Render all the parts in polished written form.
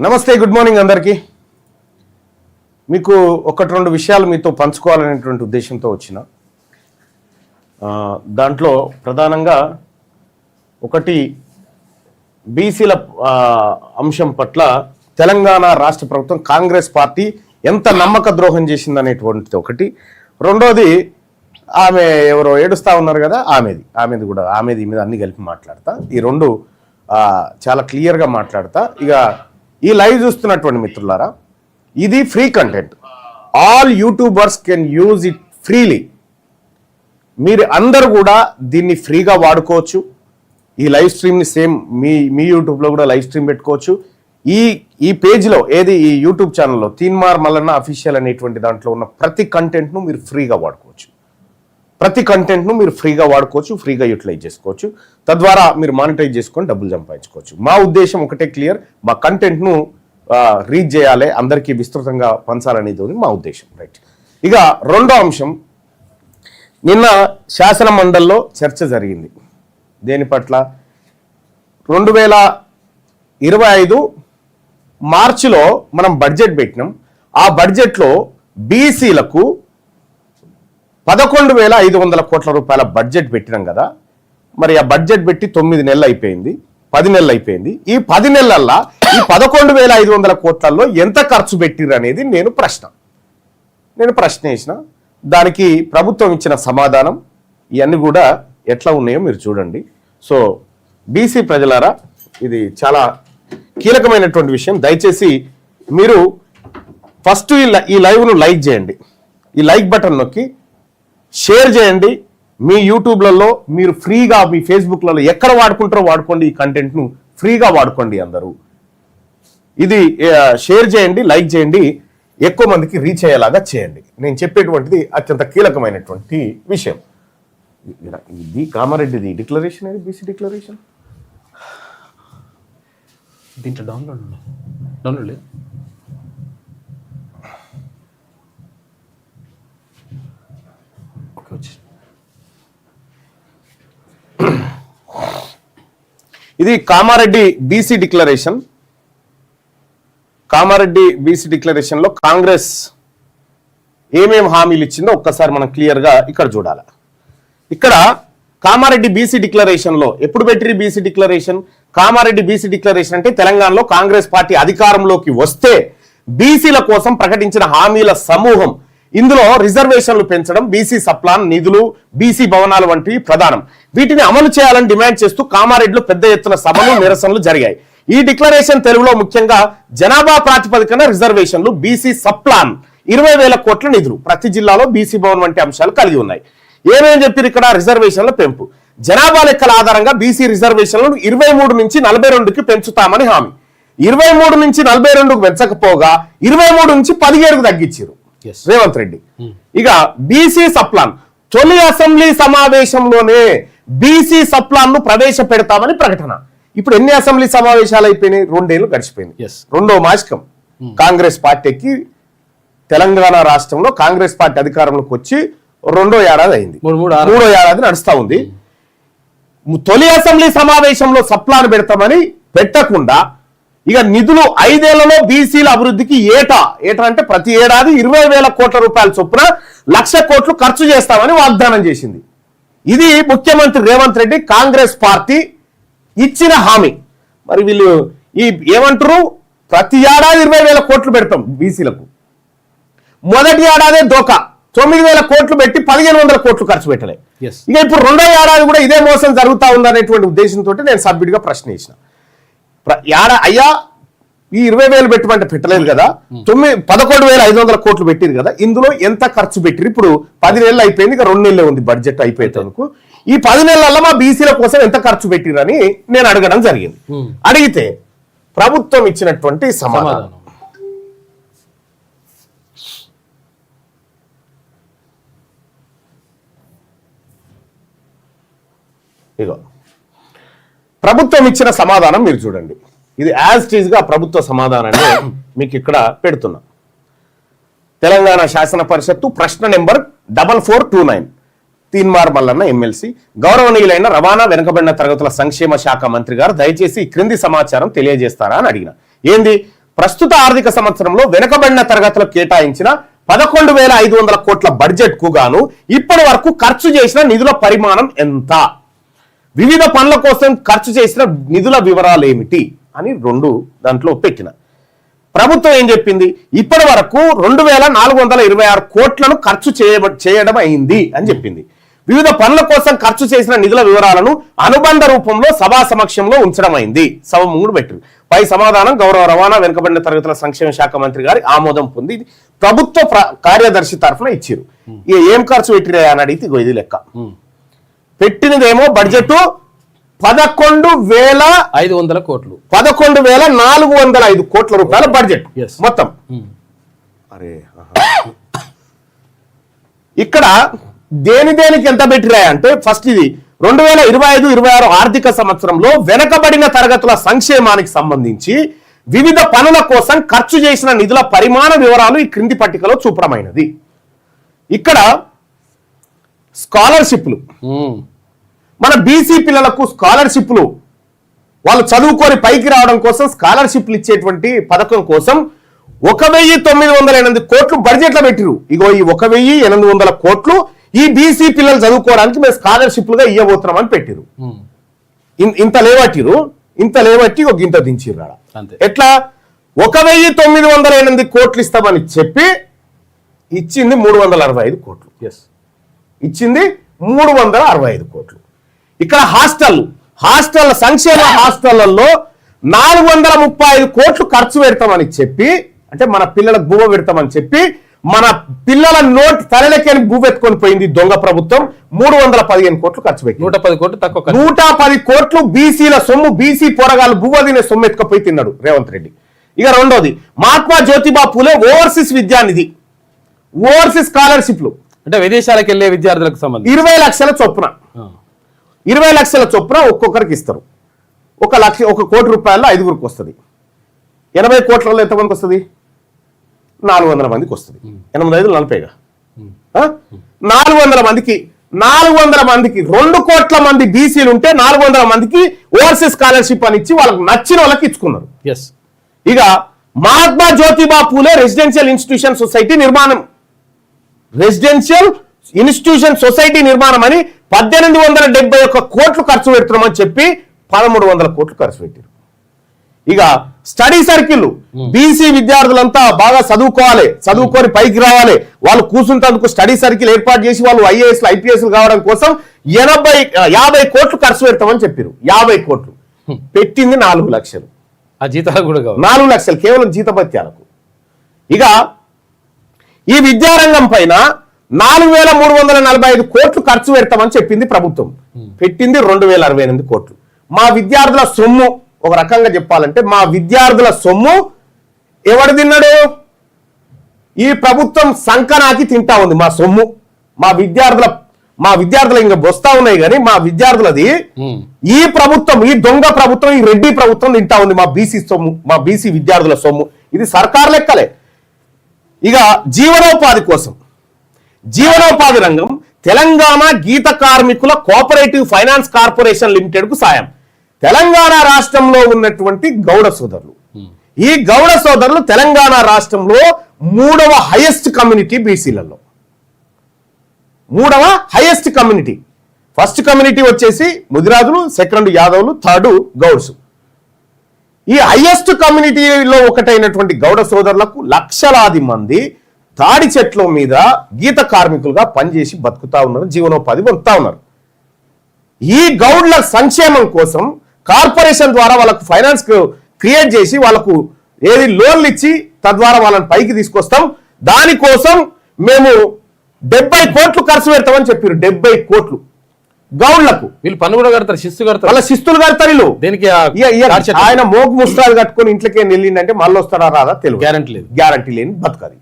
నమస్తే, good morning అందరికీ. మీకు ఒకటి రెండు విషయాలు మీతో పంచుకోవాలనేటువంటి ఉద్దేశంతో వచ్చిన దాంట్లో ప్రధానంగా ఒకటి బీసీల అంశం పట్ల తెలంగాణ రాష్ట్ర ప్రభుత్వం కాంగ్రెస్ పార్టీ ఎంత నమ్మక ద్రోహం చేసిందనేటువంటిది ఒకటి. రెండోది ఆమె ఎవరో ఏడుస్తూ ఉన్నారు కదా, ఆమెది మీద అన్ని కలిపి మాట్లాడతా. ఈ రెండు చాలా క్లియర్గా మాట్లాడతా. ఇక ఈ లైవ్ చూస్తున్నటువంటి మిత్రులారా, ఇది free content. All YouTubers can use it freely. మీరు అందరూ కూడా దీన్ని ఫ్రీగా వాడుకోవచ్చు. ఈ లైవ్ స్ట్రీమ్ని సేమ్ మీ యూట్యూబ్లో కూడా లైవ్ స్ట్రీమ్ పెట్టుకోవచ్చు. ఈ పేజ్లో ఈ యూట్యూబ్ ఛానల్లో తీన్మార్ మల్లన్న అఫీషియల్ అనేటువంటి దాంట్లో ఉన్న ప్రతి కంటెంట్ను మీరు ఫ్రీగా వాడుకోవచ్చు. ఫ్రీగా యూటిలైజ్ చేసుకోవచ్చు. తద్వారా మీరు మానిటైజ్ చేసుకొని డబ్బులు సంపాదించుకోవచ్చు. మా ఉద్దేశం ఒకటే క్లియర్, మా కంటెంట్ను రీచ్ చేయాలి, అందరికీ విస్తృతంగా పంచాలనేది మా ఉద్దేశం. రైట్. ఇక రెండో అంశం, నిన్న శాసన మండలిలో చర్చ జరిగింది. దేని పట్ల? 2025 మార్చిలో మనం బడ్జెట్ పెట్టినాం. ఆ బడ్జెట్లో బీసీలకు 11,500 కోట్ల రూపాయల బడ్జెట్ పెట్టినాం కదా. మరి ఆ బడ్జెట్ పెట్టి 9 నెలలు అయిపోయింది, 10 నెలలు అయిపోయింది. ఈ 10 నెలల్లో ఈ 11,500 కోట్లలో ఎంత ఖర్చు పెట్టిర్రు అనేది నేను ప్రశ్న వేసిన. దానికి ప్రభుత్వం ఇచ్చిన సమాధానం ఇవన్నీ కూడా ఎట్లా ఉన్నాయో మీరు చూడండి. సో బీసీ ప్రజలారా, ఇది చాలా కీలకమైనటువంటి విషయం. దయచేసి మీరు ఫస్ట్ ఈ లైవ్ను లైక్ చేయండి. ఈ లైక్ బటన్ నొక్కి షేర్ చేయండి. మీ యూట్యూబ్లలో మీరు ఫ్రీగా, మీ ఫేస్బుక్లలో ఎక్కడ వాడుకుంటారో వాడుకోండి. ఈ కంటెంట్ను ఫ్రీగా వాడుకోండి అందరూ. ఇది షేర్ చేయండి, లైక్ చేయండి, ఎక్కువ మందికి రీచ్ అయ్యేలాగా చేయండి. నేను చెప్పేటువంటిది అత్యంత కీలకమైనటువంటి విషయం. ఇది కామారెడ్డిది డిక్లరేషన్, అది బీసీ డిక్లరేషన్. దీంట్లో డౌన్లోడ్ లేదు. ఇది కామారెడ్డి బీసీ డిక్లరేషన్. లో కాంగ్రెస్ ఏమేం హామీలు ఇచ్చిందో ఒక్కసారి మనం క్లియర్గా ఇక్కడ చూడాలి. ఇక్కడ కామారెడ్డి బీసీ డిక్లరేషన్ లో ఎప్పుడు పెట్టిరి BC declaration? Kamareddy BC declaration అంటే తెలంగాణలో కాంగ్రెస్ పార్టీ అధికారంలోకి వస్తే బీసీల కోసం ప్రకటించిన హామీల సమూహం. ఇందులో రిజర్వేషన్లు పెంచడం, బీసీ సప్లాన్ నిధులు, బీసీ భవనాలు వంటివి ప్రధానం. వీటిని అమలు చేయాలని డిమాండ్ చేస్తూ కామారెడ్డిలో పెద్ద ఎత్తున సభలు, నిరసనలు జరిగాయి. ఈ డిక్లరేషన్ తెలుగులో ముఖ్యంగా జనాభా ప్రాతిపదికన రిజర్వేషన్లు, బీసీ సప్లాన్, 20,000 కోట్ల నిధులు, ప్రతి జిల్లాలో బీసీ భవన్ వంటి అంశాలు కలిగి ఉన్నాయి. ఏమేమి చెప్పారు ఇక్కడ? రిజర్వేషన్ల పెంపు, జనాభా లెక్కల ఆధారంగా బీసీ రిజర్వేషన్లను 23 నుంచి 42కి పెంచుతామని హామీ. 23 నుంచి 42కు పెంచకపోగా 23 నుంచి 17కు తగ్గించారు రేవంత్ రెడ్డి. ఇక బీసీ సప్లాన్, తొలి అసెంబ్లీ సమావేశంలోనే బీసీ సప్లాన్ ను ప్రవేశపెడతామని ప్రకటన. ఇప్పుడు ఎన్ని అసెంబ్లీ సమావేశాలు అయిపోయినాయి? 2 ఏళ్ళు గడిచిపోయింది. రెండో మాసికం కాంగ్రెస్ పార్టీకి తెలంగాణ రాష్ట్రంలో కాంగ్రెస్ పార్టీ అధికారంలోకి వచ్చి 2వ ఏడాది అయింది, 3వ ఏడాది నడుస్తా ఉంది. తొలి అసెంబ్లీ సమావేశంలో సప్లాన్ పెడతామని పెట్టకుండా ఇక నిధులు 5 ఏళ్లలో బీసీల అభివృద్ధికి ఏటా అంటే ప్రతి ఏడాది 20,000 కోట్ల రూపాయల చొప్పున 1,00,000 కోట్లు ఖర్చు చేస్తామని వాగ్దానం చేసింది. ఇది ముఖ్యమంత్రి రేవంత్ రెడ్డి కాంగ్రెస్ పార్టీ ఇచ్చిన హామీ. మరి వీళ్ళు ఏమంటారు? ప్రతి ఏడాది 20,000 కోట్లు పెడతాం బీసీలకు. మొదటి ఏడాదే దోకా 9,000 కోట్లు పెట్టి 1,500 కోట్లు ఖర్చు పెట్టలే. ఇక ఇప్పుడు 2వ ఏడాది కూడా ఇదే మోసం జరుగుతా ఉందనేటువంటి ఉద్దేశంతో నేను సబ్మిట్గా ప్రశ్న వేసిన. అయ్యా, ఈ 20,000 పెట్టమంటే పెట్టలేదు కదా, 11,500 కోట్లు పెట్టిరు కదా, ఇందులో ఎంత ఖర్చు పెట్టిరు? ఇప్పుడు 10 నెలలు అయిపోయింది, ఇక 2 నెలలే ఉంది బడ్జెట్ అయిపోయేందుకు. ఈ 10 నెలల్లో మా బీసీల కోసం ఎంత ఖర్చు పెట్టిరని నేను అడగడం జరిగింది. అడిగితే ప్రభుత్వం ఇచ్చినటువంటి సమాధానం, ఇగో ప్రభుత్వం ఇచ్చిన సమాధానం మీరు చూడండి. ఇది యాజ్ ఇట్ ఈజ్ గా ప్రభుత్వ సమాధానాన్ని మీకు ఇక్కడ పెడుతున్నా. తెలంగాణ శాసన పరిషత్తు ప్రశ్న నెంబర్ 4429, తీన్మార్ మల్లన్న ఎమ్మెల్సీ. గౌరవనీయులైన రవాణా వెనుకబడిన తరగతుల సంక్షేమ శాఖ మంత్రి గారు దయచేసి క్రింది సమాచారం తెలియజేస్తారా అని అడిగిన. ఏంది? ప్రస్తుత ఆర్థిక సంవత్సరంలో వెనుకబడిన తరగతులకు కేటాయించిన 11,500 కోట్ల బడ్జెట్ కు గాను ఇప్పటి వరకు ఖర్చు చేసిన నిధుల పరిమాణం ఎంత, వివిధ పనుల కోసం ఖర్చు చేసిన నిధుల వివరాలు ఏమిటి అని 2 దాంట్లో పెట్టిన. ప్రభుత్వం ఏం చెప్పింది, ఇప్పటి వరకు 2,426 కోట్లను ఖర్చు చేయడం అయింది అని చెప్పింది. వివిధ పనుల కోసం ఖర్చు చేసిన నిధుల వివరాలను అనుబంధ రూపంలో సభా సమక్షంలో ఉంచడం అయింది. సభ ముందు పెట్టింది. పై సమాధానం గౌరవ రవాణా వెనుకబడిన తరగతుల సంక్షేమ శాఖ మంత్రి గారి ఆమోదం పొంది ప్రభుత్వ కార్యదర్శి తరఫున ఇచ్చారు. ఏం ఖర్చు పెట్టిరా అని అడిగితే ఇది లెక్క పెట్టినదేమో బడ్జెట్ 11,500 కోట్లు, 11,405 కోట్ల రూపాయల బడ్జెట్ మొత్తం. అరే ఇక్కడ దేనికి ఎంత పెట్టిరా అంటే ఫస్ట్ ఇది 2025-26 ఆర్థిక సంవత్సరంలో వెనకబడిన తరగతుల సంక్షేమానికి సంబంధించి వివిధ పనుల కోసం ఖర్చు చేసిన నిధుల పరిమాణ వివరాలు ఈ క్రింది పట్టికలో చూపడమైనది. ఇక్కడ స్కాలర్షిప్లు, మన బీసీ పిల్లలకు స్కాలర్షిప్లు, వాళ్ళు చదువుకొని పైకి రావడం కోసం స్కాలర్షిప్లు ఇచ్చేటువంటి పథకం కోసం 1,908 కోట్లు బడ్జెట్లో పెట్టిరు. ఇగో ఈ 1,800 కోట్లు ఈ బీసీ పిల్లలు చదువుకోవడానికి మేము స్కాలర్షిప్లుగా ఇవ్వబోతున్నామని పెట్టిరు. ఇంత లేవట్టి ఒక గింత దించిర్రు. ఎట్లా 1,908 కోట్లు ఇస్తామని చెప్పి ఇచ్చింది 365 కోట్లు. ఇచ్చింది 365 కోట్లు. ఇక్కడ హాస్టల్ సంక్షేమ హాస్టళ్లలో 435 కోట్లు ఖర్చు పెడతామని చెప్పి, అంటే మన పిల్లలకు భూమ పెడతామని చెప్పి మన పిల్లల నోట్ తలలకేని భూవెత్తుకొని పోయింది దొంగ ప్రభుత్వం. 315 కోట్లు ఖర్చు పెట్టి 110 కోట్లు తక్కువ, 110 కోట్లు బీసీల సొమ్ము, బీసీ పోరగాళ్ళు భూవదినే సొమ్ము ఎత్తుకపోయి తిన్నాడు రేవంత్ రెడ్డి. ఇక రెండోది మహాత్మా జ్యోతిబా పూలే ఓవర్సీస్ విద్యానిధి, ఓవర్సీస్ స్కాలర్షిప్లు, అంటే విదేశాలకు వెళ్లే విద్యార్థులకు సంబంధించి 20 లక్షల చొప్పున 20 లక్షల చొప్పున ఒక్కొక్కరికి ఇస్తారు. 1 కోటి రూపాయల్లో 5గురికి వస్తుంది. 80 కోట్లలో ఎంతమందికి వస్తుంది? 400 మందికి వస్తుంది. 8 40గా 400 మందికి 2 కోట్ల మంది బీసీలు ఉంటే 400 మందికి ఓవర్సీస్ స్కాలర్షిప్ అని ఇచ్చి వాళ్ళకి నచ్చిన వాళ్ళకి ఇచ్చుకున్నారు. ఇక Mahatma Jyotiba Phule residential institution society నిర్మాణం అని 1,871 కోట్లు ఖర్చు పెడుతున్నామని చెప్పి 1,300 కోట్లు ఖర్చు పెట్టారు. ఇక స్టడీ సర్కిల్, బీసీ విద్యార్థులంతా బాగా చదువుకోవాలి, చదువుకొని పైకి రావాలి, వాళ్ళు కూర్చుంటందుకు స్టడీ సర్కిల్ ఏర్పాటు చేసి వాళ్ళు ఐఏఎస్ IPS కావడం కోసం 50 కోట్లు ఖర్చు పెడతామని చెప్పారు. 50 కోట్లు పెట్టింది 4 లక్షలు. ఆ జీతాలు కూడా 4 లక్షలు కేవలం జీతభత్యాలకు. ఇక ఈ విద్యారంగం పైన 4,345 కోట్లు ఖర్చు పెడతామని చెప్పింది ప్రభుత్వం. పెట్టింది 2,068 కోట్లు. మా విద్యార్థుల సొమ్ము, ఒక రకంగా చెప్పాలంటే మా విద్యార్థుల సొమ్ము ఎవడు తిన్నాడు? ఈ ప్రభుత్వం సంకనాకి తింటా ఉంది మా సొమ్ము. మా విద్యార్థుల ఇంకా బొస్తా ఉన్నాయి కానీ మా విద్యార్థులది ఈ ప్రభుత్వం, ఈ దొంగ ప్రభుత్వం, ఈ రెడ్డి ప్రభుత్వం తింటా ఉంది మా బీసీ సొమ్ము, మా బీసీ విద్యార్థుల సొమ్ము. ఇది సర్కార్ లెక్కలే. ఇక జీవనోపాధి రంగం తెలంగాణ గీత కార్మికుల కోఆపరేటివ్ ఫైనాన్స్ కార్పొరేషన్ లిమిటెడ్ కు సాయం. తెలంగాణ రాష్ట్రంలో ఉన్నటువంటి గౌడ సోదరులు, ఈ గౌడ సోదరులు తెలంగాణ రాష్ట్రంలో 3వ హైయెస్ట్ కమ్యూనిటీ బీసీలలో. 3వ హైయెస్ట్ కమ్యూనిటీ. ఫస్ట్ కమ్యూనిటీ వచ్చేసి ముదిరాజులు, సెకండ్ యాదవులు, థర్డ్ గౌడ్స్. ఈ హైయెస్ట్ కమ్యూనిటీలో ఒకటైనటువంటి గౌడ సోదరులకు లక్షలాది మంది తాడి చెట్ల మీద గీత కార్మికులుగా పనిచేసి బతుకుతా ఉన్నారు, జీవనోపాధి పొందుతా ఉన్నారు. ఈ గౌడ్ల సంక్షేమం కోసం కార్పొరేషన్ ద్వారా వాళ్ళకు ఫైనాన్స్ క్రియేట్ చేసి వాళ్ళకు లోన్లు ఇచ్చి తద్వారా వాళ్ళని పైకి తీసుకొస్తాం. దానికోసం మేము 70 కోట్లు ఖర్చు పెడతామని చెప్పారు. 70 కోట్లు గౌడ్లకు. వీళ్ళు పన్ను కూడా కడతారు, శిస్తు కడతారు, వాళ్ళ శిస్తులు కడతారు. వీళ్ళు దేనికి? ఆయన మోగు ముస్తాలు కట్టుకొని ఇంట్లోకి వెళ్ళిందంటే మళ్ళీ వస్తారా రాదా తెలియదు. గ్యారంటీ లేని బతుకది.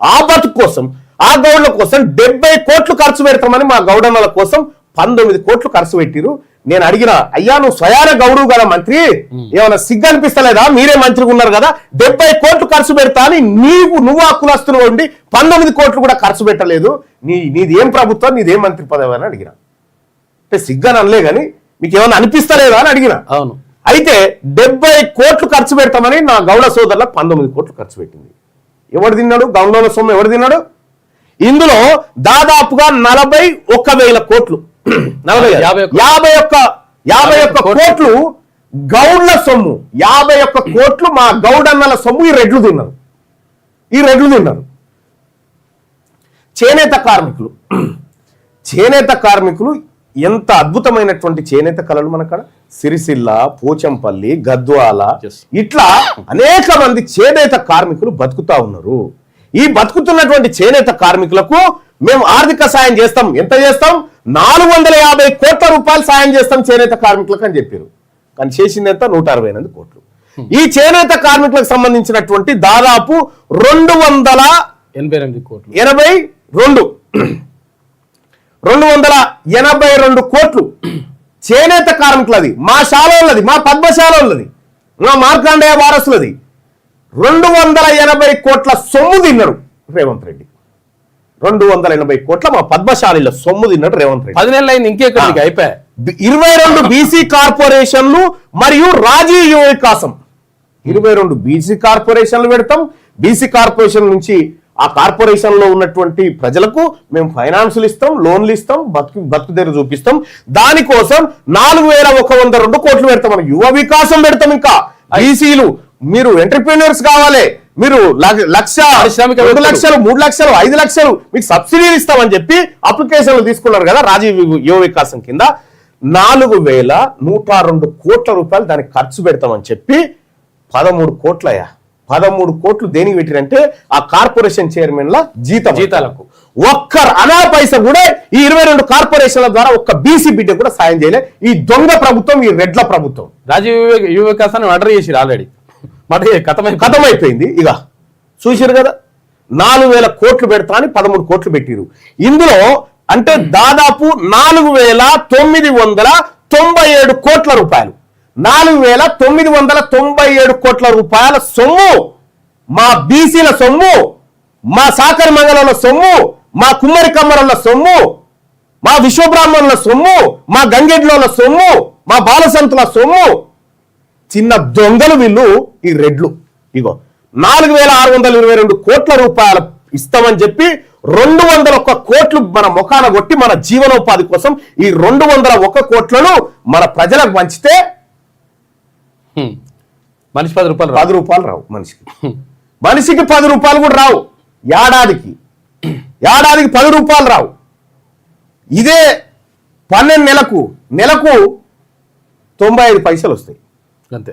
ఆ బతుకు కోసం, ఆ గౌడ్ల కోసం 70 కోట్లు ఖర్చు పెడతామని మా గౌడన్నల కోసం 19 కోట్లు ఖర్చు పెట్టిరు. నేను అడిగిన, అయ్యా నువ్వు స్వయాన గౌరవ్ కదా మంత్రి, ఏమైనా సిగ్గు అనిపిస్తలేదా? మీరే మంత్రిగా ఉన్నారు కదా, 70 కోట్లు ఖర్చు పెడతా అని నువ్వు ఆ కులస్తులు ఉండి 19 కోట్లు కూడా ఖర్చు పెట్టలేదు. నీది ఏం ప్రభుత్వం, నీదేం మంత్రి పదవి అని అడిగిన. అంటే సిగ్గు అని అనలే కానీ మీకు ఏమైనా అనిపిస్తలేదా అని అడిగిన. అవును. అయితే 70 కోట్లు ఖర్చు పెడతామని నా గౌడ సోదరులకు 19 కోట్లు ఖర్చు పెట్టింది. ఎవడు తిన్నాడు? గౌండ్ల సొమ్ము ఎవడు తిన్నాడు? ఇందులో దాదాపుగా 41,000 కోట్లు 51 కోట్లు గౌడ్ల సొమ్ము, 51 కోట్లు మా గౌడన్నల సొమ్ము ఈ రెడ్లు తిన్నారు. చేనేత కార్మికులు ఎంత అద్భుతమైనటువంటి చేనేత కళలు మనకాడ సిరిసిల్ల, పోచంపల్లి, గద్వాల ఇట్లా అనేక మంది చేనేత కార్మికులు బతుకుతా ఉన్నారు. ఈ బతుకుతున్నటువంటి చేనేత కార్మికులకు మేము ఆర్థిక సాయం చేస్తాం. ఎంత చేస్తాం? 450 కోట్ల రూపాయలు సాయం చేస్తాం చేనేత కార్మికులకు అని చెప్పారు. కానీ చేసింది ఎంత? 168 కోట్లు. ఈ చేనేత కార్మికులకు సంబంధించినటువంటి దాదాపు 282 కోట్లు చేనేత కార్మికులది, మా శాలది, మా పద్మశాలది, మా మార్కాండేయ వారసులది 280 కోట్ల సొమ్ము తిన్నాడు రేవంత్ రెడ్డి. 280 కోట్ల మా పద్మశాలిల సొమ్ము తిన్నాడు రేవంత్ రెడ్డి. 10 నెలలు అయింది, ఇంకెక్కడికి అయిపోయాయి. 22 బీసీ కార్పొరేషన్లు మరియు రాజీవ్ యువ వికాసం, 22 బీసీ కార్పొరేషన్లు పెడతాం. బీసీ కార్పొరేషన్ నుంచి ఆ కార్పొరేషన్ లో ఉన్నటువంటి ప్రజలకు మేము ఫైనాన్సులు ఇస్తాం, లోన్లు ఇస్తాం, బతుకు తెర చూపిస్తాం. దానికోసం 4,102 కోట్లు పెడతాం. మనం యువ వికాసం పెడతాం. ఇంకా బీసీలు మీరు ఎంటర్‌ప్రెన్యూర్స్ కావాలి, మీరు 1,00,000, 2 లక్షలు, 3 లక్షలు, 5 లక్షలు మీకు సబ్సిడీలు ఇస్తామని చెప్పి అప్లికేషన్లు తీసుకున్నారు కదా రాజీవ్ యువ వికాసం కింద. 4,102 కోట్ల రూపాయలు దానికి ఖర్చు పెడతామని చెప్పి 13 కోట్లయ్యా. 13 కోట్లు దేనికి పెట్టిరంటే ఆ కార్పొరేషన్ చైర్మన్ల జీతాలకు. ఒక్క అనా పైసా కూడా ఈ 22 కార్పొరేషన్ల ద్వారా ఒక్క బీసీ బిడ్డ కూడా సాయం చేయలే ఈ దొంగ ప్రభుత్వం, ఈ రెడ్ల ప్రభుత్వం. రాజీవ్ యువ వికాసాన్ని మర్డర్ చేసిరు ఆల్రెడీ, కథమైపోయింది. ఇక చూసారు కదా, 4,000 కోట్లు పెడతా అని 13 కోట్లు పెట్టిరు. ఇందులో అంటే దాదాపు 4,997 కోట్ల రూపాయలు, 4,997 కోట్ల రూపాయల సొమ్ము మా బీసీల సొమ్ము, మా సాకర్ మంగళంల సొమ్ము, మా కుమ్మరి కమ్మరుల సొమ్ము, మా విశ్వబ్రాహ్మణుల సొమ్ము, మా గంగెడ్ల సొమ్ము, మా బాలసంతుల సొమ్ము. చిన్న దొంగలు వీళ్ళు ఈ రెడ్లు. ఇగో 4,622 కోట్ల రూపాయలు ఇస్తామని చెప్పి 201 కోట్లు మన ముఖాన కొట్టి మన జీవనోపాధి కోసం ఈ 201 కోట్లను మన ప్రజలకు పంచితే మనిషి 10 రూపాయలు రావు. మనిషికి 10 రూపాయలు కూడా రావు. ఏడాదికి 10 రూపాయలు రావు. ఇదే 12 నెలకు 95 పైసలు వస్తాయి అంతే.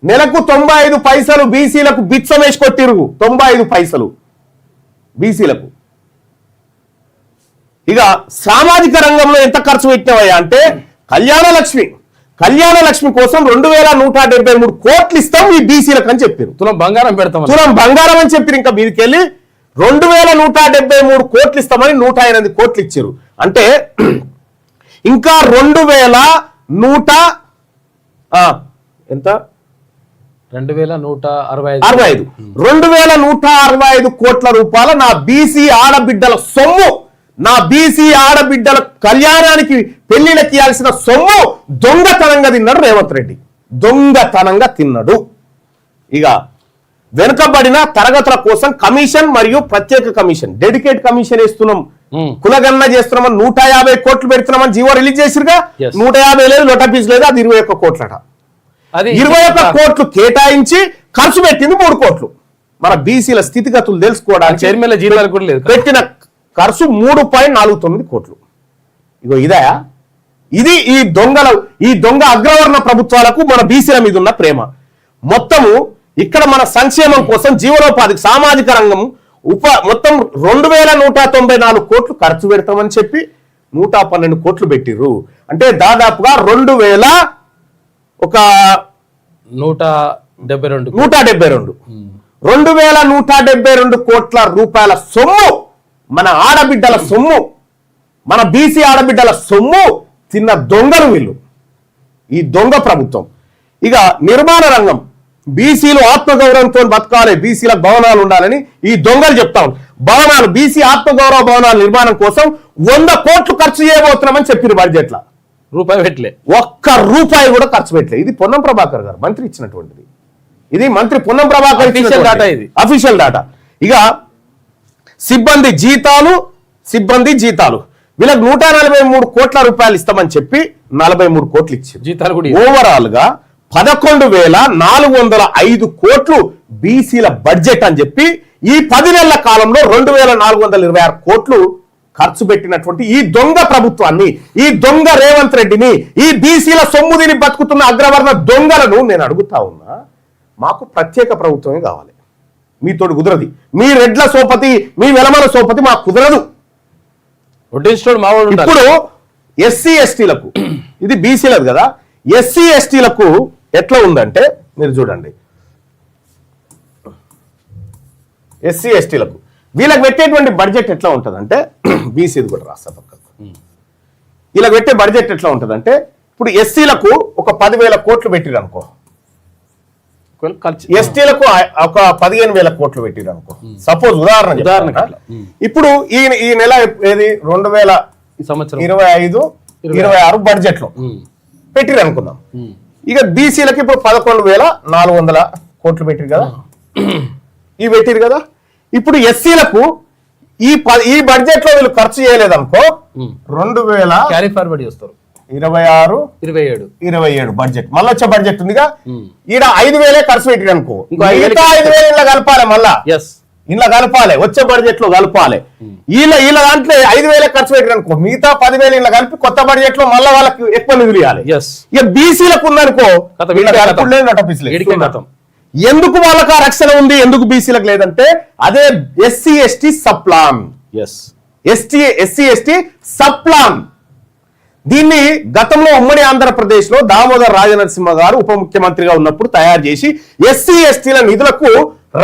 నెలకు 95 పైసలు బీసీలకు బిచ్చం వేసి కొట్టిరు. 95 పైసలు బీసీలకు. ఇక సామాజిక రంగంలో ఎంత ఖర్చు పెట్టినవయ్యా అంటే కళ్యాణ లక్ష్మి కోసం 2,173 కోట్లు ఇస్తాం ఈ బీసీలకు అని చెప్పారు. తులం బంగారం పెడతాం, తులం బంగారం అని చెప్పారు. ఇంకా మీదకెళ్ళి 2,173 కోట్లు ఇస్తామని 108 కోట్లు ఇచ్చారు. అంటే ఇంకా 2,165 కోట్ల రూపాయల నా బీసీ ఆడబిడ్డల సొమ్ము, నా బీసీ ఆడబిడ్డల కళ్యాణానికి పెళ్లిళ్ళకి ఇవ్వాల్సిన సొమ్ము దొంగతనంగా తిన్నాడు రేవంత్ రెడ్డి. దొంగతనంగా తిన్నాడు. ఇక వెనుకబడిన తరగతుల కోసం కమిషన్ మరియు ప్రత్యేక కమిషన్, డెడికేట్ కమిషన్ వేస్తున్నాం, కులగణన చేస్తున్నామని 150 కోట్లు పెడుతున్నామని జీవో రిలీజ్ చేసిరుగా. 150 లేదు, లొటపీస్ లేదు, అది 21 కోట్లట. 21 కోట్లు కేటాయించి ఖర్చు పెట్టింది 3 కోట్లు. మన బీసీల స్థితిగతులు తెలుసుకోవడానికి చైర్మన్ల జీతాలు కూడా లేదు, పెట్టిన ఖర్చు 3.49 కోట్లు. ఇగో ఇది ఈ దొంగ అగ్రవర్ణ ప్రభుత్వాలకు మన బీసీల మీద ఉన్న ప్రేమ. మొత్తము ఇక్కడ మన సంక్షేమం కోసం జీవనోపాధికి సామాజిక రంగం మొత్తం 2,194 కోట్లు ఖర్చు పెడతామని చెప్పి 112 కోట్లు పెట్టిర్రు. అంటే దాదాపుగా 2,172 కోట్ల రూపాయల సొమ్ము, మన ఆడబిడ్డల సొమ్ము, మన బీసీ ఆడబిడ్డల సొమ్ము తిన్న దొంగలు వీళ్ళు, ఈ దొంగ ప్రభుత్వం. ఇక నిర్మాణ రంగం, బీసీలు ఆత్మగౌరవంతో బతకాలి, బీసీలకు భవనాలు ఉండాలని ఈ దొంగలు చెప్తా భవనాలు, బీసీ ఆత్మగౌరవ భవనాల నిర్మాణం కోసం 100 కోట్లు ఖర్చు చేయబోతున్నామని చెప్పారు బడ్జెట్ల. రూపాయి పెట్టలే. ఒక్క రూపాయి కూడా ఖర్చు పెట్టలేదు. ఇది పొన్నం ప్రభాకర్ గారు మంత్రి ఇచ్చినటువంటిది. ఇది మంత్రి పొన్నం ప్రభాకర్ Official data ఇది. Official data. ఇక సిబ్బంది జీతాలు వీళ్ళకి 143 కోట్ల రూపాయలు ఇస్తామని చెప్పి 43 కోట్లు ఇచ్చారు. జీతాలు కూడా ఓవరాల్ గా 11,405 కోట్లు బీసీల బడ్జెట్ అని చెప్పి ఈ 10 నెలల కాలంలో 2,426 కోట్లు ఖర్చు పెట్టినటువంటి ఈ దొంగ ప్రభుత్వాన్ని, ఈ దొంగ రేవంత్ రెడ్డిని, ఈ బీసీల సొమ్ముదిని బతుకుతున్న అగ్రవర్ణ దొంగలను నేను అడుగుతా ఉన్నా, మాకు ప్రత్యేక ప్రభుత్వమే కావాలి. మీతోటి కుదరది. మీ రెడ్ల సోపతి, మీ వెలమల సోపతి మాకు కుదరదు. ఇప్పుడు ఎస్సీ ఎస్టీలకు, ఇది బీసీలకు కదా, ఎస్సీ ఎస్టీలకు ఎట్లా ఉందంటే మీరు చూడండి. ఎస్సీ ఎస్టీలకు వీళ్ళకి పెట్టేటువంటి బడ్జెట్ ఎట్లా ఉంటుందంటే, బీసీది కూడా రాస్తా పక్కకు. వీళ్ళకి పెట్టే బడ్జెట్ ఎట్లా ఉంటుందంటే, ఇప్పుడు ఎస్సీలకు ఒక 10,000 కోట్లు పెట్టిరు అనుకో, ఎస్టీలకు ఒక 15,000 కోట్లు పెట్టిరు అనుకో. సపోజ్ ఉదాహరణ. ఇప్పుడు ఈ నెల ఏది 2025-26 బడ్జెట్ లో పెట్టిరు అనుకుందాం. ఇక బీసీలకి ఇప్పుడు 11,400 కోట్లు పెట్టిరు కదా, ఇవి పెట్టిరు కదా. ఇప్పుడు ఎస్సీలకు ఈ బడ్జెట్ లో వీళ్ళు ఖర్చు చేయలేదనుకో, 2026-27 బడ్జెట్ మళ్ళీ వచ్చే బడ్జెట్ ఉందిగా, ఈడ 5,000 ఖర్చు పెట్టిరు అనుకో, 5,000 ఇలా కలపాలి, మళ్ళా ఇలా కలపాలి, వచ్చే బడ్జెట్ లో కలపాలి. వీళ్ళ దాంట్లో 5,000 ఖర్చు పెట్టిరు అనుకో, మిగతా 10,000 ఇలా కలిపి కొత్త బడ్జెట్ లో మళ్ళీ వాళ్ళకి ఎక్కువ నిధులు ఇవ్వాలి. ఇక బీసీలకు ఉందనుకో, ఎందుకు వాళ్ళకి ఆ రక్షణ ఉంది, ఎందుకు బీసీలకు లేదంటే అదే SC ST subplan. SC ST subplan. దీన్ని గతంలో ఉమ్మడి ఆంధ్రప్రదేశ్ లో దామోదర్ రాజనరసింహ గారు ఉప ముఖ్యమంత్రిగా ఉన్నప్పుడు తయారు చేసి ఎస్సీ ఎస్టీల నిధులకు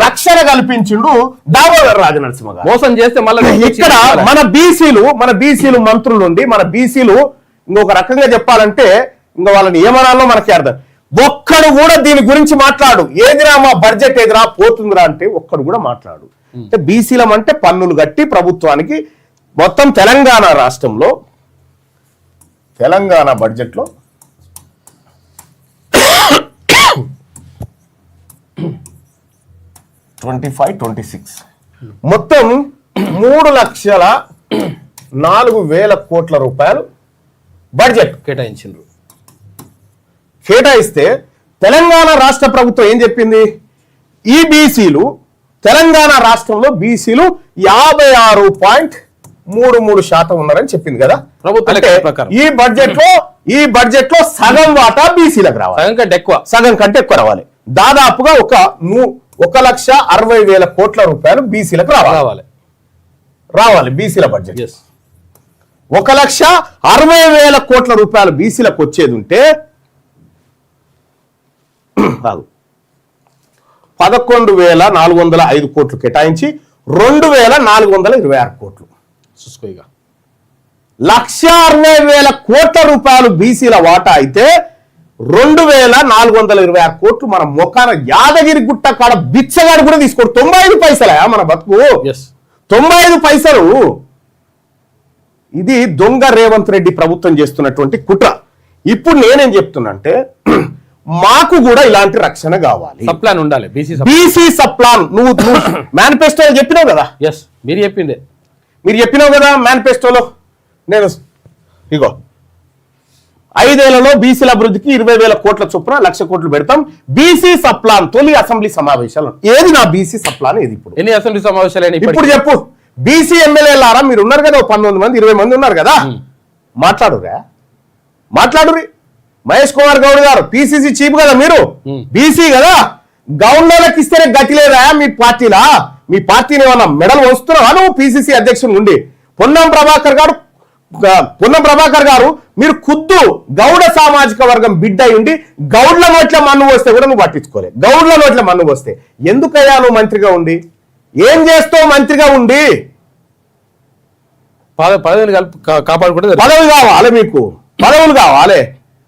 రక్షణ కల్పించిండు దామోదర్ రాజనరసింహ గారు. మోసం చేస్తే మళ్ళీ ఇక్కడ మన బీసీలు మంత్రులు ఉండి, మన బీసీలు ఇంకొక రకంగా చెప్పాలంటే ఇంకా వాళ్ళ నియమనాల్లో మనకి అర్థం. ఒక్కడు కూడా దీని గురించి మాట్లాడు, ఏదిరా మా బడ్జెట్ ఏదిరా పోతుందిరా అంటే ఒక్కడు కూడా మాట్లాడు. అంటే బీసీలం అంటే పన్నులు కట్టి ప్రభుత్వానికి మొత్తం తెలంగాణ రాష్ట్రంలో తెలంగాణ బడ్జెట్ లో 25-26 మొత్తం 3,04,000 కోట్ల రూపాయలు బడ్జెట్ కేటాయిస్తే తెలంగాణ రాష్ట్ర ప్రభుత్వం ఏం చెప్పింది, ఈ బీసీలు తెలంగాణ రాష్ట్రంలో బీసీలు 56.33% ఉన్నారని చెప్పింది కదా ప్రభుత్వం. ఈ బడ్జెట్ లో సగం వాటా బీసీలకు రావాలి, సగం కంటే ఎక్కువ రావాలి. దాదాపుగా 1,60,60,000 కోట్ల రూపాయలు బీసీలకు రావాలి. బీసీల బడ్జెట్ 1,60,60,000 కోట్ల రూపాయలు బీసీలకు వచ్చేది ఉంటే 11,405 కోట్లు కేటాయించి 2,426 కోట్లు, 1,60,000 కోట్ల రూపాయలు బీసీల వాటా అయితే 2,426 కోట్లు మన మొఖాన యాదగిరి గుట్ట కాడ బిచ్చగాడు కూడా తీసుకోడు. 95 పైసలా మన బతుకు, 95 పైసలు. ఇది దొంగ రేవంత్ రెడ్డి ప్రభుత్వం చేస్తున్నటువంటి కుట్ర. ఇప్పుడు నేనేం చెప్తున్నా అంటే, మాకు కూడా ఇలాంటి రక్షణ కావాలి, సప్లాన్ ఉండాలి, బీసీ సప్లాన్. నువ్వు మేనిఫెస్టోలో చెప్పినావు కదా, మీరు చెప్పినావు కదా మేనిఫెస్టోలో. నేను ఇగో 5 ఏళ్లలో బీసీల అభివృద్ధికి 20,000 కోట్ల చొప్పున 1,00,000 కోట్లు పెడతాం. బీసీ సప్లాన్ తొలి అసెంబ్లీ సమావేశాలు. ఏది నా బీసీ సప్లాన్? ఏది ఇప్పుడు ఎన్ని అసెంబ్లీ సమావేశాలు? ఇప్పుడు చెప్పు. బీసీ ఎమ్మెల్యేలారా మీరు ఉన్నారు కదా, 19 మంది 20 మంది ఉన్నారు కదా, మాట్లాడురి. మహేష్ కుమార్ గౌడ్ గారు పిసిసి చీఫ్ కదా, మీరు బీసీ కదా, గవర్నర్లకు ఇస్తేనే గతి లేదా మీ పార్టీలా? మీ పార్టీని ఏమన్నా మెడల్ వస్తున్నావా నువ్వు పిసిసి అధ్యక్షుడు ఉండి? పొన్నం ప్రభాకర్ గారు మీరు ఖుద్దు గౌడ సామాజిక వర్గం బిడ్డ ఉండి గౌడ్ల నోట్ల మన్ను వస్తే కూడా నువ్వు పట్టించుకోలే. గౌడ్ల నోట్ల మన్ను వస్తే ఎందుకయ్యా నువ్వు మంత్రిగా ఉండి ఏం చేస్తావు? మంత్రిగా ఉండి కాపాడుకుంటే పదవి కావాలి, మీకు పదవులు కావాలి.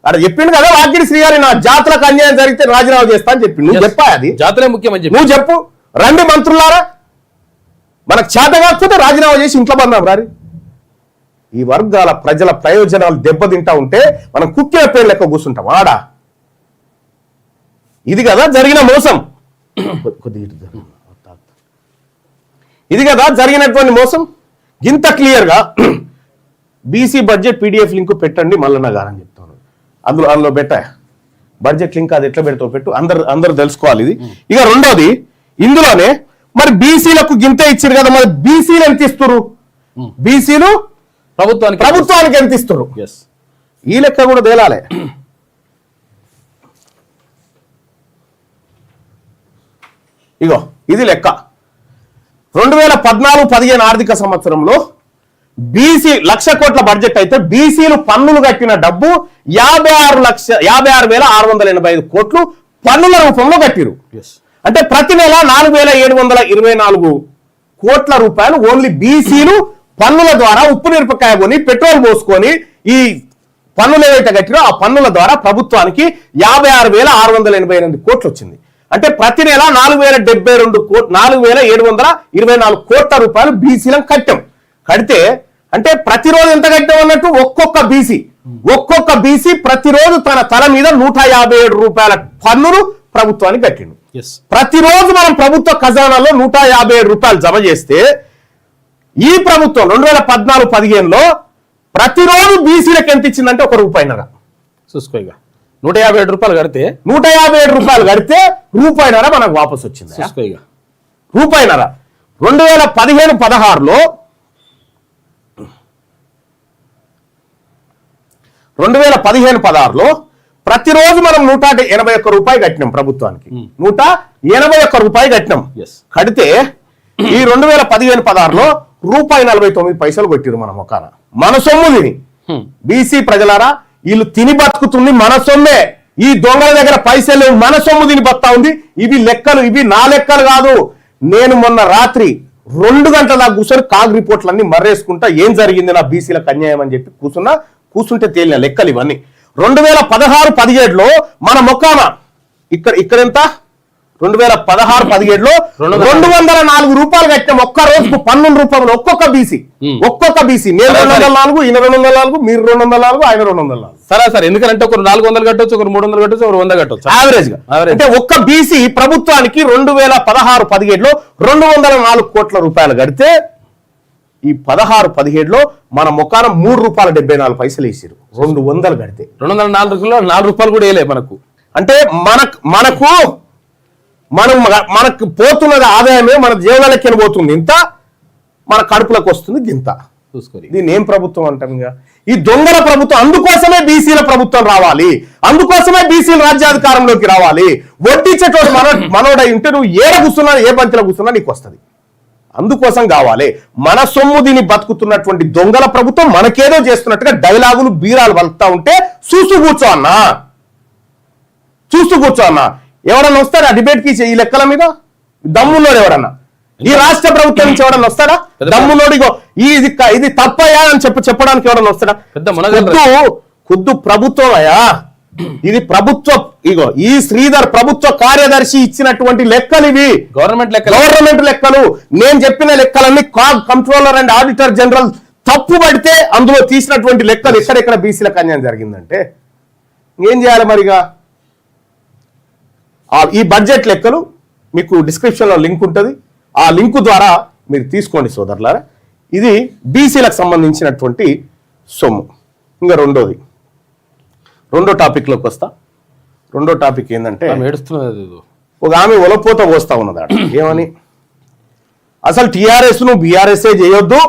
అక్కడ చెప్పిండు కదా వాకిడి శ్రీగారి, నా జాతులకు అన్యాయం జరిగితే రాజీనామా చేస్తా అని చెప్పి. నువ్వు చెప్పా అది జాతులే ముఖ్యమని చెప్పి నువ్వు చెప్పు. రండి మంత్రులారా, మనకు చేత కాకపోతే రాజీనామా చేసి ఇంట్లో బందాం రారి. ఈ వర్గాల ప్రజల ప్రయోజనాలు దెబ్బతింటా ఉంటే మనం కుక్కిన పేరు లెక్క కూర్చుంటాం ఆడా. ఇది కదా జరిగిన మోసం. ఇది కదా జరిగినటువంటి మోసం. ఇంత క్లియర్గా బీసీ బడ్జెట్ పీడిఎఫ్ లింక్ పెట్టండి మల్లన్న గారు అని చెప్తాను. అందులో పెట్టా బడ్జెట్ లింక్, అది ఎట్లా పెడతావు పెట్టు, అందరు తెలుసుకోవాలి ఇది. ఇక రెండోది, ఇందులోనే మరి బీసీలకు గింత ఇచ్చారు కదా, మరి బీసీలు ఎంత ఇస్తారు, బీసీలు ప్రభుత్వానికి ఎంత ఇస్తారు, ఈ లెక్క కూడా తేలాలి. ఇగో ఇది లెక్క. 2014-15 ఆర్థిక సంవత్సరంలో బీసీ 1,00,000 కోట్ల బడ్జెట్ అయితే బీసీలు పన్నులు కట్టిన డబ్బు 56,685 కోట్లు పన్నుల రూపంలో కట్టిరు. అంటే ప్రతి నెల 4,724 కోట్ల రూపాయలు ఓన్లీ బీసీలు పన్నుల ద్వారా ఉప్పు మిరపకాయ కొని పెట్రోల్ పోసుకొని ఈ పన్నులు ఏవైతే కట్టిరో ఆ పన్నుల ద్వారా ప్రభుత్వానికి 56,688 కోట్లు వచ్చింది. అంటే ప్రతి నెల 4,724 కోట్ల రూపాయలు బీసీలను కడితే అంటే ప్రతిరోజు ఎంత కట్టాం అన్నట్టు ఒక్కొక్క బీసీ ప్రతిరోజు తన తల మీద 157 రూపాయల పన్నులు ప్రభుత్వానికి కట్టిండు. ప్రతిరోజు మనం ప్రభుత్వ ఖజానాలో 157 రూపాయలు జమ చేస్తే ఈ ప్రభుత్వం 2014-15లో ప్రతిరోజు బీసీలకు ఎంత ఇచ్చిందంటే ₹1.5 చూసుకోగా. 157 రూపాయలు కడితే ₹1.5 మనకు వాపసు వచ్చింది. ₹1.5. 2015-16లో ప్రతిరోజు మనం 181 రూపాయలు కట్టినాం ప్రభుత్వానికి. 181 రూపాయలు కట్టినాం. కడితే ఈ 2015-16లో ₹1.49 కొట్టిరు మన మొకాన. మన సొమ్ము తిని బీసీ ప్రజలారా, వీళ్ళు తిని బతుకుతుంది మన సొమ్మే. ఈ దొంగల దగ్గర పైసలు లేవు, మన సొమ్ము తిని బతా ఉంది. ఇవి నా లెక్కలు కాదు. నేను మొన్న రాత్రి 2 గంటల దాకా కూర్చొని కాగ్ రిపోర్ట్లన్నీ మర్రేసుకుంటా ఏం జరిగింది నా బీసీలకు అన్యాయం అని చెప్పి కూర్చుంటే తేలిన లెక్కలు ఇవన్నీ. 2016-17లో మన మొక్కాన ఇక్కడ ఎంత 2016-17లో 204 రూపాయలు కట్టినాం ఒక్క రోజుకు పన్నుల రూపంలో. ఒక్కొక్క బీసీ నేను 204, ఈయన 204, మీరు 204, ఆయన 204. సరే ఎందుకంటే ఒకరు 400 కట్టొచ్చు, ఒకరు 300 కట్టొచ్చు, ఒకరు 100 కట్టొచ్చు యావరేజ్ గా. అంటే ఒక్క బీసీ ప్రభుత్వానికి 2016-17లో 204 కోట్ల రూపాయలు కడితే ఈ 16-17లో మన మొక్కాన ₹3.74 వేసారు. 200 కడితే 204 రూపాయలు కూడా వేయలే మనకు. అంటే మనకు పోతున్నది ఆదాయమే మన జీవనాలకి పోతుంది ఇంత, మన కడుపులకు వస్తుంది గింత. చూసుకోండి, దీన్ని ఏం ప్రభుత్వం అంటాం? ఈ దొంగల ప్రభుత్వం. అందుకోసమే బీసీల ప్రభుత్వం రావాలి, అందుకోసమే బీసీల రాజ్యాధికారంలోకి రావాలి. వడ్డించేటోడు మనోడై ఉంటే నువ్వు ఏడ కూర్చున్నా, ఏ బంతిలో కూర్చున్నా నీకు వస్తుంది. అందుకోసం కావాలి. మన సొమ్ము దీన్ని బతుకుతున్నటువంటి దొంగల ప్రభుత్వం మనకేదో చేస్తున్నట్టుగా డైలాగులు బీరాలు వలుపుతా ఉంటే చూస్తూ కూర్చో అన్నా. ఎవరన్నా వస్తారా డిబేట్ కి? ఈ లెక్కల మీద దమ్మున్నోడు ఎవరన్నా ఈ రాష్ట్ర ప్రభుత్వం నుంచి ఎవరన్నా వస్తాడా? దమ్మున్నోడిగో ఇది తప్పయా అని చెప్పడానికి ఎవరన్నా వస్తాడా? ఖుద్దు ప్రభుత్వం అయ్యా, ఇది ప్రభుత్వం. ఈ శ్రీధర్ ప్రభుత్వ కార్యదర్శి ఇచ్చినటువంటి లెక్కలు ఇవి, గవర్నమెంట్ లెక్కలు. నేను చెప్పిన లెక్కలన్నీ కంట్రోలర్ అండ్ ఆడిటర్ జనరల్ తప్పు పడితే అందులో తీసినటువంటి లెక్కలు. ఎక్కడెక్కడ బీసీలకు అన్యాయం జరిగిందంటే ఏం చేయాలి మరిగా? ఈ బడ్జెట్ లెక్కలు మీకు డిస్క్రిప్షన్లో లింక్ ఉంటుంది, ఆ లింక్ ద్వారా మీరు తీసుకోండి సోదరులారా. ఇది బీసీలకు సంబంధించినటువంటి సొమ్ము. ఇంకా రెండో టాపిక్లోకి వస్తా. రెండో టాపిక్ ఏంటంటే, ఒక ఆమె ఒలపోత పోస్తా ఉన్నది ఆడ. ఏమని? అసలు టీఆర్ఎస్ ను బీఆర్ఎస్ఏ చేయొద్దు,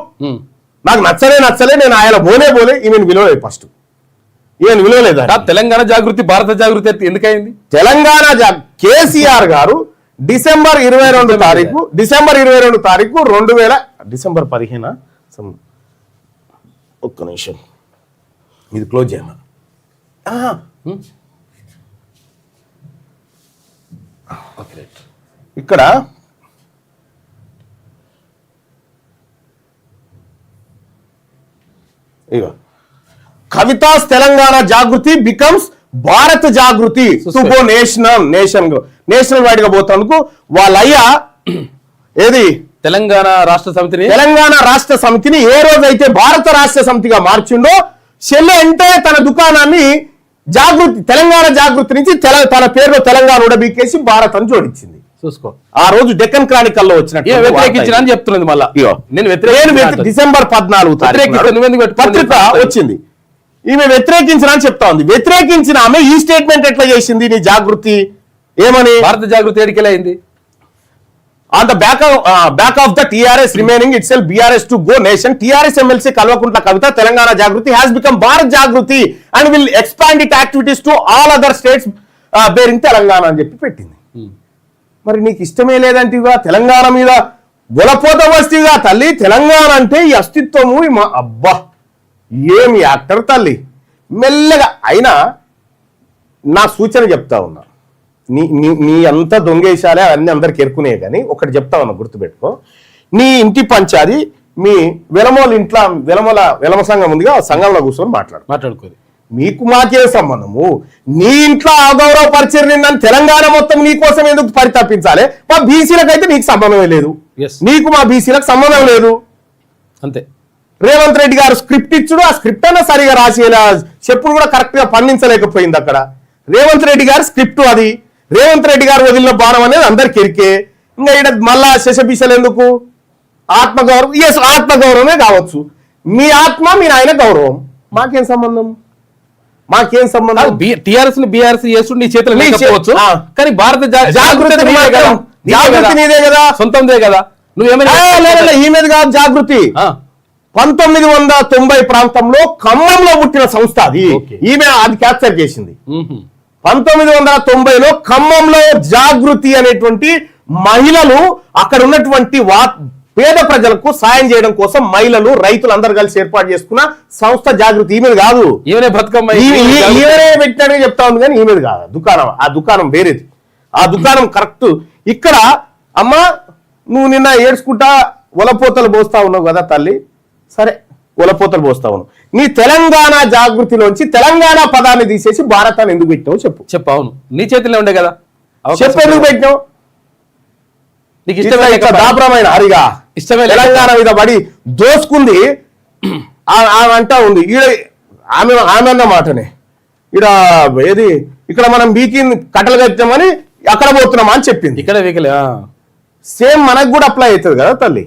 నాకు నచ్చలే, నేను ఆయన పోలే ఈమెను విలువలేదు. ఫస్ట్ ఈమెను విలువలేదు. తెలంగాణ జాగృతి, భారత జాగృతి ఎందుకైంది? తెలంగాణ కేసీఆర్ గారు డిసెంబర్ 22 తారీఖు డిసెంబర్ 15 ఒక్క నిమిషం ఇది క్లోజ్ చేయమా. ఇక్కడ కవితాస్ తెలంగాణ జాగృతి బికమ్స్ భారత జాగృతి టు గో నేషనల్ వైడ్ గా పోతాందుకు వాళ్ళ అయ్యా ఏది తెలంగాణ రాష్ట్ర సమితిని ఏ రోజైతే భారత రాష్ట్ర సమితిగా మార్చిండో షెల్ అంటే తన దుకాణాన్ని తెలంగాణ జాగృతి నుంచి తన పేరులో తెలంగాణ ఉడబీకేసి భారత్ అని జోడించింది. చూసుకో, ఆ రోజు డెక్కన్ క్రానికల్లో వచ్చినట్టు వ్యతిరేకించిన అని చెప్తున్నది. మళ్ళా నేను డిసెంబర్ 14 పత్రిక వచ్చింది, ఈమె వ్యతిరేకించిన అని చెప్తా ఉంది. వ్యతిరేకించిన ఆమె ఈ స్టేట్మెంట్ ఎట్లా చేసింది? నీ జాగృతి ఏమని? భారత జాగృతి ఎడికెళ్ళైంది. On the back of the TRS remaining itself BRS to go nation, TRS MLC Kalvakuntla Kavita Telangana Jagruti has become Bharat Jagruti and will expand its activities to all other states bearing Telangana అని చెప్పి పెట్టింది. మరి నీకు ఇష్టమే లేదంటిగా తెలంగాణ మీద గొలపోత వస్తీగా తల్లి. తెలంగాణ అంటే ఈ అస్తిత్వము అబ్బా ఏమి యాక్టర్ తల్లి. మెల్లగా అయినా నా సూచన చెప్తా ఉన్నా, నీ అంత దొంగేశాలే అవన్నీ అందరికి ఎరుకునే. కానీ ఒకటి చెప్తా ఉన్నా, గుర్తుపెట్టుకో. నీ ఇంటి పంచాది మీ వెలమ సంఘం ఉందిగా, సంఘంలో కూర్చొని మాట్లాడుకోదు. మీకు మాకే సంబంధము? నీ ఇంట్లో అగౌరవపరిచారు నిన్న తెలంగాణ మొత్తం నీ కోసం ఎందుకు పరితపించాలి? మా బీసీలకు అయితే నీకు సంబంధమే లేదు, నీకు మా బీసీలకు సంబంధం లేదు. అంతే. రేవంత్ రెడ్డి గారు స్క్రిప్ట్ ఇచ్చుడు, ఆ స్క్రిప్ట్ అయినా సరిగా రాసేలా చెప్పుడు కూడా కరెక్ట్ గా పండించలేకపోయింది అక్కడ. రేవంత్ రెడ్డి గారు స్క్రిప్ట్ అది. రేవంత్ రెడ్డి గారు వదిలిన బాణం అనేది అందరికి ఎరికే. ఇంకా ఇక్కడ మళ్ళా శశబిషలు ఎందుకు? ఆత్మగౌరవం, ఆత్మగౌరవమే కావచ్చు. మీ ఆత్మ మీ నాయన గౌరవం, మాకేం సంబంధం? టిఆర్ఎస్ బీఆర్ఎస్ చేస్తూ నీ చేతులు లేకపోవచ్చు, కానీ భారత జాగృతి నీదే కదా, సొంతందే కదా. నువ్వేమైనా ఈమెది కాదు జాగృతి. 1990 ప్రాంతంలో ఖమ్మంలో పుట్టిన సంస్థ అది. ఈమె అది క్యాప్చర్ చేసింది. 1990లో ఖమ్మంలో జాగృతి అనేటువంటి మహిళలు అక్కడ ఉన్నటువంటి పేద ప్రజలకు సాయం చేయడం కోసం మహిళలు, రైతులు అందరు కలిసి ఏర్పాటు చేసుకున్న సంస్థ జాగృతి. ఈమెది కాదు. ఈమెనే పెట్టినట్టు చెప్తా ఉంది, కానీ ఈమెది కాదు. దుకాణం, ఆ దుకాణం వేరేది. ఆ దుకాణం కరెక్ట్. ఇక్కడ అమ్మా నువ్వు నిన్న ఏడ్చుకుంటా ఒలపోతలు పోస్తా ఉన్నావు కదా తల్లి. సరే, ఒలపోతలు పోస్తా ఉన్నావు. నీ తెలంగాణ జాగృతిలోంచి తెలంగాణ పదాన్ని తీసేసి భారతాన్ని ఎందుకు పెట్టినావు చెప్పు. అవును, నీ చేతిలో ఉండే కదా, చెప్పు ఎందుకు పెట్టినావు? నీకు ఇష్టమైన దాపరమైన హరిగా ఇష్టమే తెలంగాణ మీద పడి దోసుకుంది ఆమె అంటా ఉంది. ఆమె అన్న మాటనే ఏది ఇక్కడ మనం బీకి కట్టలు కట్టామని అక్కడ పోతున్నామా అని చెప్పింది. ఇక్కడ సేమ్ మనకు కూడా అప్లై అవుతుంది కదా తల్లి.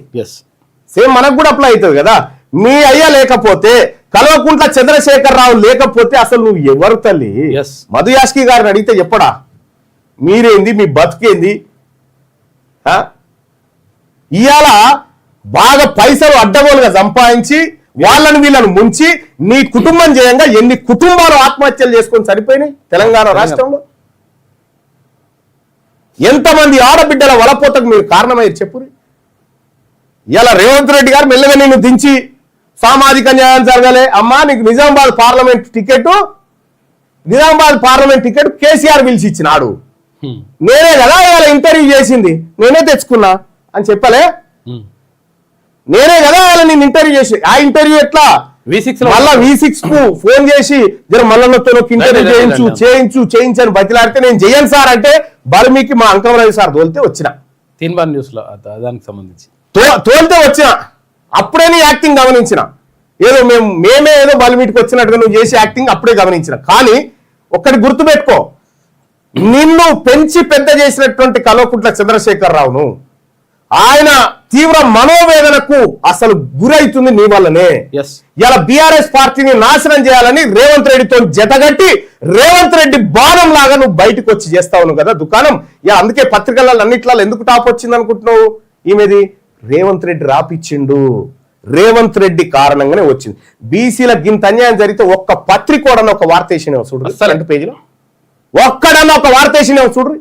సేమ్ మనకు కూడా అప్లై అవుతుంది కదా. మీ అయ్య లేకపోతే, కల్వకుంట్ల చంద్రశేఖరరావు లేకపోతే అసలు నువ్వు ఎవరు తల్లి? మధు యాష్కి గారిని అడిగితే చెప్పడా మీరేంది, మీ బతుకేంది? ఇవాళ బాగా పైసలు అడ్డగోలుగా సంపాదించి వాళ్ళని వీళ్ళని ముంచి నీ కుటుంబం చేయంగా ఎన్ని కుటుంబాలు ఆత్మహత్యలు చేసుకొని సరిపోయినాయి తెలంగాణ రాష్ట్రంలో? ఎంతమంది ఆడబిడ్డల వలపోతకు మీరు కారణమయ్యారు చెప్పురి. ఇలా రేవంత్ రెడ్డి గారు మెల్లగా నిన్ను దించి సామాజిక న్యాయం జరగాలి అమ్మా, నీకు నిజామాబాద్ పార్లమెంట్ టికెట్ కేసీఆర్ పిలిచి ఇచ్చినాడు. నేనే కదా ఇవాళ ఇంటర్వ్యూ చేసింది, నేనే తెచ్చుకున్నా అని చెప్పలే. నేనే కదా ఇవాళ నేను ఇంటర్వ్యూ చేసి, ఆ ఇంటర్వ్యూ ఎట్లా మళ్ళా V6 కు ఫోన్ చేసి జర మల్లన్నతో ఇంటర్వ్యూ చేయించని బతిలాడితే నేను చెయ్యను సార్ అంటే బల్మీకి మా అంకమరావు సార్ తోలితే వచ్చిన తీన్బార్ న్యూస్ లో దానికి సంబంధించి తోలితే వచ్చిన. అప్పుడే నీ యాక్టింగ్ గమనించిన. ఏదో మేమే ఏదో బల్మీటికి వచ్చినట్టుగా నువ్వు చేసి యాక్టింగ్ అప్పుడే గమనించిన. కానీ ఒక్కటి గుర్తుపెట్టుకో, నిన్ను పెంచి పెద్ద చేసినటువంటి కల్వకుంట్ల చంద్రశేఖరరావును ఆయన తీవ్ర మనోవేదనకు అసలు గురైతుంది నీ వల్లనే. ఇలా బీఆర్ఎస్ పార్టీని నాశనం చేయాలని రేవంత్ రెడ్డితో జతగట్టి రేవంత్ రెడ్డి బాణం లాగా నువ్వు బయటకు వచ్చి చేస్తా ఉన్నావు కదా దుకాణం. అందుకే పత్రికలలో అన్నిట్లలో ఎందుకు టాప్ వచ్చింది అనుకుంటున్నావు? ఈమెది రేవంత్ రెడ్డి రాపిచ్చిండు, రేవంత్ రెడ్డి కారణంగానే వచ్చింది. బీసీలకు గింత అన్యాయం జరిగితే ఒక్క పత్రికోడన్న ఒక వార్త వేసినావు చూడు, ఫ్రంట్ పేజీలో ఒక్కడన్నా ఒక వార్త వేసినావు చూడు.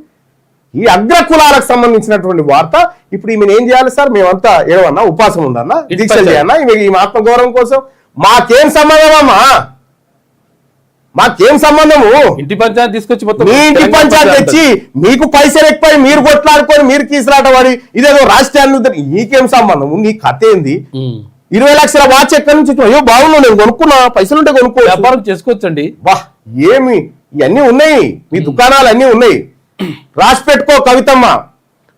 ఈ అగ్రకులాలకు సంబంధించినటువంటి వార్త. ఇప్పుడు ఈమెను ఏం చేయాలి సార్? మేమంతా ఏమన్నా ఉపాసం ఉందన్నా, దీక్ష చేయన్నా ఈ ఆత్మగౌరవం కోసం? మాకేం సంబంధం అమ్మా, మాకేం సంబంధము? ఇంటి పంచాయతీ తీసుకొచ్చి మీ ఇంటి పంచాయతీ తెచ్చి మీకు పైసలు ఎక్కువ మీరు కొట్లాడుకొని మీరు కీసులాట వాడి ఇదేదో రాష్ట్రాన్ని నీకేం సంబంధము? నీ కథ ఏంది? 20 లక్షల వాచ్ ఎక్కడి నుంచి? అయ్యో బాగున్నా, నేను కొనుక్కున్నా, పైసలుంటే కొనుక్కో, వ్యాపారం చేసుకోవచ్చండి. వా ఏమి ఇవన్నీ ఉన్నాయి, మీ దుకాణాలు అన్నీ ఉన్నాయి. రాసి పెట్టుకో కవితమ్మ,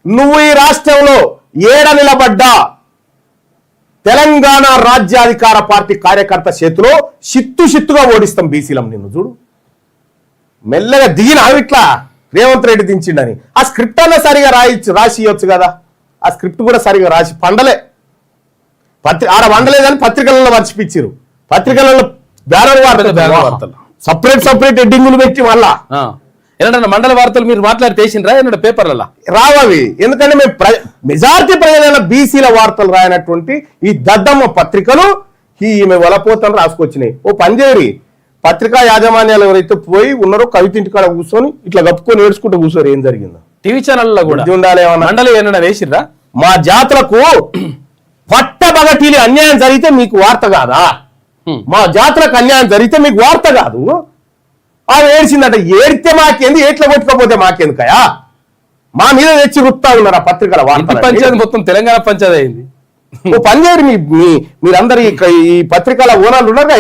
నువ్వు ఈ రాష్ట్రంలో ఏడ నిలబడ్డా తెలంగాణ రాజ్యాధికార పార్టీ కార్యకర్త చేతిలో చిత్తుగా ఓడిస్తాం బీసీలం. నిన్ను చూడు మెల్లగా దిగిన ఇట్లా రేవంత్ రెడ్డి దించిండని ఆ స్క్రిప్ట్ అన్నా సరిగా రాసి ఇవ్వచ్చు కదా. ఆ స్క్రిప్ట్ కూడా సరిగా రాసి పండలే ఆడ వండలేదని పత్రికలలో మర్చిపించారు. పత్రికలలో బ్యానర్ వార్తలు సపరేట్ హెడ్డింగులు పెట్టి మళ్ళా ఏంటంటే మండల వార్తలు మీరు మాట్లాడి తీసిండ్రా ఏంటంటే పేపర్లలో రావవి. ఎందుకంటే మేము మెజారిటీ ప్రజలైన బీసీల వార్తలు రాయనటువంటి ఈ దద్దమ్మ పత్రికలు ఈమె వలపోతలు రాసుకొచ్చినాయి. ఓ పంజేరి పత్రికా యాజమాన్యాలు ఎవరైతే పోయి ఉన్నారో కవిత ఇంటికాడ కూర్చొని ఇట్లా గప్పుకొని ఏడ్చుకుంటూ కూర్చోరు ఏం జరిగిందో. టీవీ ఛానల్లో కూడా ఉండాలి. మండలి ఏమన్నా వేసిర్రా? మా జాతులకు పట్టబగటీలి అన్యాయం జరిగితే మీకు వార్త కాదా? మా జాతులకు అన్యాయం జరిగితే మీకు వార్త కాదు. ఆమె ఏడ్చిందట. ఏడితే మాకేంది, ఏట్లా కొట్టుకోపోతే మాకెందుకయా? మా మీద తెచ్చి గుర్తా ఉన్నారు ఆ పత్రికల వార్త. పంచాయతీ మొత్తం తెలంగాణ పంచాయతీ అయింది. ఓ పనిచేయరు మీరందరు ఈ పత్రికల ఓనర్లు ఉన్నారు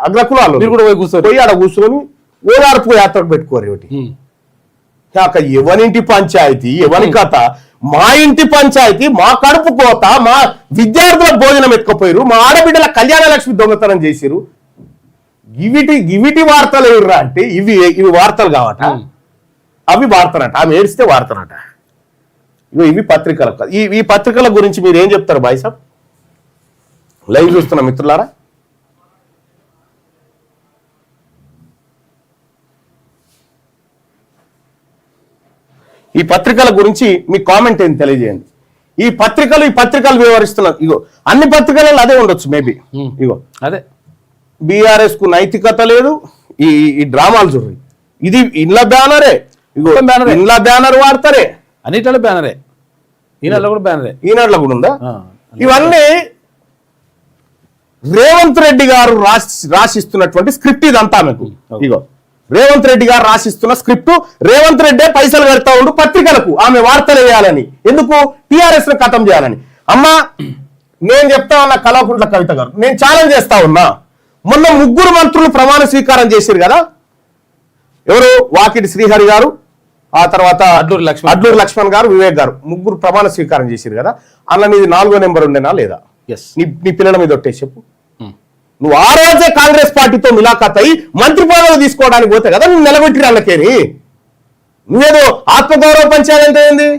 అగ్రకులాలు, మీరు కూడా పోయి కూర్చొని పోయి ఆడ కూర్చొని ఓదార్పు యాత్రకు పెట్టుకోరు. ఒకటి ఎవరింటి పంచాయతీ ఎవరి కథ? మా ఇంటి పంచాయతీ, మా కడుపు కోత, మా విద్యార్థుల భోజనం ఎత్తుకపోయారు, మా ఆడబిడ్డల కళ్యాణ లక్ష్మి దొంగతనం చేసిరు. ఇవిటి వార్తలు ఎవర్రా అంటే ఇవి వార్తలు కావట, అవి వార్తనట. ఆమె ఏడిస్తే వార్తనట. ఇవి పత్రికల. ఈ పత్రికల గురించి మీరు ఏం చెప్తారు బాయ్ సాబ్? లైవ్ చూస్తున్న మిత్రులారా, ఈ పత్రికల గురించి మీ కామెంట్ ఏంటి తెలియజేయండి. ఈ పత్రికలు వివరిస్తున్నారు. ఇగో అన్ని పత్రికలలో అదే ఉండొచ్చు మేబీ. ఇగో అదే బీఆర్ఎస్ కు నైతికత లేదు. ఈ డ్రామాలు చూడండి. ఇది ఇండ్ల బ్యానరే. ఇగో ఇండ్ల బ్యానర్ వాడతారే, అన్నిట్లో బ్యానరే. ఈనాడులో కూడా బ్యానరే. ఈనాడులో కూడా ఉందా? ఇవన్నీ రేవంత్ రెడ్డి గారు రాసిస్తున్నటువంటి స్క్రిప్ట్ ఇదంతా మీకు. ఇగో రేవంత్ రెడ్డి గారు రాసిస్తున్న స్క్రిప్ట్. రేవంత్ రెడ్డి పైసలు కడతా ఉండు పత్రికలకు ఆమె వార్తలు వేయాలని. ఎందుకు? టీఆర్ఎస్ ను ఖతం చేయాలని. అమ్మా నేను చెప్తా ఉన్నా కల్వకుంట్ల కవిత గారు, నేను ఛాలెంజ్ చేస్తా ఉన్నా. మొన్న 3 మంత్రులు ప్రమాణ స్వీకారం చేశారు కదా. ఎవరు? వాకిటి శ్రీహరి గారు, ఆ తర్వాత అడ్లూరు లక్ష్మణ్ గారు, వివేక్ గారు, 3 ప్రమాణ స్వీకారం చేశారు కదా. అలా నీది 4వ నెంబర్ ఉండేనా లేదా? నీ పిల్లల మీద ఒట్టేసి చెప్పు. నువ్వు ఆ రోజే కాంగ్రెస్ పార్టీతో ములాఖాత్ అయి మంత్రి పదవులు తీసుకోవడానికి పోతే కదా నువ్వు నిలబెట్టిన వాళ్ళకేని. నువ్వేదో ఆత్మగౌరవ పంచాయతీ ఏంది?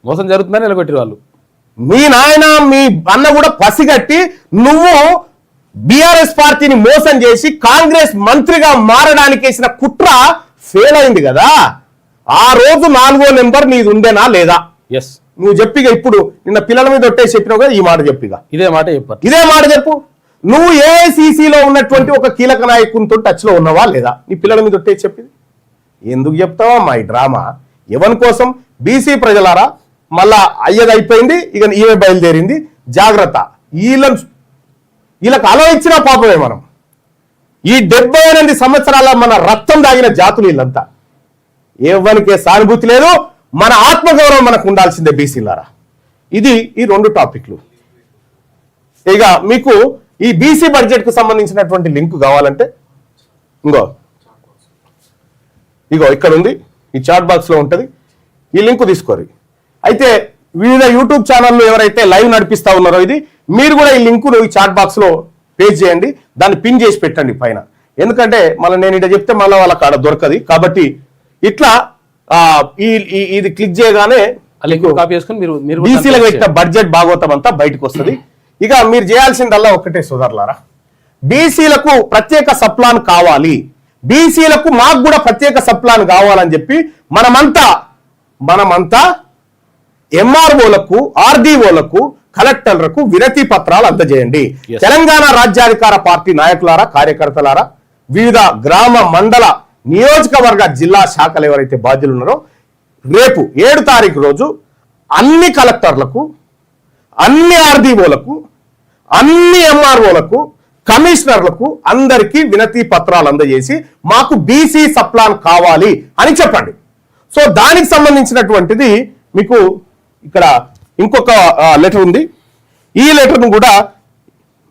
మోసం జరుగుతుందని నిలబెట్టిన వాళ్ళు. మీ నాయన మీ అన్న కూడా పసిగట్టి నువ్వు బీఆర్ఎస్ పార్టీని మోసం చేసి కాంగ్రెస్ మంత్రిగా మారడానికి వేసిన కుట్ర ఫెయిల్ అయింది కదా. ఆ రోజు 4వ నెంబర్ నీది ఉండేనా లేదా? ఎస్. నువ్వు చెప్పిగా ఇప్పుడు నిన్న పిల్లల మీద ఒట్టేసి చెప్పినావు కదా, ఈ మాట చెప్పిగా. ఇదే మాట చెప్పు. నువ్వు ఏఐసిసిలో ఉన్నటువంటి ఒక కీలక నాయకునితో టచ్ లో ఉన్నావా లేదా? నీ పిల్లల మీద ఒట్టేసి చెప్పింది ఎందుకు చెప్తావా? మా ఈ డ్రామా ఎవరి కోసం? బీసీ ప్రజలారా, మళ్ళా అయ్యది అయిపోయింది, ఇక ఈమె బయలుదేరింది. జాగ్రత్త. వీళ్ళకి అలవ ఇచ్చినా పాపమే. మనం ఈ 78 సంవత్సరాల మన రక్తం దాగిన జాతులు వీళ్ళంతా. ఎవరికే సానుభూతి లేదు. మన ఆత్మగౌరవం మనకు ఉండాల్సిందే బీసీలారా. ఇది ఈ 2 టాపిక్లు. ఇక మీకు ఈ బీసీ బడ్జెట్ కు సంబంధించినటువంటి లింక్ కావాలంటే ఇగో ఇక్కడ ఉంది, ఈ చాట్ బాక్స్ లో ఉంటది. ఈ లింక్ తీసుకోరు. అయితే వివిధ యూట్యూబ్ ఛానళ్ళు ఎవరైతే లైవ్ నడిపిస్తా ఉన్నారో ఇది మీరు కూడా ఈ లింకును ఈ చాట్ బాక్స్ లో పేజ్ చేయండి, దాన్ని పిన్ చేసి పెట్టండి పైన. ఎందుకంటే మళ్ళీ నేను ఇట్లా చెప్తే మళ్ళీ వాళ్ళకి ఆడ దొరకది. కాబట్టి ఇట్లా ఇది క్లిక్ చేయగానే బీసీలకు పెట్టిన బడ్జెట్ భాగవతం అంతా బయటకు వస్తుంది. ఇక మీరు చేయాల్సిందల్లా ఒకటే సోదరులారా, బీసీలకు ప్రత్యేక సప్లాన్ కావాలి, బీసీలకు మాకు కూడా ప్రత్యేక సప్లాన్ కావాలని చెప్పి మనమంతా ఎంఆర్ఓలకు, ఆర్డీఓలకు, కలెక్టర్లకు వినతి పత్రాలు అందజేయండి. తెలంగాణ రాజ్యాధికార పార్టీ నాయకులారా, కార్యకర్తలారా, వివిధ గ్రామ, మండల, నియోజకవర్గ, జిల్లా శాఖలు ఎవరైతే బాధ్యులు ఉన్నారో రేపు 7 తారీఖు రోజు అన్ని కలెక్టర్లకు, అన్ని ఆర్డీఓలకు, అన్ని ఎంఆర్ఓలకు, కమిషనర్లకు అందరికీ వినతి పత్రాలు అందజేసి మాకు బీసీ సప్లాన్ కావాలి అని చెప్పండి. సో దానికి సంబంధించినటువంటిది మీకు ఇక్కడ ఇంకొక లెటర్ ఉంది. ఈ లెటర్ను కూడా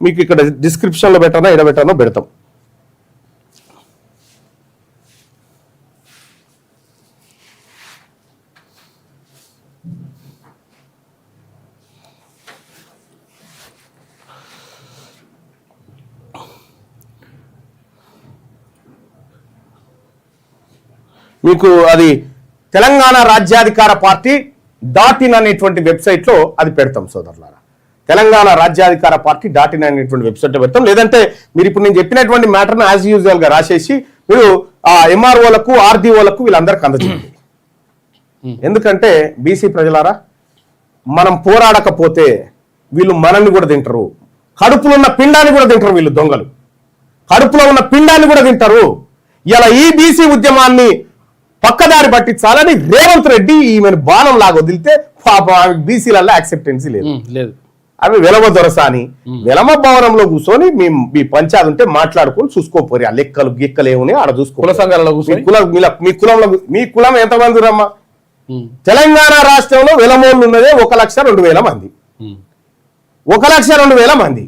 మీకు ఇక్కడ డిస్క్రిప్షన్లో పెట్టానో ఎడబెట్టానో పెడతాం. మీకు అది తెలంగాణ రాజ్యాధికార పార్టీ .in అనేటువంటి వెబ్సైట్ లో అది పెడతాం సోదరులారా. తెలంగాణ రాజ్యాధికార పార్టీ .in అనేటువంటి వెబ్సైట్ లో పెడతాం. లేదంటే మీరు ఇప్పుడు నేను చెప్పినటువంటి మ్యాటర్ను యాజ్ యూజువల్ గా రాసేసి మీరు ఆ ఎంఆర్ఓలకు ఆర్డీఓలకు వీళ్ళందరికీ అందజేయండి. ఎందుకంటే బీసీ ప్రజలారా, మనం పోరాడకపోతే వీళ్ళు మనల్ని కూడా తింటారు. కడుపులో ఉన్న పిండాన్ని కూడా తింటారు వీళ్ళు దొంగలు. కడుపులో ఉన్న పిండాన్ని కూడా తింటారు. ఇలా ఈ బీసీ ఉద్యమాన్ని పక్కదారి పట్టించాలని రేవంత్ రెడ్డి ఈమెను బాణం లాగా వదిలితే పాప బీసీలలో యాక్సెప్టెన్సీ లేదు. అవి వెలమ దొరసాని వెలమ భవనంలో కూర్చొని మీ పంచాయతీ ఉంటే మాట్లాడుకొని చూసుకోపోరి. ఆ లెక్కలు గిక్కలు ఏమున్నాయి ఆడ చూసుకో. కుల సంఘాలలో మీ కులం ఎంతమంది రమ్మా? తెలంగాణ రాష్ట్రంలో వెలమోళ్ళు ఉన్నదే 1,02,000 మంది. 1,02,000 మంది.